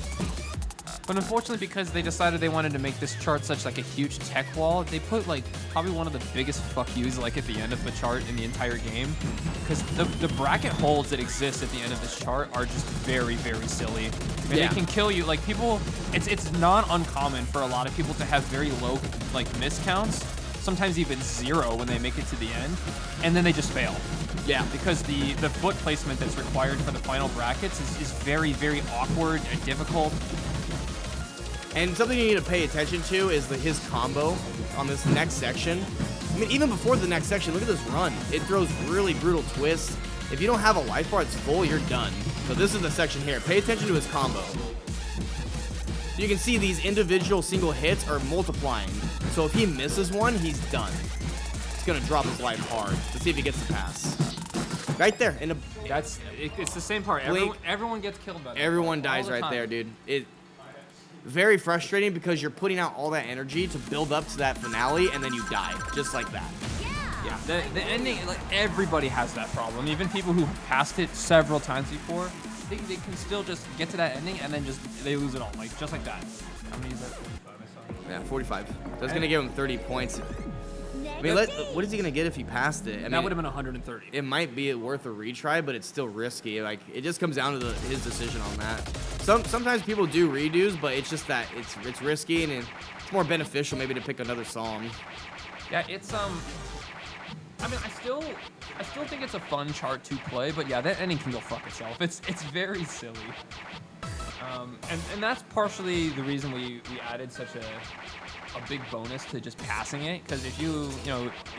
But unfortunately, because they decided they wanted to make this chart such like a huge tech wall, they put like probably one of the biggest fuck yous like at the end of the chart in the entire game. Because the bracket holds that exist at the end of this chart are just very, very silly. And they can kill you. Like people, it's not uncommon for a lot of people to have very low like miss counts. sometimes even 0 when they make it to the end, and then they just fail. Yeah. Because the foot placement that's required for the final brackets is very, very awkward and difficult. And something you need to pay attention to is his combo on this next section. I mean, even before the next section, look at this run. It throws really brutal twists. If you don't have a life bar that's full, you're done. So this is the section here. Pay attention to his combo. You can see these individual single hits are multiplying. So if he misses one, he's done. He's gonna drop his life hard. Let's see if he gets the pass. Right there. It's the same part. Everyone gets killed by that. Everyone dies right there, dude. Very frustrating because you're putting out all that energy to build up to that finale, and then you die just like that. Yeah, the ending, like everybody has that problem. Even people who have passed it several times before, they can still just get to that ending and then they lose it all, like just like that. How many is that? 45. I saw. Yeah, 45. That's gonna give him 30 points. I mean, what is he gonna get if he passed it? I mean, That would have been 130. it might be worth a retry, but it's still risky. Like, it just comes down to his decision on that. Sometimes people do redos, but it's just that it's risky and it's more beneficial maybe to pick another song. Yeah, it's I mean, I still think it's a fun chart to play, but yeah, that ending can go fuck itself. It's very silly. And that's partially the reason we added such a big bonus to just passing it, because if you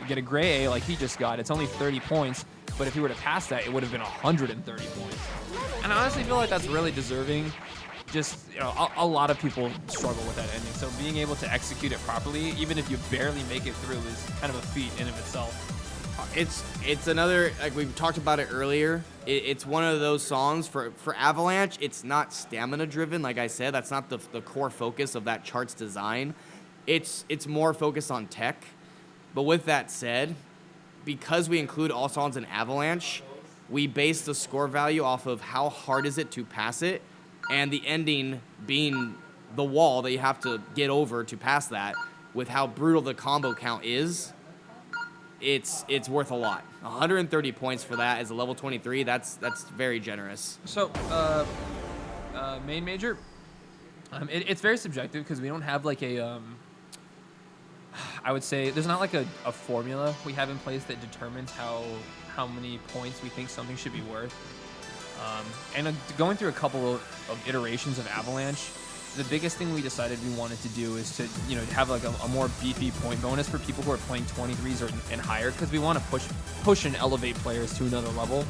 get a gray A like he just got, it's only 30 points, but if you were to pass that, it would have been 130 points. And I honestly feel like that's really deserving. Just, a lot of people struggle with that ending, so being able to execute it properly, even if you barely make it through, is kind of a feat in of itself. It's another, like we've talked about it earlier, it's one of those songs for Avalanche. It's not stamina driven, like I said. That's not the core focus of that chart's design. It's more focused on tech. But with that said, because we include all songs in Avalanche, we base the score value off of how hard is it to pass it, and the ending being the wall that you have to get over to pass that. With how brutal the combo count is, it's worth a lot. 130 points for that as a level 23. That's very generous. So, main major, it's very subjective because we don't have like a I would say there's not like a formula we have in place that determines how many points we think something should be worth. And going through a couple of iterations of Avalanche, the biggest thing we decided we wanted to do is to have like a more beefy point bonus for people who are playing 23s and higher, because we want to push and elevate players to another level.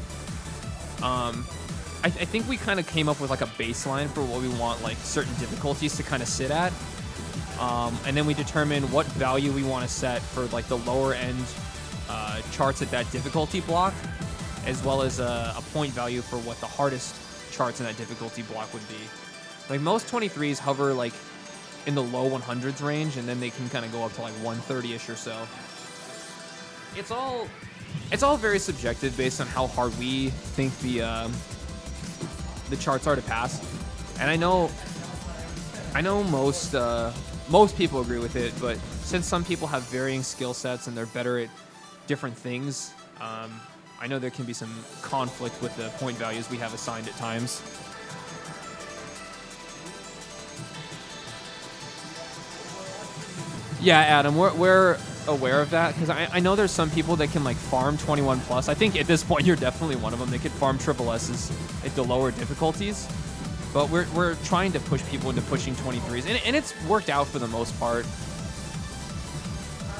I think we kind of came up with like a baseline for what we want like certain difficulties to kind of sit at. And then we determine what value we want to set for like the lower end charts at that difficulty block, as well as a point value for what the hardest charts in that difficulty block would be. Like most 23s hover like in the low 100s range, and then they can kind of go up to like 130-ish or so. It's all very subjective based on how hard we think the charts are to pass. And I know most people agree with it, but since some people have varying skill sets and they're better at different things, I know there can be some conflict with the point values we have assigned at times. Yeah, Adam, we're aware of that, because I know there's some people that can like farm 21 plus. I think at this point you're definitely one of them. They could farm triple S's at the lower difficulties. But we're trying to push people into pushing 23s, and it's worked out for the most part.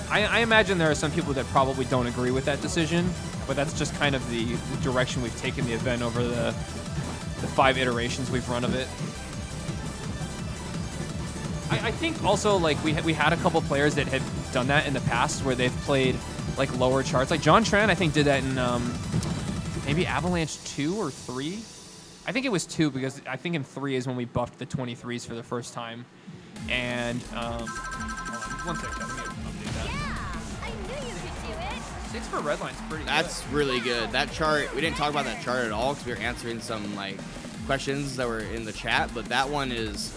I imagine there are some people that probably don't agree with that decision, but that's just kind of the direction we've taken the event over the 5 iterations we've run of it. I think also like we had a couple players that had done that in the past where they've played like lower charts. Like John Tran, I think, did that in maybe Avalanche 2 or 3. I think it was 2, because I think in 3 is when we buffed the 23s for the first time. And hold on, 1 second, let me update that. Yeah, I knew you could do it. 6 for Redline's pretty That's really good. That chart, we didn't talk about that chart at all because we were answering some like questions that were in the chat, but that one is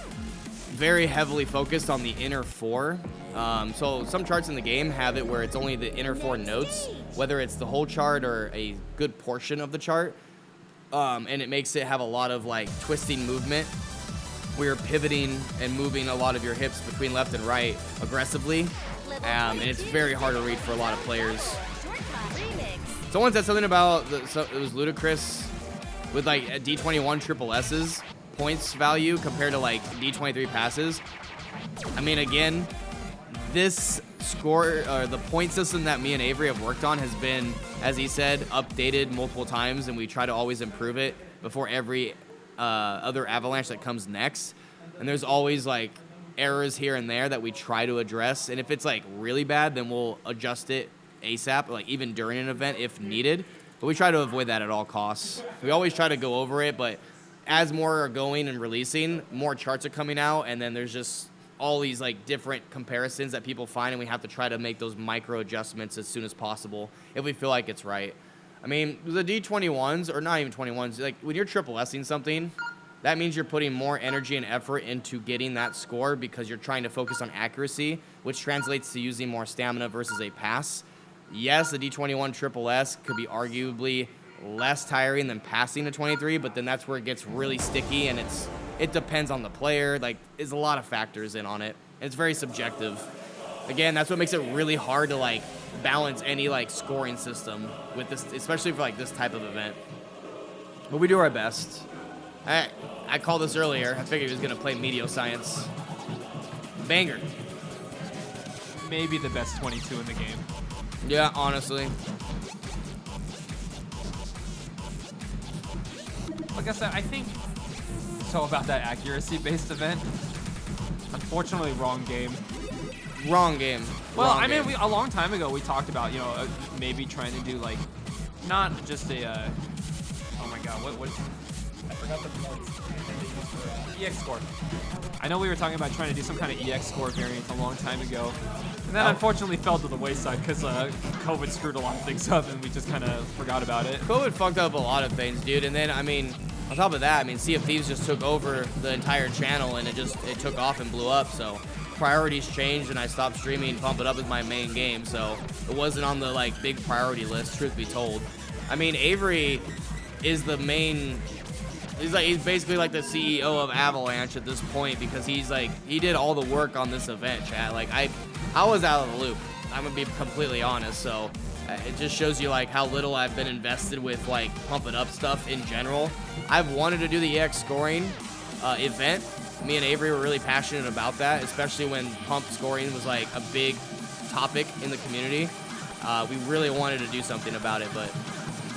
very heavily focused on the inner 4. So some charts in the game have it where it's only the inner 4 notes, whether it's the whole chart or a good portion of the chart. And it makes it have a lot of like twisting movement. We're pivoting and moving a lot of your hips between left and right aggressively. and it's very hard to read for a lot of players. Shortcut remix. Someone said something about, it was ludicrous with like a D21 triple S's points value compared to like D23 passes. I mean, again, this score, or the point system that me and Avery have worked on has been, as he said, updated multiple times, and we try to always improve it before every other Avalanche that comes next. And there's always like errors here and there that we try to address, and if it's like really bad, then we'll adjust it ASAP, like even during an event if needed. But we try to avoid that at all costs. We always try to go over it, but as more are going and releasing, more charts are coming out, and then there's just all these like different comparisons that people find, and we have to try to make those micro adjustments as soon as possible if we feel like it's right. I mean, the D21s, or not even 21s, like when you're triple S'ing something, that means you're putting more energy and effort into getting that score because you're trying to focus on accuracy, which translates to using more stamina versus a pass. Yes, the D21 triple S could be arguably less tiring than passing the 23, but then that's where it gets really sticky, and it depends on the player. Like, there's a lot of factors in on it. It's very subjective. Again, that's what makes it really hard to like balance any like scoring system with this, especially for like this type of event. But we do our best. I called this earlier. I figured he was gonna play Meteor Science. Banger. Maybe the best 22 in the game. Yeah, honestly. Like I said, I think so about that accuracy-based event. Unfortunately, wrong game. Wrong game. Well, Wrong I mean, game. a long time ago we talked about, you know, maybe trying to do like, not just a, oh my god, what? I forgot the points. EX score. I know we were talking about trying to do some kind of EX score variant a long time ago. And that Oh. unfortunately fell to the wayside because COVID screwed a lot of things up and we just kind of forgot about it. COVID fucked up a lot of things, dude. And then, I mean, on top of that, I mean, Sea of Thieves just took over the entire channel, and it took off and blew up. So priorities changed, and I stopped streaming Pump It Up as my main game. So it wasn't on the like big priority list, truth be told. I mean, Avery is the main. He's basically like the CEO of Avalanche at this point, because he did all the work on this event, chat. Like I was out of the loop. I'm gonna be completely honest. So it just shows you like how little I've been invested with like Pump It Up stuff in general. I've wanted to do the EX scoring event. Me and Avery were really passionate about that, especially when pump scoring was like a big topic in the community. We really wanted to do something about it, but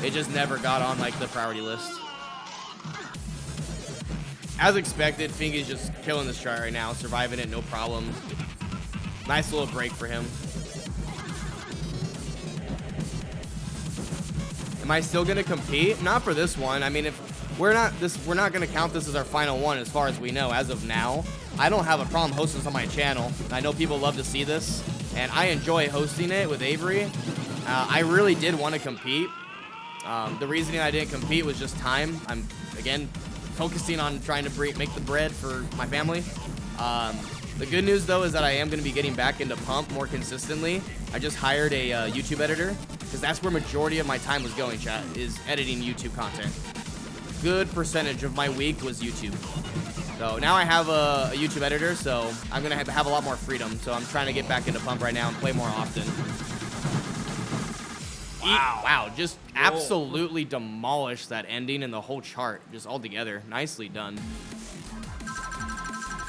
it just never got on like the priority list. As expected, Fingy's just killing this chart right now, surviving it, no problem. Nice little break for him. Am I still gonna compete? Not for this one. I mean, if we're not gonna count this as our final one as far as we know as of now. I don't have a problem hosting this on my channel. I know people love to see this, and I enjoy hosting it with Avery. I really did want to compete. The reasoning I didn't compete was just time. I'm, again, focusing on trying to make the bread for my family. The good news, though, is that I am going to be getting back into Pump more consistently. I just hired a YouTube editor, because that's where majority of my time was going, chat, is editing YouTube content. Good percentage of my week was YouTube. So now I have a YouTube editor, so I'm going to have a lot more freedom. So I'm trying to get back into Pump right now and play more often. Wow, just absolutely demolished that ending and the whole chart, just all together. Nicely done.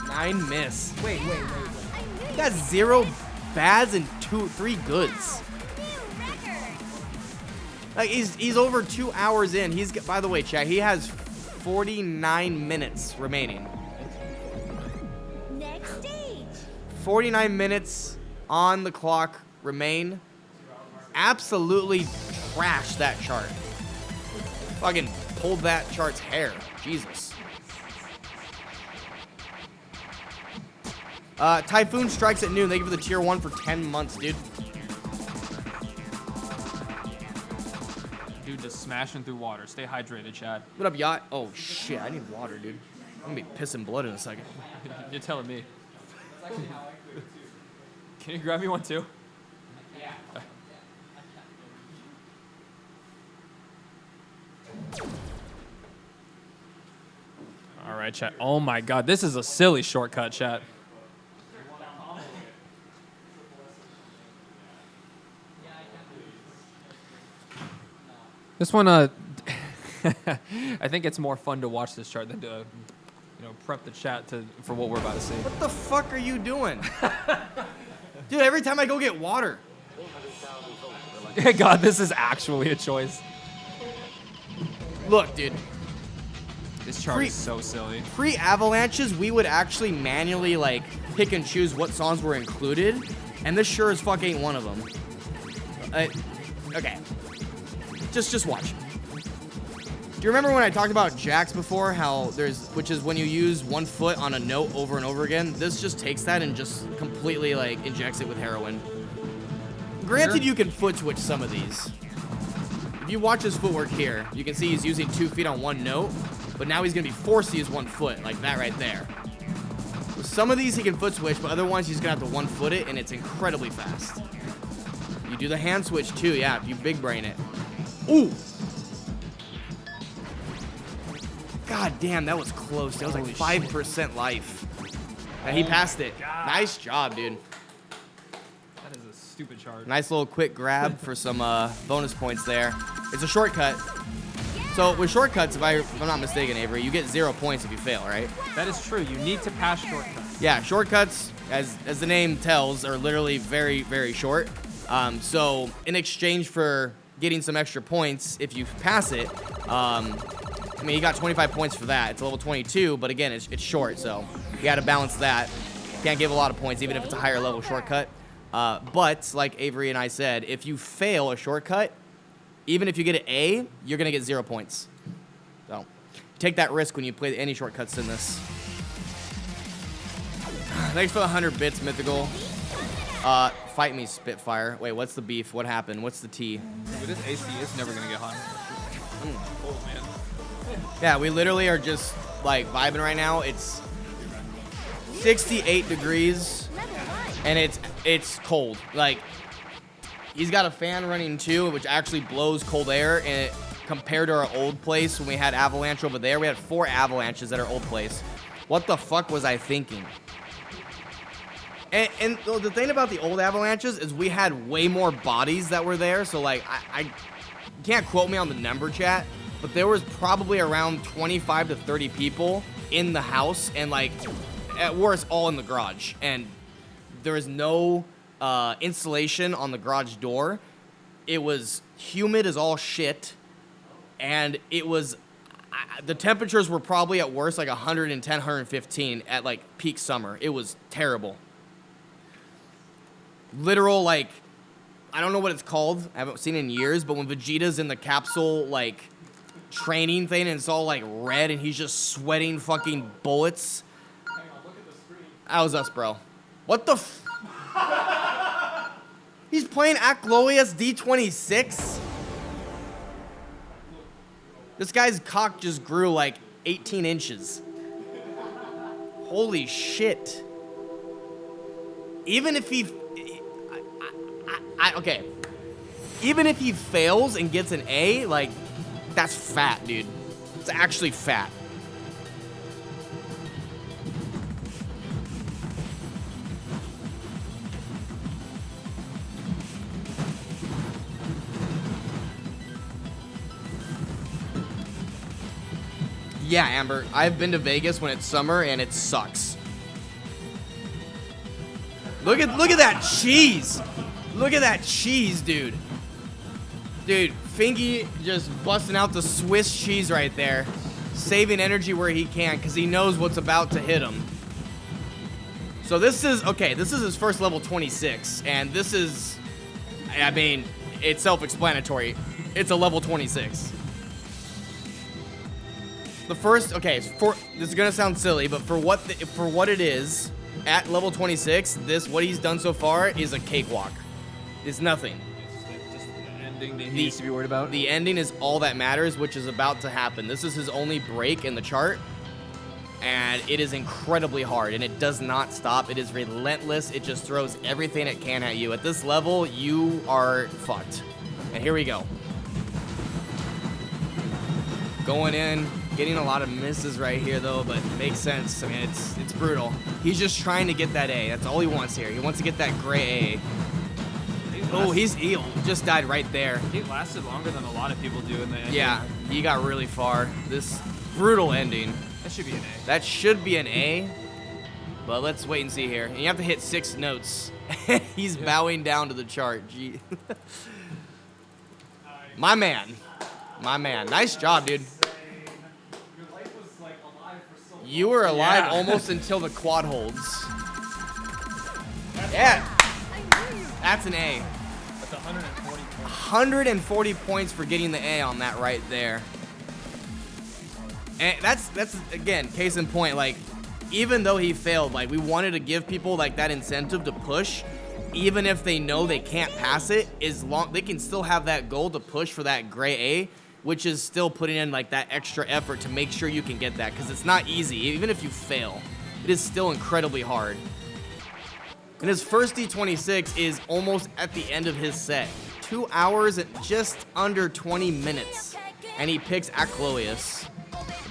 9 miss. Wait. He got 0 bads and 3 goods. Like, he's over 2 hours in. By the way, chat, he has 49 minutes remaining. Next stage. 49 minutes on the clock remain. Absolutely trashed that chart. Fucking pulled that chart's hair. Jesus. Typhoon strikes at noon. Thank you for the tier 1 for 10 months, dude. Dude, just smashing through water. Stay hydrated, Chad. What up, yacht? Oh, shit. I need water, dude. I'm gonna be pissing blood in a second. You're telling me. Can you grab me one too? Yeah. All right, chat. Oh my god, this is a silly shortcut, chat. This one, I think it's more fun to watch this chart than to, prep the chat for what we're about to see. What the fuck are you doing? Dude, every time I go get water. God, this is actually a choice. Look, dude. This chart is so silly. Pre-Avalanches, we would actually manually, like, pick and choose what songs were included, and this sure as fuck ain't one of them. Okay. Just watch. Do you remember when I talked about jacks before? Which is when you use 1 foot on a note over and over again. This just takes that and just completely, like, injects it with heroin. Granted, you can foot switch some of these. If you watch his footwork here, you can see he's using 2 feet on 1 note, but now he's gonna be forced to use 1 foot, like that right there. With some of these he can foot switch, but other ones he's gonna have to 1 foot it, and it's incredibly fast. You do the hand switch too, yeah, if you big brain it. Ooh! God damn, that was close. That was like 5% life. And he passed it. Nice job, dude. That is a stupid chart. Nice little quick grab for some bonus points there. It's a shortcut. So with shortcuts, if I'm not mistaken, Avery, you get 0 points if you fail, right? That is true. You need to pass shortcuts. Yeah, shortcuts, as the name tells, are literally very, very short. So in exchange for getting some extra points, if you pass it, I mean, you got 25 points for that. It's a level 22, but again, it's short, so you got to balance that. Can't give a lot of points, even if it's a higher level shortcut. But like Avery and I said, if you fail a shortcut, even if you get an A, you're gonna get 0 points. So take that risk when you play any shortcuts in this. Thanks for the 100 bits, Mythical. Fight me, Spitfire. Wait, what's the beef? What happened? What's the tea? Dude, this AC is never gonna get hot. Oh man. Yeah, we literally are just like vibing right now. It's 68 degrees and it's cold. Like, he's got a fan running too, which actually blows cold air. And compared to our old place when we had Avalanche over there, we had 4 Avalanches at our old place. What the fuck was I thinking? And the thing about the old Avalanches is we had way more bodies that were there. So like, I can't quote me on the number, chat, but there was probably around 25 to 30 people in the house, and like, at worst, all in the garage. And there was no insulation on the garage door. It was humid as all shit, and it was the temperatures were probably at worst like 110, 115 at like peak summer. It was terrible. Literal, like, I don't know what it's called. I haven't seen it in years, but when Vegeta's in the capsule, like, training thing, and it's all, like, red, and he's just sweating fucking bullets. Hang on, look at the screen. That was us, bro. What the f... He's playing Acloius D26? This guy's cock just grew, like, 18 inches. Holy shit. Even if he... okay. Even if he fails and gets an A, like, that's fat, dude. It's actually fat. Yeah, Amber, I've been to Vegas when it's summer and it sucks. Look at that cheese. Look at that cheese, dude. Dude, Fingy just busting out the Swiss cheese right there. Saving energy where he can because he knows what's about to hit him. So this is, okay, this is his first level 26. And this is, I mean, it's self-explanatory. It's a level 26. The first, okay, this is gonna sound silly, but for what it is, at level 26, what he's done so far is a cakewalk. It's nothing. Just the ending that he needs to be worried about. The ending is all that matters, which is about to happen. This is his only break in the chart, and it is incredibly hard, and it does not stop. It is relentless. It just throws everything it can at you. At this level, you are fucked. And here we go. Going in, getting a lot of misses right here, though, but it makes sense. I mean, it's brutal. He's just trying to get that A. That's all he wants here. He wants to get that gray A. Oh, he just died right there. He lasted longer than a lot of people do in the ending. Yeah, he got really far. This brutal ending. That should be an A. That should be an A, but let's wait and see here. And you have to hit 6 notes. He's bowing down to the chart. Gee. My man. My man. Nice job, dude. You were alive almost until the quad holds. Yeah. That's an A. That's 140 points. 140 points for getting the A on that right there. And that's again, case in point, like, even though he failed, like, we wanted to give people like that incentive to push, even if they know they can't pass it, as long they can still have that goal to push for that gray A, which is still putting in like that extra effort to make sure you can get that, because it's not easy. Even if you fail, it is still incredibly hard. And his first D26 is almost at the end of his set. 2 hours and just under 20 minutes. And he picks Acloius.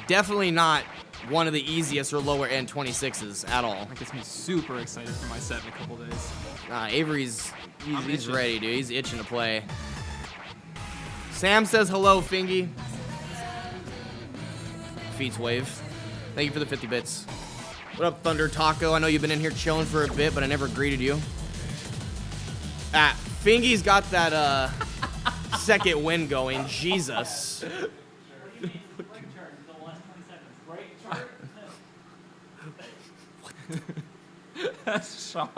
Definitely not one of the easiest or lower end 26s at all. That gets me super excited for my set in a couple days. Avery's he's itching. ready, dude. He's itching to play. Sam says hello, Fingy. Feats wave. Thank you for the 50 bits. What up, Thunder Taco? I know you've been in here chilling for a bit, but I never greeted you. Fingy's got that second win going. Jesus. That's Sean.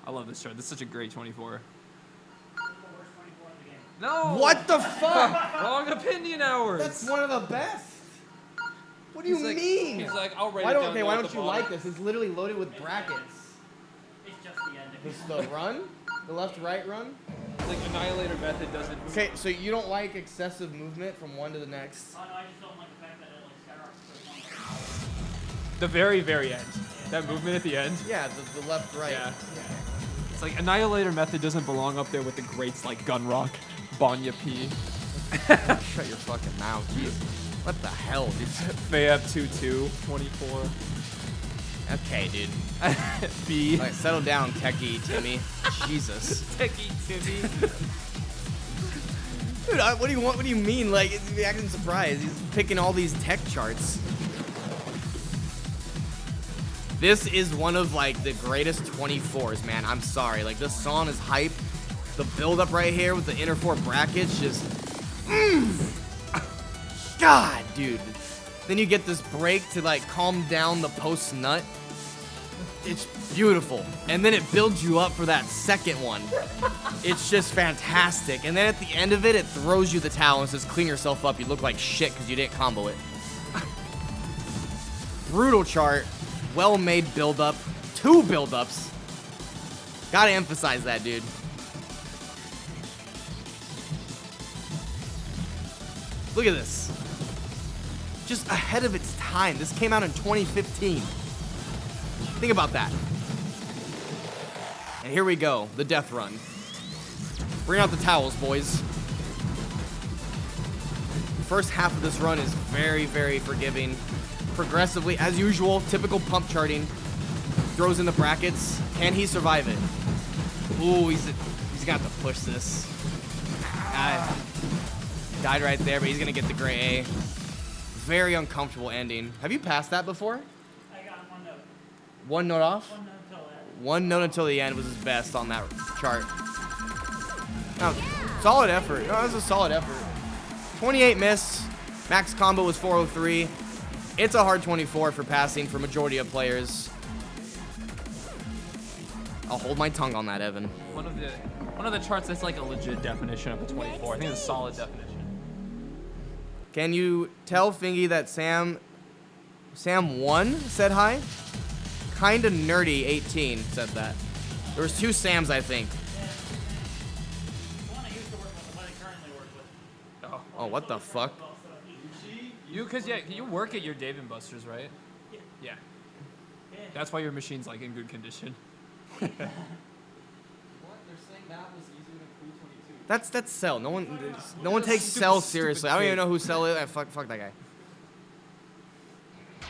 I love this chart. This is such a great 24. No! What the fuck? Wrong opinion hours! That's one of the best. What do you He's like- mean? He's like, I'll write why it don't, down. okay, low why at don't the you bottom. like this? It's literally loaded with brackets. It's just the ending. This is the run? The left-right run? Like, Annihilator method doesn't... Okay, so you don't like excessive movement from one to the next? Oh no, I just don't like the fact that it like skyrockets. The very, very end. That movement at the end. Yeah, the left-right. Yeah. It's like, Annihilator method doesn't belong up there with the greats like Gunrock, Banya P, Shut your fucking mouth, jeez. What the hell, dude? Fayab 22, 24. Okay, dude. B. All right, settle down, techie Timmy. Jesus. Techie Timmy. Dude, what do you want? What do you mean? Like, he's acting surprised. He's picking all these tech charts. This is one of, like, the greatest 24s, man. I'm sorry. Like, this song is hype. The build-up right here with the inner 4 brackets just... God, dude. Then you get this break to, like, calm down the post-nut. It's beautiful. And then it builds you up for that second one. It's just fantastic. And then at the end of it, it throws you the towel and says, clean yourself up. You look like shit because you didn't combo it. Brutal chart. Well-made build-up. 2 build-ups. Gotta emphasize that, dude. Look at this. Just ahead of its time. This came out in 2015. Think about that. And here we go, the death run. Bring out the towels, boys. The first half of this run is very, very forgiving. Progressively, as usual, typical pump charting. Throws in the brackets. Can he survive it? Ooh, he's got to push this. Died right there, but he's gonna get the gray A. Very uncomfortable ending. Have you passed that before? I got 1 note. 1 note off? 1 note until that. 1 note until the end was his best on that chart. No, solid effort. No, that was a solid effort. 28 miss. Max combo was 403. It's a hard 24 for passing for majority of players. I'll hold my tongue on that, Evan. One of the charts that's like a legit definition of a 24. I think it's a solid definition. Can you tell Fingy that Sam 1 said hi? Kinda nerdy 18 said that. There was 2 Sams, I think. The one I used to work with, the one I currently work with. Oh, what the fuck? You work at your Dave & Buster's, right? Yeah. That's why your machine's like in good condition. What? They're saying that was easier than Crew 22. That's Cell. No one takes Cell seriously. I don't even know who Cell is. Fuck that guy.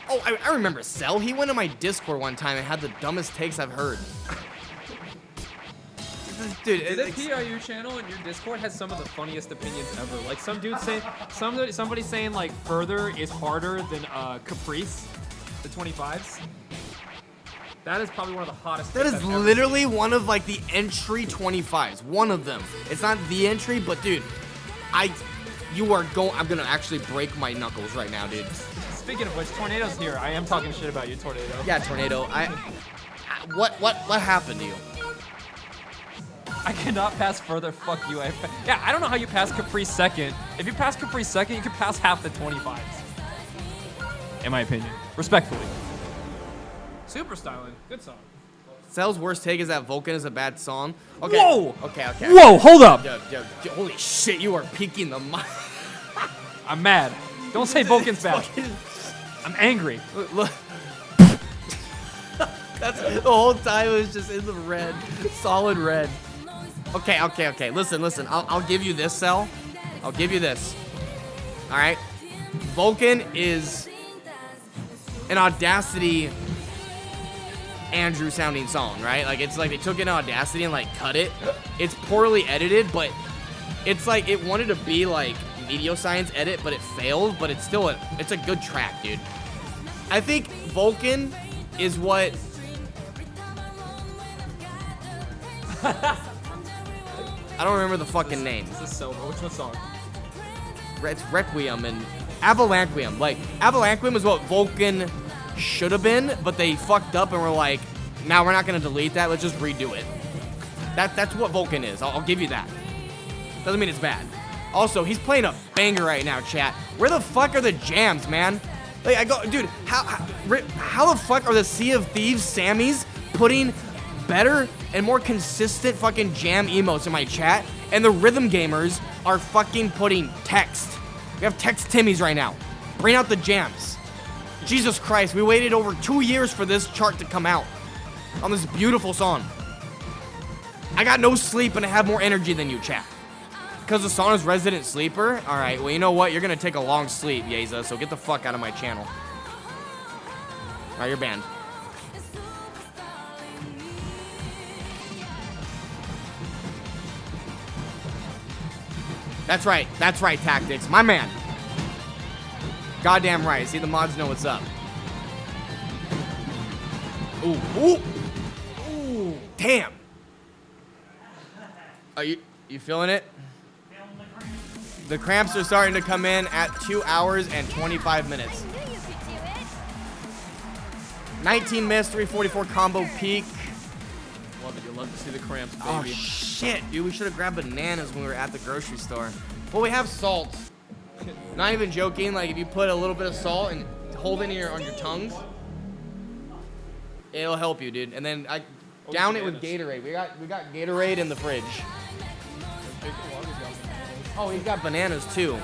Oh, I remember Cell. He went on my Discord one time and had the dumbest takes I've heard. Dude, The PIU channel in your Discord has some of the funniest opinions ever. Like some dude saying, somebody saying like Further is harder than Caprice, the 25s. That is probably one of the hottest. that takes is I've ever literally one of like the entry 25s. One of them. It's not the entry, but dude, you are going. I'm gonna actually break my knuckles right now, dude. seen. Speaking of which, Tornado's here. I am talking shit about you, Tornado. Yeah, Tornado. What happened to you? I cannot pass Further. Fuck you. Yeah, I don't know how you pass Caprice second. If you pass Caprice second, you can pass half the 25s. In my opinion, respectfully. Super styling. Good song. Cell's worst take is that Vulcan is a bad song. Okay. Whoa! Okay. Whoa! Hold up. Yo, holy shit! You are peeking the mic. I'm mad. Don't say Vulcan's bad. I'm angry. Look. That's the whole time it was just in the red, solid red. Okay. Listen. I'll give you this, Cell. I'll give you this. All right. Vulcan is an Audacity Andrew sounding song, right? Like it's like they took it in Audacity and like cut it. It's poorly edited, but it's like it wanted to be like Meteor Science edit, but it failed. But it's still it's a good track, dude. I think Vulcan is what. I don't remember the fucking name. This is Silver. Which one song? It's Requiem and Avalanche. Like Avalanche is what Vulcan should have been, but they fucked up and were like, now we're not gonna delete that. Let's just redo it. That's what Vulcan is. I'll give you that. Doesn't mean it's bad. Also, he's playing a banger right now, chat. Where the fuck are the jams, man? Like I go, dude. How the fuck are the Sea of Thieves Sammys putting better and more consistent fucking jam emotes in my chat, and the Rhythm Gamers are fucking putting text. We have text Timmys right now. Bring out the jams. Jesus Christ, we waited over 2 years for this chart to come out on this beautiful song. I got no sleep and I have more energy than you, chat. Because the song is Resident Sleeper? Alright, well, you know what? You're going to take a long sleep, Yeza, so get the fuck out of my channel. Alright, you're banned. That's right, Tactics. My man. Goddamn right. See, the mods know what's up. Ooh. Damn. Are you feeling it? The cramps are starting to come in at 2 hours and 25 minutes. 19 miss, 344 combo peak. Love it. You love to see the cramps, baby. Oh shit, dude. We should have grabbed bananas when we were at the grocery store. Well, we have salt. Not even joking. Like if you put a little bit of salt and hold it on your tongue, it'll help you, dude. And then down it with Gatorade. We got Gatorade in the fridge. Oh, he's got bananas too.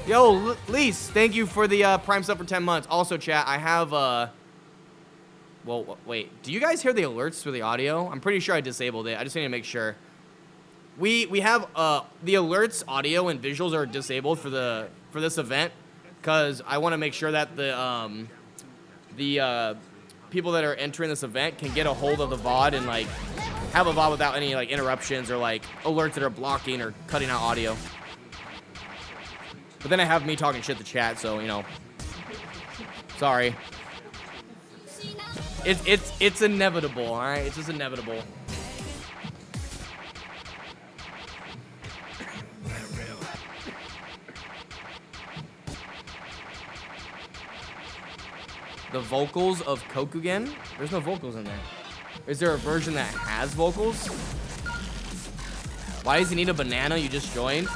Yo, Lise, thank you for the Prime sub for 10 months. Also, chat, I have well, wait. Do you guys hear the alerts through the audio? I'm pretty sure I disabled it. I just need to make sure. We have the alerts, audio, and visuals are disabled for this event because I want to make sure that the people that are entering this event can get a hold of the VOD and like have a VOD without any like interruptions or like alerts that are blocking or cutting out audio. But then I have me talking shit to chat, so you know. Sorry. It's inevitable, all right? It's just inevitable. The vocals of Kokugen? There's no vocals in there. Is there a version that has vocals? Why does he need a banana? You just joined.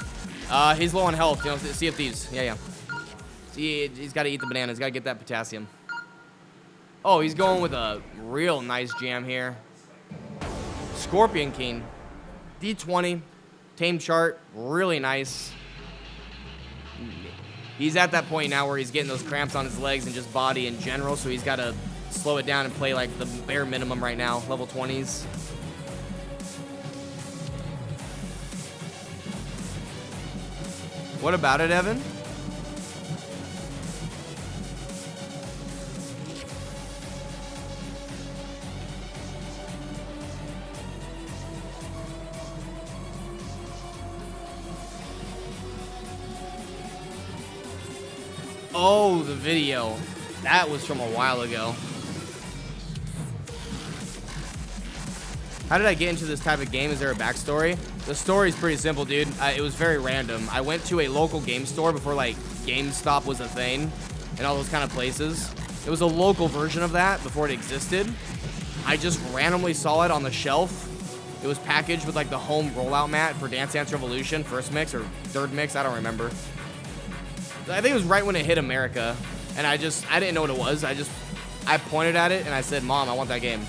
He's low on health. You know, see if these. Yeah. See, he's got to eat the banana. He's got to get that potassium. Oh, he's going with a real nice jam here. Scorpion King. D20. Tame chart. Really nice. He's at that point now where he's getting those cramps on his legs and just body in general, so he's got to slow it down and play like the bare minimum right now, level 20s. What about it, Evan? Oh, the video. That was from a while ago. How did I get into this type of game? Is there a backstory? The story's pretty simple, dude. It was very random. I went to a local game store before, like, GameStop was a thing and all those kind of places. It was a local version of that before it existed. I just randomly saw it on the shelf. It was packaged with, like, the home rollout mat for Dance Dance Revolution, first mix or third mix, I don't remember. I think it was right when it hit America, and I didn't know what it was. I pointed at it, and I said, Mom, I want that game.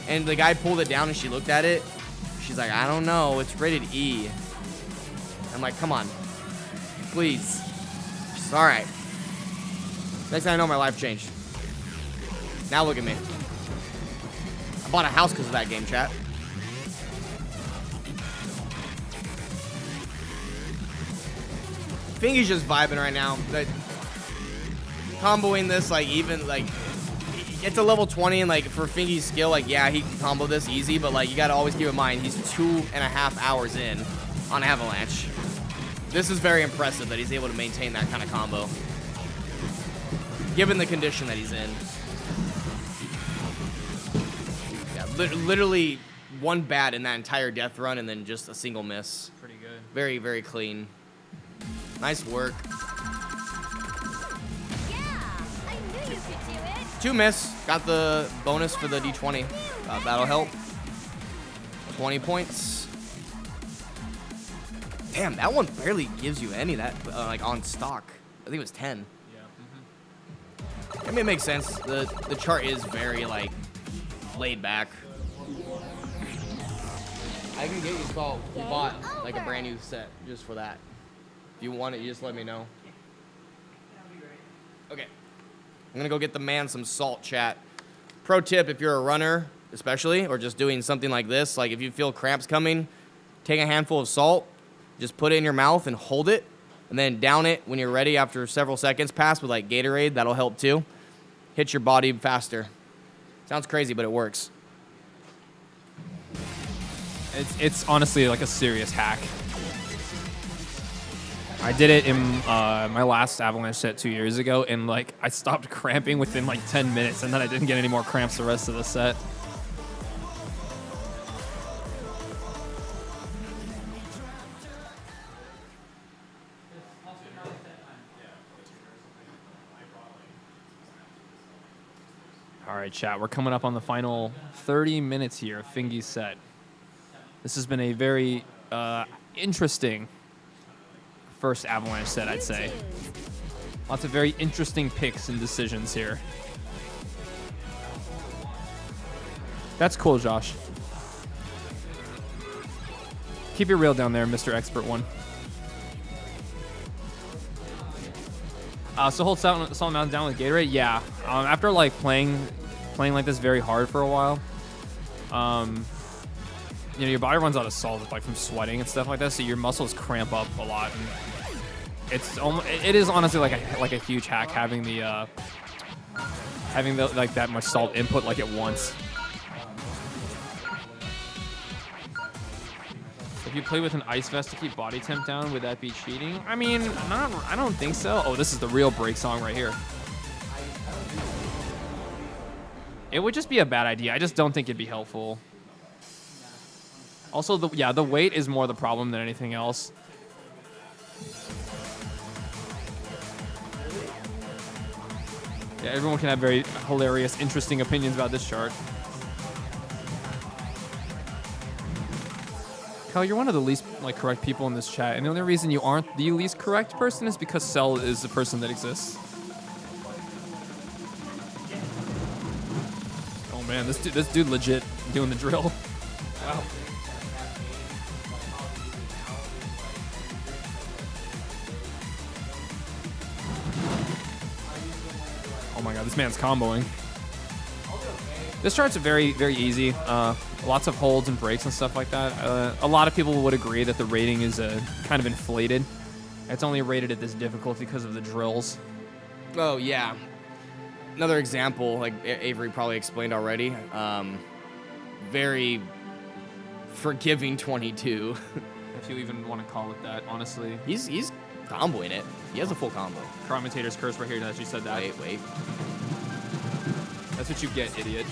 And the guy pulled it down, and she looked at it. She's like, I don't know, it's rated E. I'm like, come on, please. She's all right. Next thing I know, my life changed. Now look at me. I bought a house because of that game, chat. Fingy's just vibing right now. But comboing this, like, even, like, get to level 20 and, like, for Fingy's skill, like, yeah, he can combo this easy, but, like, you gotta always keep in mind, he's 2.5 hours in on Avalanche. This is very impressive that he's able to maintain that kind of combo, given the condition that he's in. Yeah, literally one bat in that entire death run and then just a single miss. Pretty good. Very, very clean. Nice work. Yeah, I knew you could do it. 2 miss. Got the bonus for the D20. That'll help. 20 points. Damn, that one barely gives you any of that, like, on stock. I think it was 10. Yeah. I mean, it makes sense. The chart is very, like, laid back. I can get you salt. We bought, like, a brand new set just for that. If you want it, you just let me know. Okay. I'm gonna go get the man some salt, chat. Pro tip, if you're a runner, especially, or just doing something like this, like if you feel cramps coming, take a handful of salt, just put it in your mouth and hold it, and then down it when you're ready after several seconds pass with, like, Gatorade. That'll help too. Hit your body faster. Sounds crazy, but it works. It's honestly like a serious hack. I did it in my last Avalanche set 2 years ago, and, like, I stopped cramping within, like, 10 minutes, and then I didn't get any more cramps the rest of the set. All right, chat, we're coming up on the final 30 minutes here of Fingy's set. This has been a very interesting first Avalanche set, I'd say. Lots of very interesting picks and decisions here. That's cool, Josh. Keep it real down there, Mr. Expert One. So hold Salt Mountain down with Gatorade? Yeah. After, like, playing like this very hard for a while, you know, your body runs out of salt, like, from sweating and stuff like that, so your muscles cramp up a lot. And it is honestly like a huge hack having the like that much salt input, like, at once. If you play with an ice vest to keep body temp down, would that be cheating? I mean, I don't think so. Oh, this is the real break song right here. It would just be a bad idea. I just don't think it'd be helpful. Also, the weight is more the problem than anything else. Yeah, everyone can have very hilarious, interesting opinions about this chart. Kyle, you're one of the least, like, correct people in this chat, and the only reason you aren't the least correct person is because Cell is the person that exists. Oh man, this dude legit doing the drill. Wow. Oh my god, this man's comboing. This chart's very, very easy. Lots of holds and breaks and stuff like that. A lot of people would agree that the rating is kind of inflated. It's only rated at this difficulty because of the drills. Oh, yeah. Another example, like Avery probably explained already, very forgiving 22. If you even want to call it that, honestly. He's comboing it. He has a full combo. Commentator's curse right here that you said that. Wait. That's what you get, idiot.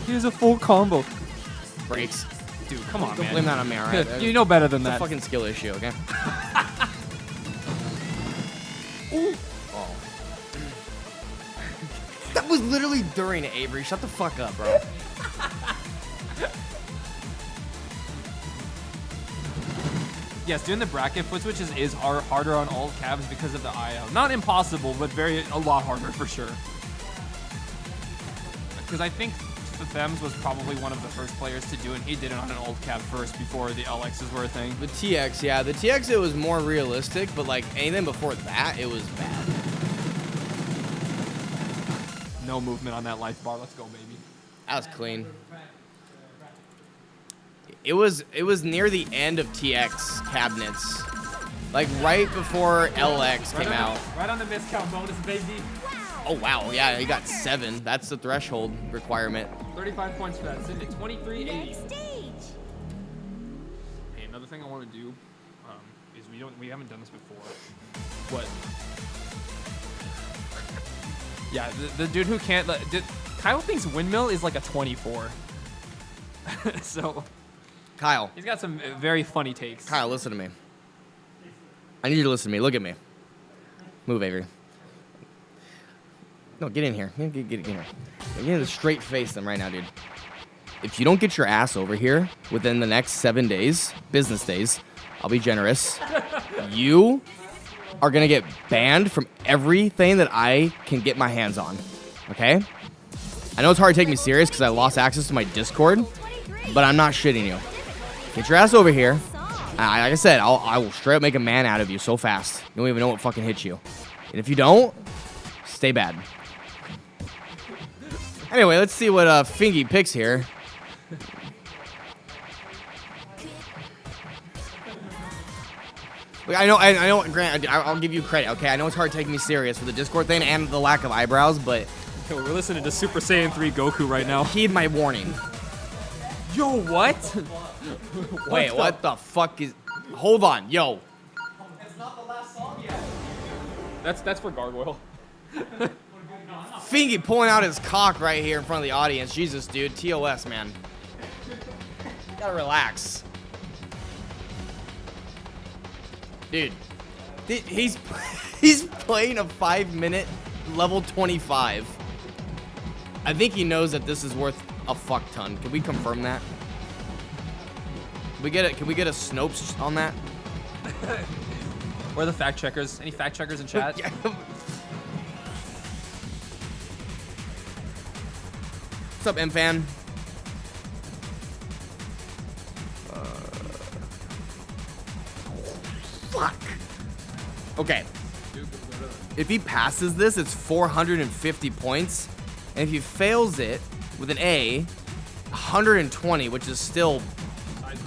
He has a full combo. Breaks. Dude, come on, Don't man. blame that on me, alright? You know better than It's a that. fucking skill issue, okay? Ooh. Oh. That was literally during it, Avery. Shut the fuck up, bro. Yes, doing the bracket foot switches is harder on all cabs because of the IO. Not impossible, but a lot harder for sure. Because I think Thems was probably one of the first players to do it. He did it on an old cab first before the LXs were a thing. The TX, yeah. The TX, it was more realistic, but like anything before that, it was bad. No movement on that life bar. Let's go, baby. That was clean. It was near the end of TX cabinets. Like right before LX came out. Right on the miscount bonus, baby. Oh, wow. Yeah, he got 7. That's the threshold requirement. 35 points for that. Sitting at 23.80. Next stage. Hey, another thing I want to do is we haven't done this before. What? Yeah, the dude who can't. Kyle thinks windmill is like a 24. So Kyle. he's got some very funny takes. Kyle, listen to me. I need you to listen to me. Look at me. Move, Avery. No, get in here. Get in here. Get in the straight face them right now, dude. If you don't get your ass over here within the next 7 days, business days, I'll be generous. You are going to get banned from everything that I can get my hands on. Okay? I know it's hard to take me serious because I lost access to my Discord, but I'm not shitting you. Get your ass over here. Like I said, I will straight up make a man out of you so fast. You don't even know what fucking hit you. And if you don't, stay bad. Anyway, let's see what Fingy picks here. Look, I know, Grant, I'll give you credit, okay? I know it's hard taking me serious for the Discord thing and the lack of eyebrows, but Yo, we're listening to Super Saiyan 3 Goku right now. heed my warning. Yo, what? Wait, what the fuck is... Hold on, yo. It's not the last song yet. That's for Gargoyle. Fingy pulling out his cock right here in front of the audience. Jesus, dude. TOS, man. Gotta relax. Dude. He's playing a 5-minute level 25. I think he knows that this is worth a fuck ton. Can we confirm that? Can we get a Snopes on that? Where are the fact checkers? Any fact checkers in chat? Yeah. What's up, M-Fan? Fuck. Okay. If he passes this, it's 450 points. And if he fails it with an A, 120, which is still...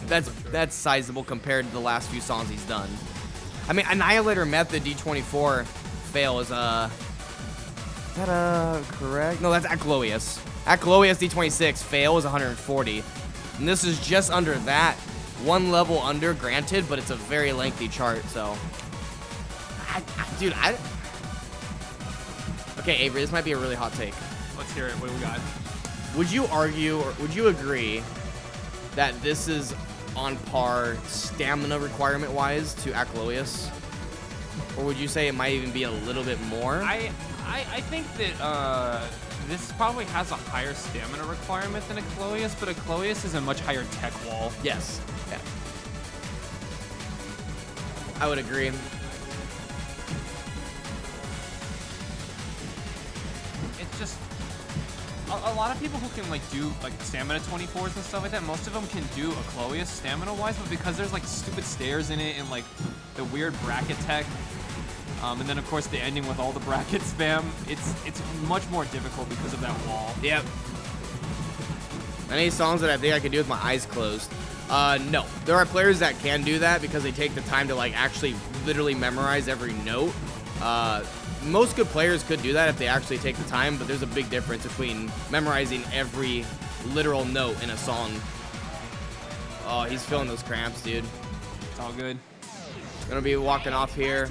That's sizable compared to the last few songs he's done. I mean, Annihilator Method D24 fail is is that correct? No, that's Acloius. Acloius D26 fail is 140. And this is just under that. One level under, granted, but it's a very lengthy chart, so. Dude, okay, Avery, this might be a really hot take. Let's hear it. What do we got? Would you argue, or would you agree that this is on par stamina requirement-wise to Acloius? Or would you say it might even be a little bit more? I think that this probably has a higher stamina requirement than Acloius, but Acloius is a much higher tech wall. Yes. Yeah. I would agree. It's just a lot of people who can like do like stamina 24s and stuff like that. Most of them can do Acloius stamina wise, but because there's like stupid stairs in it and like the weird bracket tech, and then of course the ending with all the bracket spam, it's much more difficult because of that wall. Yep. Any songs that I think I could do with my eyes closed? No. There are players that can do that because they take the time to like actually literally memorize every note. Most good players could do that if they actually take the time, but there's a big difference between memorizing every literal note in a song. Oh, he's feeling those cramps, dude. It's all good. Gonna be walking off here.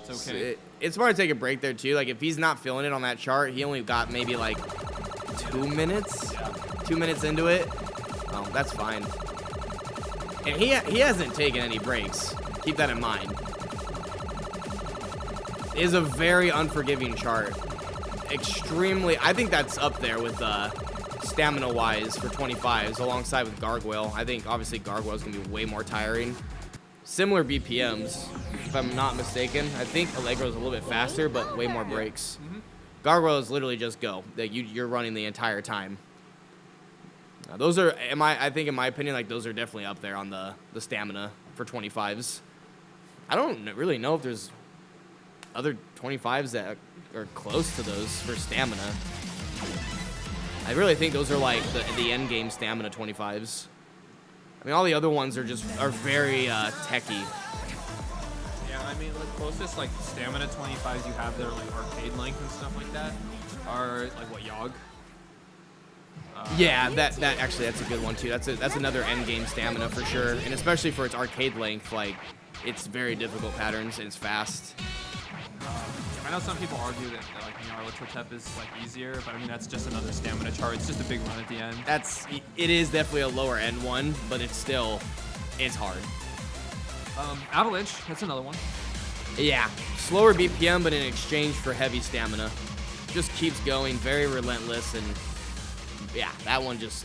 It's okay. It's smart to take a break there too. Like if he's not feeling it on that chart, he only got maybe like 2 minutes. Yeah. 2 minutes into it. That's fine. And he hasn't taken any breaks. Keep that in mind. It is a very unforgiving chart. Extremely. I think that's up there with stamina wise for 25s alongside with Gargoyle. I think obviously Gargoyle is gonna be way more tiring. Similar BPMs, if I'm not mistaken. I think Allegro is a little bit faster, but way more breaks. Gargoyle is literally just go. Like you're running the entire time. Now, those are, I think in my opinion, like those are definitely up there on the stamina for 25s. I don't really know if there's other 25s that are close to those for stamina. I really think those are like the end game stamina 25s. I mean, all the other ones are very techy. Yeah, I mean, the closest like stamina 25s you have that are like arcade length and stuff like that are like what, Yogg? Yeah, that actually that's a good one too. That's another end game stamina for sure, and especially for its arcade length, like it's very difficult patterns and it's fast. I know some people argue that like Nyarlathotep is like easier, but I mean that's just another stamina chart. It's just a big run at the end. It is definitely a lower end one, but it's hard. Avalanche, that's another one. Yeah, slower BPM, but in exchange for heavy stamina, just keeps going, very relentless, and yeah, that one just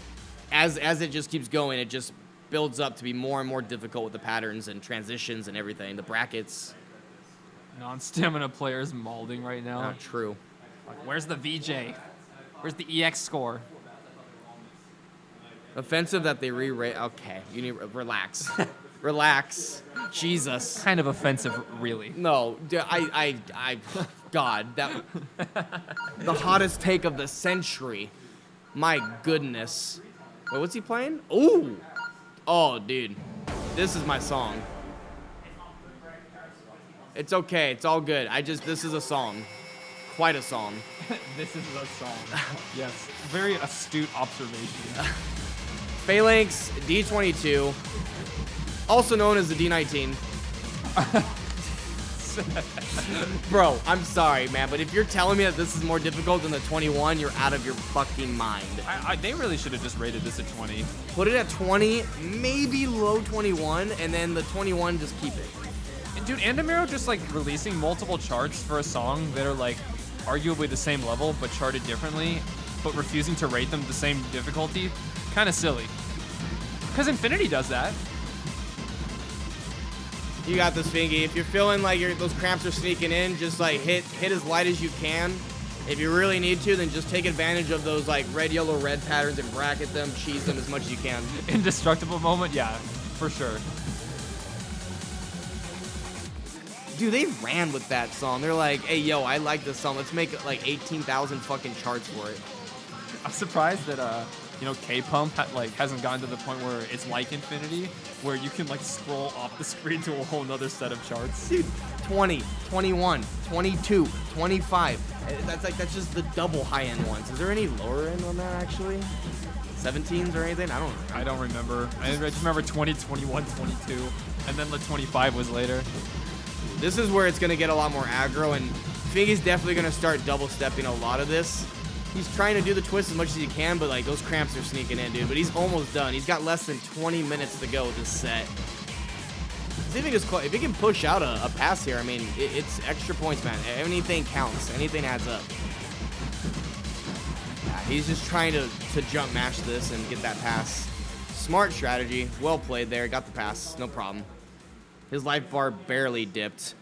as it just keeps going, it just builds up to be more and more difficult with the patterns and transitions and everything, the brackets. Non-stamina players mauling right now. Not true. Like, where's the VJ? Where's the EX score? Offensive that they re-rate. Okay, you need relax, relax. Jesus. Kind of offensive, really. No, God, that the hottest take of the century. My goodness. Wait, what's he playing? Ooh. Oh, dude, this is my song. It's okay. It's all good. This is a song. Quite a song. This is a song. Yes. Very astute observation. Phalanx D22, also known as the D19. Bro, I'm sorry, man, but if you're telling me that this is more difficult than the 21, you're out of your fucking mind. They really should have just rated this at 20. Put it at 20, maybe low 21, and then the 21, just keep it. And dude, Andamiro just like releasing multiple charts for a song that are like arguably the same level but charted differently, but refusing to rate them the same difficulty, kind of silly. Because Infinity does that. You got this, Fingy. If you're feeling like those cramps are sneaking in, just like hit as light as you can. If you really need to, then just take advantage of those like red, yellow, red patterns and bracket them, cheese them as much as you can. Indestructible moment, yeah, for sure. Dude, they ran with that song. They're like, hey, yo, I like this song. Let's make like 18,000 fucking charts for it. I'm surprised that K-Pump hasn't gotten to the point where it's like Infinity, where you can like scroll off the screen to a whole nother set of charts. Dude, 20, 21, 22, 25. That's just the double high-end ones. Is there any lower end on that actually? 17s or anything? I don't remember. I just remember 20, 21, 22, and then the 25 was later. This is where it's gonna get a lot more aggro, and Fingy's definitely gonna start double-stepping a lot of this. He's trying to do the twist as much as he can, but like those cramps are sneaking in, dude. But he's almost done. He's got less than 20 minutes to go with this set. If he can push out a pass here, I mean, it's extra points, man. Anything counts. Anything adds up. Yeah, he's just trying to jump mash this and get that pass. Smart strategy. Well played there. Got the pass. No problem. His life bar barely dipped.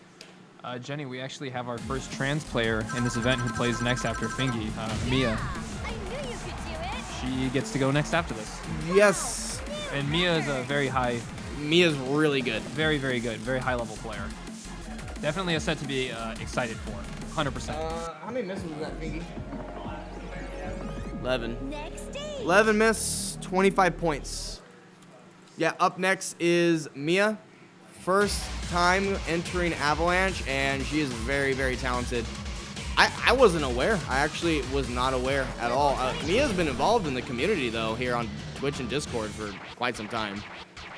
Jenny, we actually have our first trans player in this event who plays next after Fingy, Mia. I knew you could do it. She gets to go next after this. Yes. And Mia is a very high... Mia's really good. Very, very good. Very high-level player. Definitely a set to be excited for. 100%. How many misses was that, Fingy? 11. Next stage. 11 miss, 25 points. Yeah, up next is Mia. First time entering Avalanche, and she is very, very talented. I wasn't aware. I actually was not aware at all. Mia's been involved in the community, though, here on Twitch and Discord for quite some time.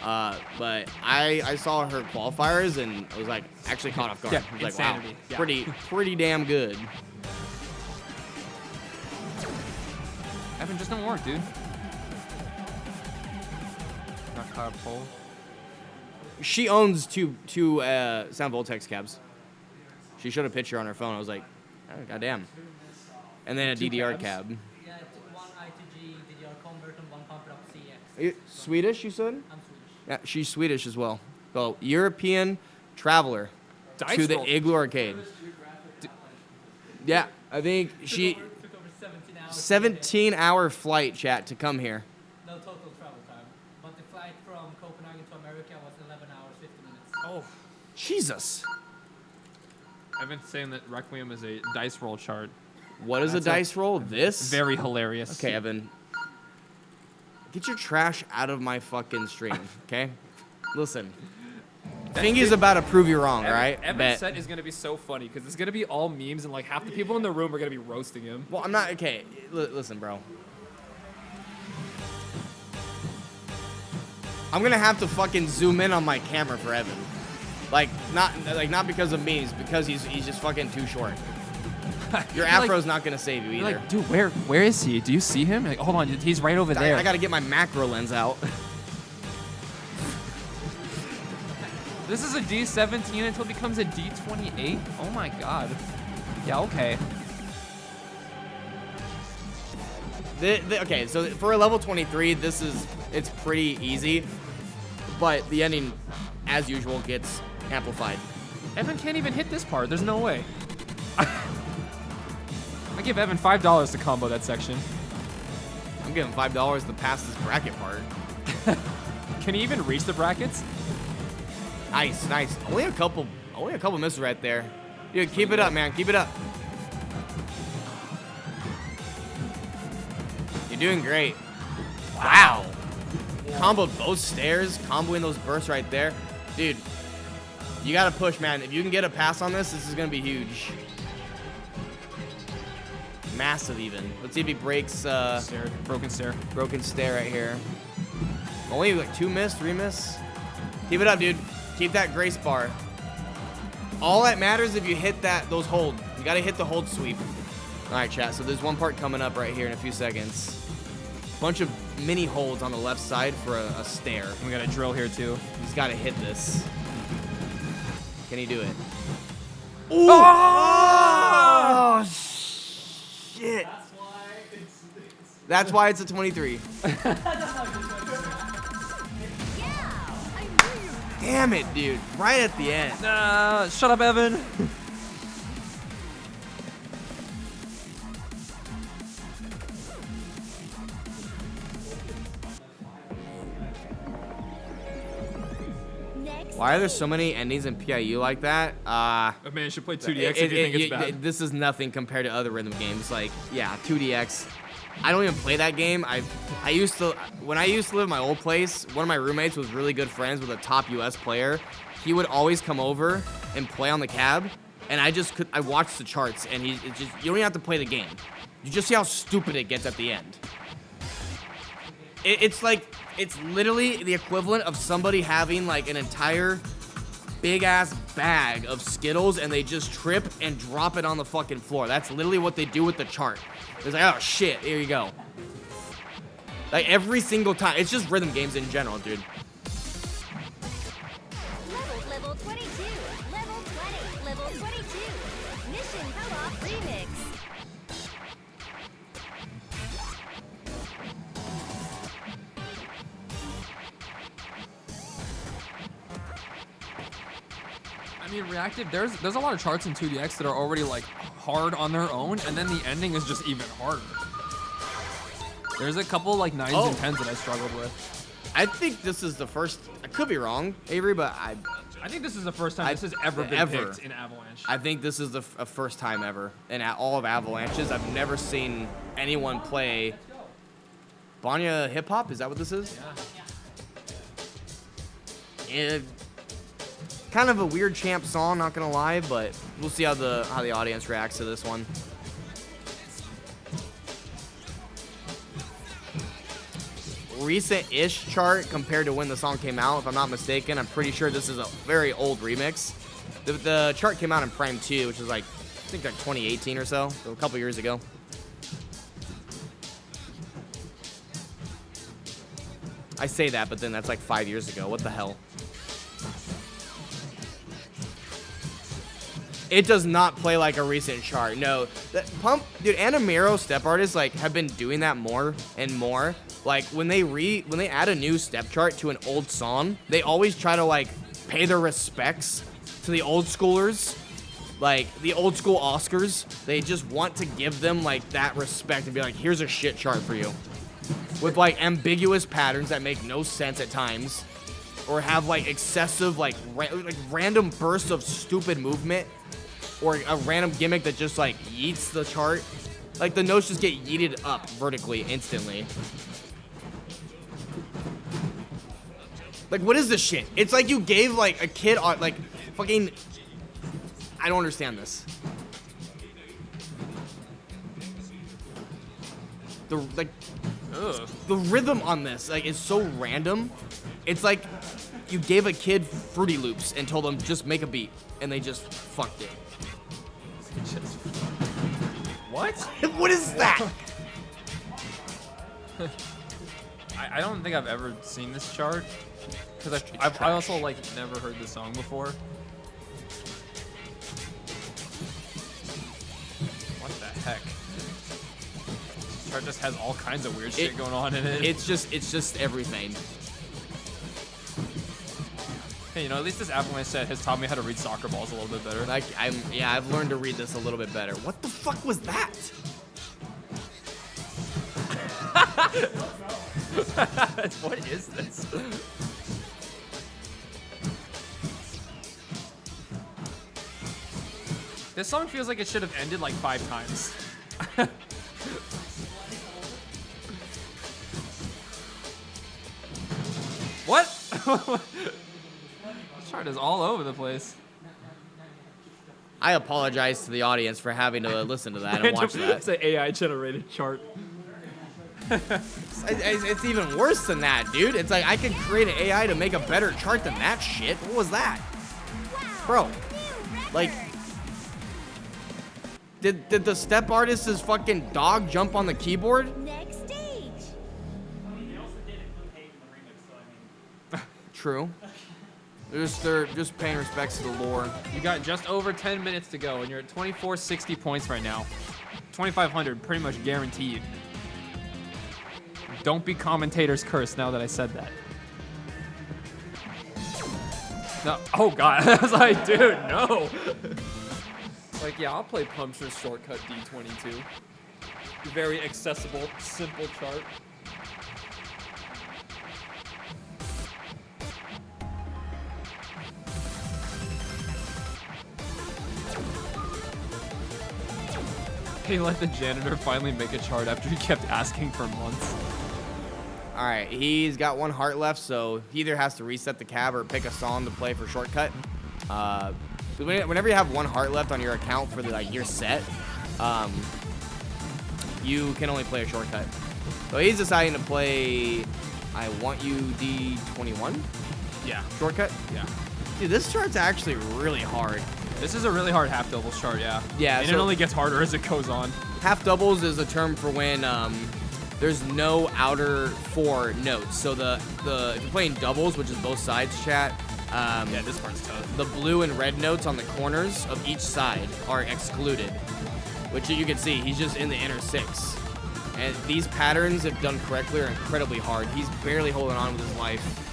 But I saw her qualifiers and I was like actually caught off guard. Yeah, I was like, insanity. wow, Yeah. pretty damn good. Evan, just don't work, dude. Not cloud pole. She owns two Sound Voltex cabs. She showed a picture on her phone. I was like, oh, goddamn. And then a DDR cab. Yeah, one I2G DDR convert and one pump up CX. Are you Swedish, you said? I'm Swedish. Yeah, she's Swedish as well. So European traveler Dice to the roll. Igloo Arcade. Yeah, I think she Took over 17 hours. 17-hour flight chat to come here. No total travel time. But the flight from Copenhagen to America was 11 hours, 50 minutes. Oh, Jesus. Evan's saying that Requiem is a dice roll chart. What is a That's a dice roll? This? Very hilarious. Okay, Evan. Get your trash out of my fucking stream, okay? Listen. Fingy's about to prove you wrong, right? Evan's Bet. set is gonna be so funny because it's gonna be all memes and like half the people in the room are gonna be roasting him. Well, I'm not, okay. Listen, bro. I'm gonna have to fucking zoom in on my camera for Evan. Like not because of memes, because he's just fucking too short. Your afro's not gonna save you You're either. like, dude, where is he? Do you see him? Like, hold on, he's right over there. I gotta get my macro lens out. This is a D17 until it becomes a D28? Oh my god. Yeah, okay. Okay, so for a level 23, it's pretty easy, but the ending, as usual, gets amplified. Evan can't even hit this part. There's no way. I give Evan $5 to combo that section. I'm giving $5 to pass this bracket part. Can he even reach the brackets? Nice. Only a couple misses right there. Dude, keep it up, man. Keep it up. You're doing great. Wow. Comboed both stairs, comboing those bursts right there. Dude, you gotta push, man. If you can get a pass on this is gonna be huge. Massive even. Let's see if he breaks Broken stair. broken stair right here. Only like 2 miss, 3 miss. Keep it up, dude. Keep that grace bar. All that matters if you hit those hold. You gotta hit the hold sweep. All right, chat. So there's one part coming up right here in a few seconds. Bunch of mini holds on the left side for a stair. We got a drill here too. He's gotta hit this. Can he do it? Oh! Shit. That's why it's a 23. Damn it, dude. Right at the end. Shut up, Evan. Next. Why are there so many endings in PIU like that? Oh, man, you should play 2DX if you think it's bad. This is nothing compared to other rhythm games. Like, yeah, 2DX. I don't even play that game. When I used to live in my old place, one of my roommates was really good friends with a top US player. He would always come over and play on the cab, and I watched the charts, and you don't even have to play the game. You just see how stupid it gets at the end. It's literally the equivalent of somebody having like an entire big ass bag of Skittles and they just trip and drop it on the fucking floor. That's literally what they do with the chart. It's like, oh shit, here you go. Like every single time. It's just rhythm games in general, dude. Level 22. Level 20. Level 22. Mission Co-op Remix. I mean, reactive. There's a lot of charts in 2DX that are already like hard on their own, and then the ending is just even harder. There's a couple like 9s and 10s that I struggled with. I think this is the first. I could be wrong, Avery, but I think this is the first time this has ever been picked in Avalanche. I think this is the first time ever in all of Avalanches. I've never seen anyone play Banya Hip Hop. Is that what this is? Yeah. Kind of a weird champ song, not gonna lie, but we'll see how the audience reacts to this one. recent-ish chart compared to when the song came out, if I'm not mistaken. I'm pretty sure this is a very old remix. The chart came out in Prime 2, which was like, I think like 2018 or so a couple years ago. I say that, but then that's like 5 years ago. What the hell? It does not play like a recent chart. No, Pump, dude, Animero step artists like have been doing that more and more. Like when they add a new step chart to an old song, they always try to like pay their respects to the old schoolers, like the old school Oscars. They just want to give them like that respect and be like, here's a shit chart for you, with like ambiguous patterns that make no sense at times, or have like excessive like random bursts of stupid movement. Or a random gimmick that just like yeets the chart. Like the notes just get yeeted up vertically instantly. Like what is this shit? It's like you gave like a kid like fucking. I don't understand this. The rhythm on this like is so random. It's like you gave a kid Fruity Loops and told them just make a beat, and they just fucked it. What? What is that? I don't think I've ever seen this chart, because I also like never heard this song before. What the heck? This chart just has all kinds of weird shit going on in it. It's just everything. Hey, you know, at least this Avalanche set has taught me how to read soccer balls a little bit better. Like I've learned to read this a little bit better. What the fuck was that? What is this? This song feels like it should have ended like 5 times. What? This chart is all over the place. I apologize to the audience for having to listen to that and watch that. It's an AI generated chart. It's even worse than that, dude. It's like I could create an AI to make a better chart than that shit. What was that? Bro, like, did the step artist's fucking dog jump on the keyboard? Next stage. I mean, they also did include Hate in the remix, so I mean. True. They're just paying respects to the lore. You got just over 10 minutes to go, and you're at 2460 points right now. 2,500, pretty much guaranteed. Don't be commentator's curse now that I said that. No, oh god, I was like, dude, no. Like, yeah, I'll play Pumpster's Shortcut D22. Very accessible, simple chart. He let the janitor finally make a chart after he kept asking for months. All right, he's got 1 heart left, so he either has to reset the cab or pick a song to play for Shortcut. Whenever you have 1 heart left on your account for your set, you can only play a Shortcut. So he's deciding to play I Want You D21? Yeah. Shortcut? Yeah. Dude, this chart's actually really hard. This is a really hard half doubles chart, yeah. Yeah, And it so- only gets harder as it goes on. Half doubles is a term for when there's no outer 4 notes. So if you're playing doubles, which is both sides, chat. Yeah, this part's tough. The blue and red notes on the corners of each side are excluded, which you can see he's just in the inner 6. And these patterns, if done correctly, are incredibly hard. He's barely holding on with his life.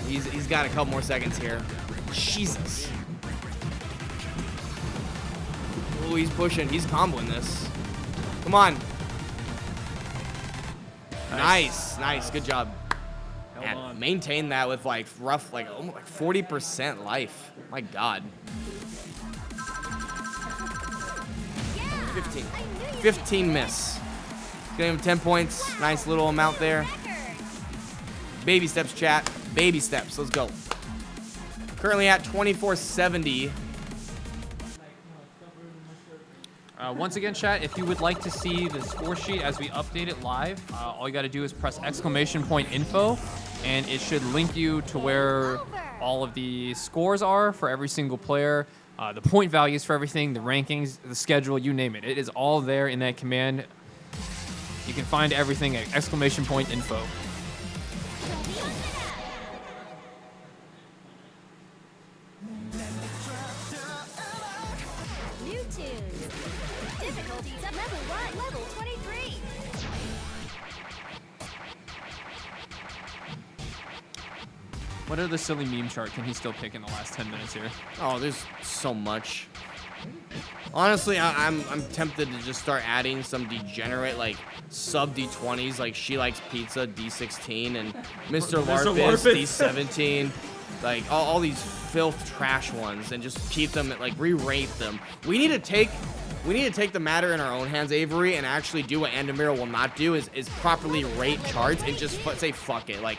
He's got a couple more seconds here. Jesus. Oh, he's pushing. He's comboing this. Come on. Nice. Good job. Held on. Maintain that with rough, almost 40% life. My God. 15 miss. Gonna give him 10 points. Nice little amount there. Baby steps, chat. Baby steps. Let's go. Currently at 2470. Once again, chat, if you would like to see the score sheet as we update it live, all you got to do is press !info, and it should link you to where all of the scores are for every single player, the point values for everything, the rankings, the schedule, you name it. It is all there in that command. You can find everything at !info. New tunes. Difficulties at level 1, level 23. What are the silly meme chart can he still pick in the last 10 minutes here? Oh, there's so much. Honestly, I'm tempted to just start adding some degenerate, like, sub D20s, like She Likes Pizza D16 and Mr. Larpus D17. Like, all these filth trash ones, and just keep them, like, re-rate them. We need to take the matter in our own hands, Avery, and actually do what Andamiro will not do, is properly rate charts and just say fuck it. Like,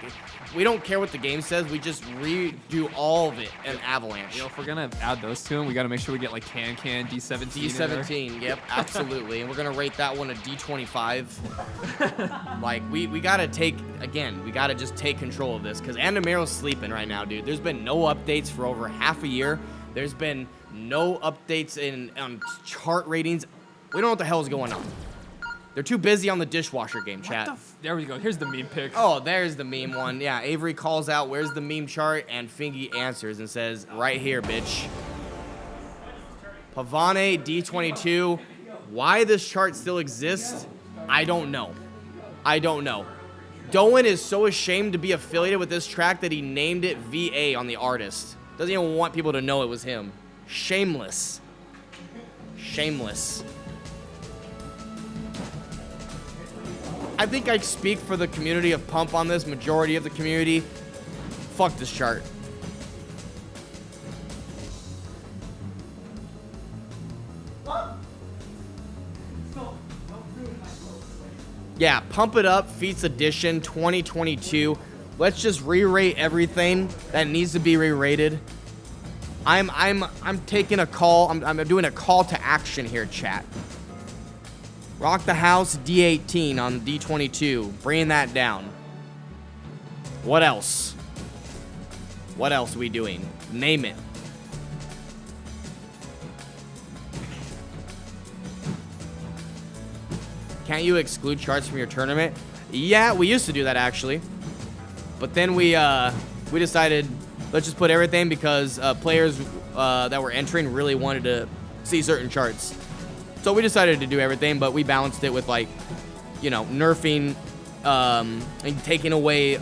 we don't care what the game says, we just redo all of it in Avalanche. You know, if we're gonna add those to him, we gotta make sure we get like Can D17. D17, yep, absolutely. And we're gonna rate that one a D25. Like, we gotta we gotta just take control of this, because Andamiro's sleeping right now, dude. There's been no updates for over half a year. There's been no updates on chart ratings. We don't know what the hell is going on. They're too busy on the dishwasher game, chat. There we go. Here's the meme pick. Oh, there's the meme one. Yeah, Avery calls out, where's the meme chart? And Fingy answers and says, right here, bitch. Pavane, D22. Why this chart still exists, I don't know. I don't know. Doan is so ashamed to be affiliated with this track that he named it VA on the artist. Doesn't even want people to know it was him. Shameless. Shameless. I think I speak for the community of Pump on this, majority of the community. Fuck this chart. Yeah, Pump It Up, Feats Edition 2022. Let's just re-rate everything that needs to be re-rated. I'm taking a call. I'm doing a call to action here, chat. Rock the House D18 on D22. Bringing that down. What else? What else are we doing? Name it. Can't you exclude charts from your tournament? Yeah, we used to do that actually. But then we decided, let's just put everything, because players that were entering really wanted to see certain charts. So we decided to do everything, but we balanced it with, like, you know, nerfing and taking away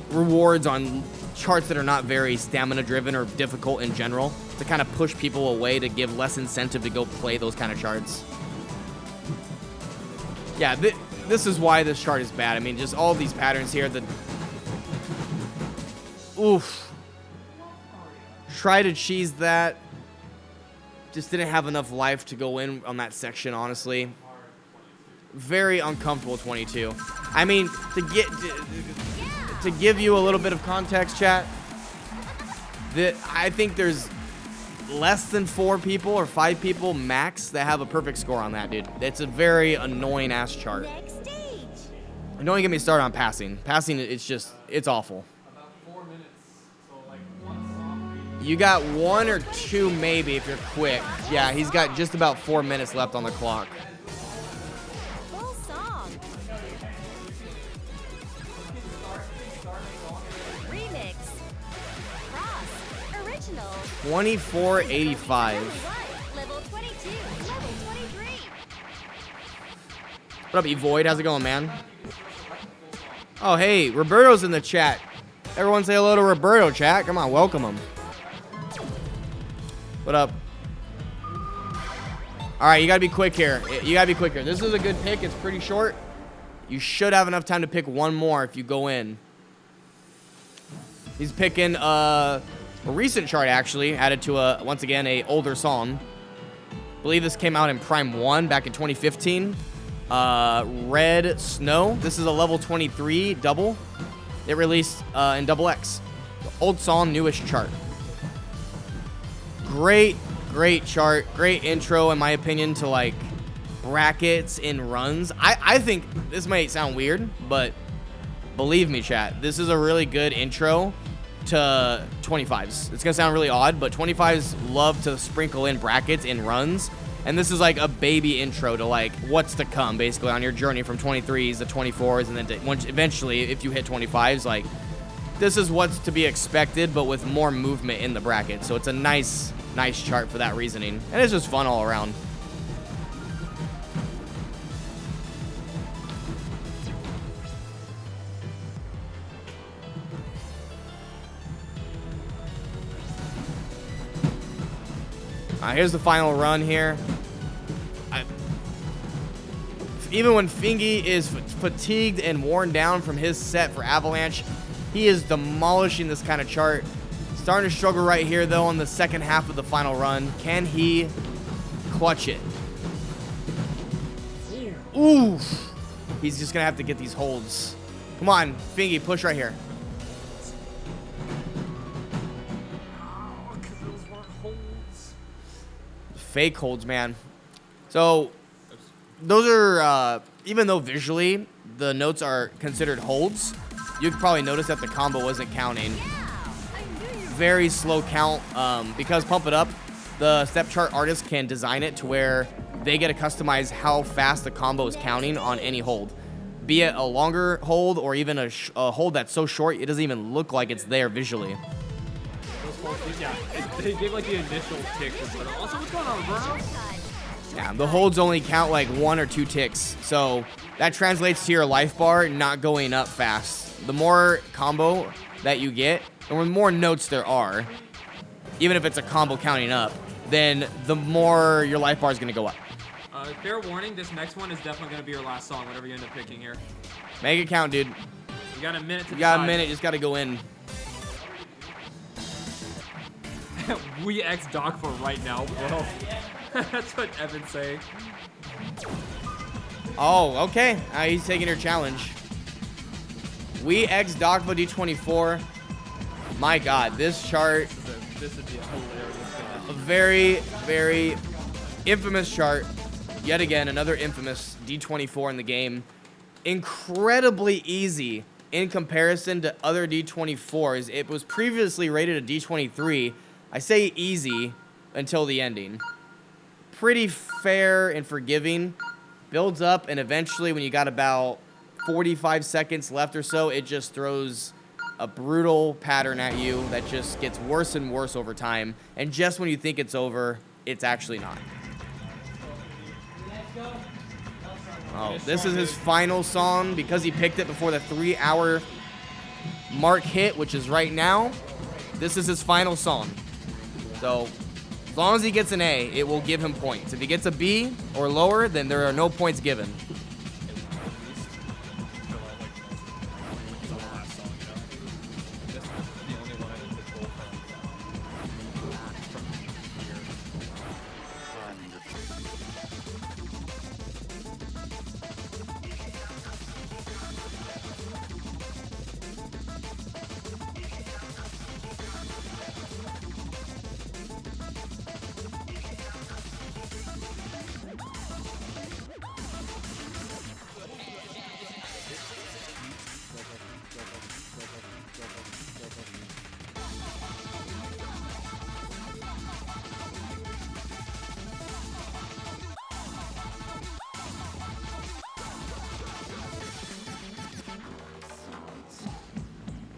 rewards on charts that are not very stamina driven or difficult in general, to kind of push people away, to give less incentive to go play those kind of charts. Yeah, this is why this chart is bad. I mean, just all these patterns here. Oof. Try to cheese that. Just didn't have enough life to go in on that section, honestly. Very uncomfortable 22. I mean, to give you a little bit of context, chat, I think there's less than 4 people or 5 people max that have a perfect score on that, dude. It's a very annoying ass chart. Next stage. And don't even get me started on passing. Passing, it's awful. You got 1 or 2 maybe if you're quick. Yeah, he's got just about 4 minutes left on the clock. Full song. Remix. Cross. Original. 24:85. Level 22. Level 23. What up, Evoid? How's it going, man? Oh, hey, Roberto's in the chat. Everyone say hello to Roberto, chat. Come on, welcome him. What up? All right, you gotta be quick here. You gotta be quick here. This is a good pick. It's pretty short. You should have enough time to pick one more if you go in. He's picking a recent chart, actually, added to once again a older song. I believe this came out in Prime 1 back in 2015. Red Snow. This is a level 23 double. It released in Double X. Old song, newish chart. Great chart. Great intro, in my opinion, to, like, brackets in runs. I think this might sound weird, but believe me, chat, this is a really good intro to 25s. It's gonna sound really odd, but 25s love to sprinkle in brackets in runs, and this is like a baby intro to like what's to come, basically, on your journey from 23s to 24s, and then to, once eventually, if you hit 25s, like this is what's to be expected, but with more movement in the bracket. So it's a nice chart for that reasoning, and it's just fun all around. Here's the final run here. Even when Fingy is fatigued and worn down from his set for Avalanche, he is demolishing this kind of chart. Starting to struggle right here, though, on the second half of the final run. Can he clutch it? Oof. He's just going to have to get these holds. Come on, Fingy, push right here. Fake holds, man. So those are, even though visually the notes are considered holds, you could probably notice that the combo wasn't counting. Very slow count, because Pump It Up, the step chart artist can design it to where they get to customize how fast the combo is counting on any hold. Be it a longer hold or even a hold that's so short it doesn't even look like it's there visually. Yeah, they give like the initial tick. Also, what's going on, bro? Yeah, the holds only count like 1 or 2 ticks, so that translates to your life bar not going up fast. The more combo that you get, and the more notes there are, even if it's a combo counting up, then the more your life bar is going to go up. Fair warning, this next one is definitely going to be your last song, whatever you end up picking here. Make it count, dude. You got a minute to You got a decide. minute, just got to go in. We X Doc for right now, bro. That's what Evan's saying. Oh, okay. He's taking your challenge. We X Dogva D24. My God, this chart. This would be a hilarious A very, very infamous chart. Yet again, another infamous D24 in the game. Incredibly easy in comparison to other D24s. It was previously rated a D23. I say easy until the ending. Pretty fair and forgiving. Builds up, and eventually when you got about 45 seconds left or so, it just throws a brutal pattern at you that just gets worse and worse over time. And just when you think it's over, it's actually not. Oh, this is his final song because he picked it before the 3-hour mark hit, which is right now. This is his final song. So, as long as he gets an A, it will give him points. If he gets a B or lower, then there are no points given.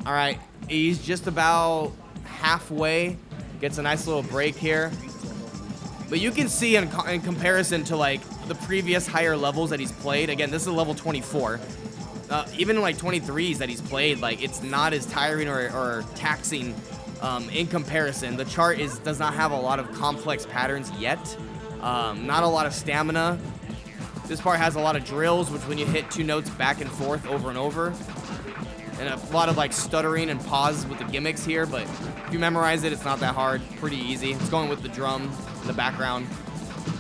All right, he's just about halfway. Gets a nice little break here. But you can see in comparison to like the previous higher levels that he's played, again, this is level 24. Even in like 23s that he's played, like it's not as tiring or taxing in comparison. The chart does not have a lot of complex patterns yet. Not a lot of stamina. This part has a lot of drills, which when you hit 2 notes back and forth over and over. And a lot of like stuttering and pause with the gimmicks here, but if you memorize it, it's not that hard. Pretty easy. It's going with the drum in the background.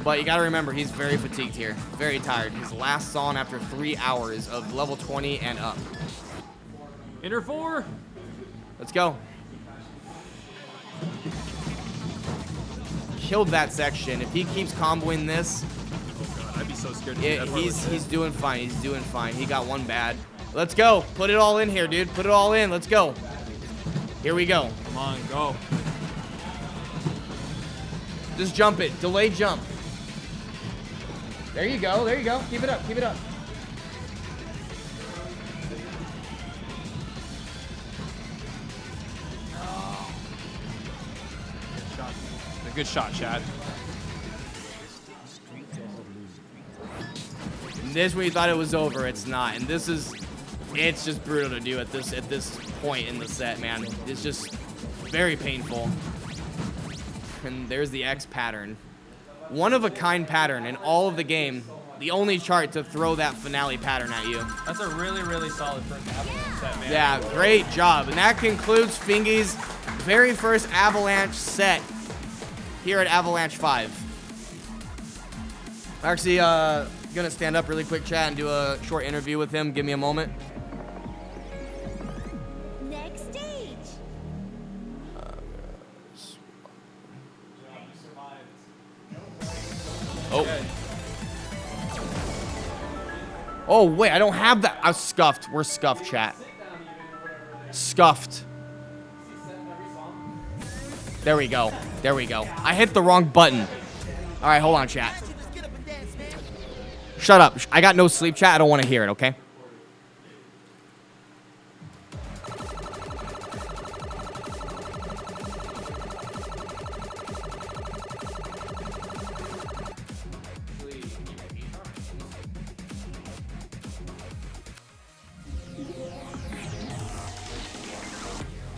But you gotta remember, he's very fatigued here. Very tired. His last song after 3 hours of level 20 and up. Inner 4. Let's go. Killed that section. If he keeps comboing this, be so scared to do that. He's doing fine. He's doing fine. He got one bad. Let's go. Put it all in here, dude. Put it all in. Let's go. Here we go. Come on, go. Just jump it. Delay jump. There you go. There you go. Keep it up. Keep it up. A good shot, Chad. And this, when you thought it was over, it's not. And this is, it's just brutal to do at this point in the set, man. It's just very painful. And there's the X pattern. One of a kind pattern in all of the game. The only chart to throw that finale pattern at you. That's a really, really solid first Avalanche set, man. Yeah, great job. And that concludes Fingy's very first Avalanche set here at Avalanche 5. I'm actually gonna stand up really quick, chat, and do a short interview with him. Give me a moment. Next stage. Oh. Oh, wait, I don't have that. I was scuffed. We're scuffed, chat. Scuffed. There we go. There we go. I hit the wrong button. All right, hold on, chat. Shut up. I got no sleep, chat. I don't want to hear it, okay?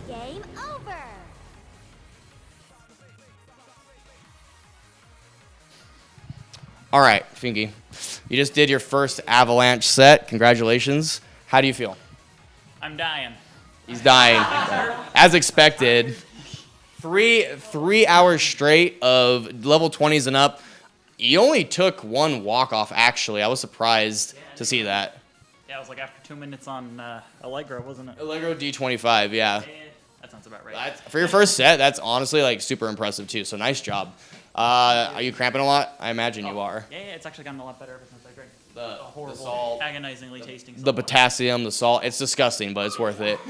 Game over. All right, Fingy. You just did your first Avalanche set. Congratulations. How do you feel? I'm dying. He's dying. As expected. Three hours straight of level 20s and up. You only took one walk-off, actually. I was surprised to see that. Yeah, it was like after 2 minutes on Allegro, wasn't it? Allegro D25, yeah. That sounds about right. For your first set, that's honestly like super impressive too. So nice job. Are you cramping a lot? I imagine you are. Yeah, it's actually gotten a lot better ever since I drank. The Horrible, salt, agonizingly tasting. the potassium, the salt. It's disgusting, but it's worth it.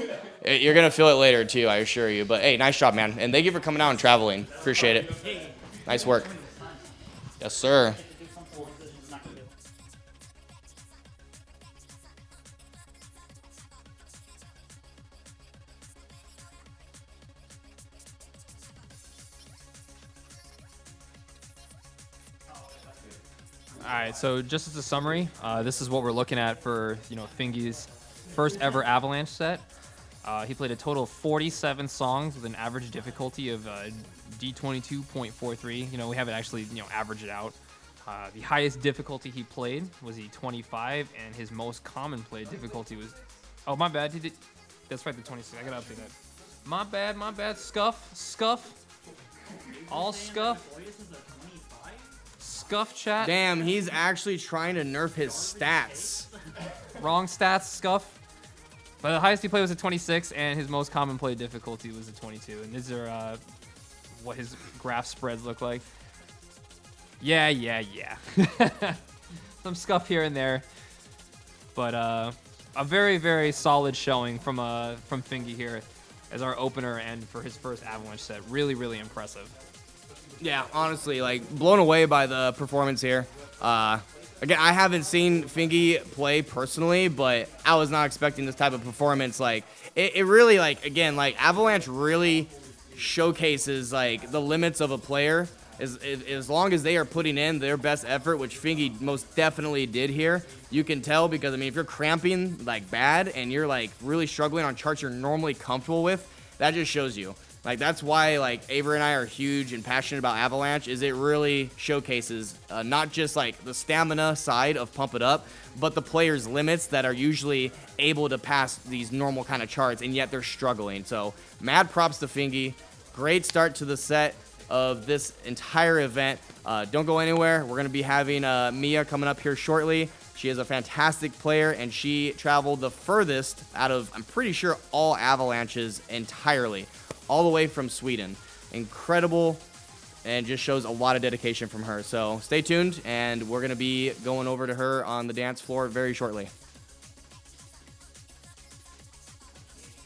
You're gonna feel it later too, I assure you. But hey, nice job, man. And thank you for coming out and traveling. Appreciate it. Nice work. Yes, sir. All right, so just as a summary, this is what we're looking at for Fingy's first ever Avalanche set. He played a total of 47 songs with an average difficulty of D22.43. We haven't actually averaged it out. The highest difficulty he played was the 25, and his most common played difficulty was, oh my bad, that's right, the 26. I gotta update that. My bad. Scuff. All scuff. Scuff, chat. Damn, he's actually trying to nerf his stats. Wrong stats, Scuff. But the highest he played was a 26, and his most common play difficulty was a 22. And these are what his graph spreads look like. Yeah. Some scuff here and there. But a very, very solid showing from Fingy here as our opener and for his first Avalanche set. Really, really impressive. Yeah, honestly, like blown away by the performance here. Again, I haven't seen Fingy play personally, but I was not expecting this type of performance. Like, it really, like, again, like Avalanche really showcases like the limits of a player. As long as they are putting in their best effort, which Fingy most definitely did here, you can tell because, I mean, if you're cramping like bad and you're like really struggling on charts you're normally comfortable with, that just shows you. Like, that's why, like, Avery and I are huge and passionate about Avalanche, is it really showcases not just, like, the stamina side of Pump It Up, but the players' limits that are usually able to pass these normal kind of charts, and yet they're struggling. So, mad props to Fingy. Great start to the set of this entire event. Don't go anywhere. We're going to be having Mia coming up here shortly. She is a fantastic player, and she traveled the furthest out of, I'm pretty sure, all Avalanches entirely. All the way from Sweden. Incredible and just shows a lot of dedication from her. So stay tuned, and we're going to be going over to her on the dance floor very shortly.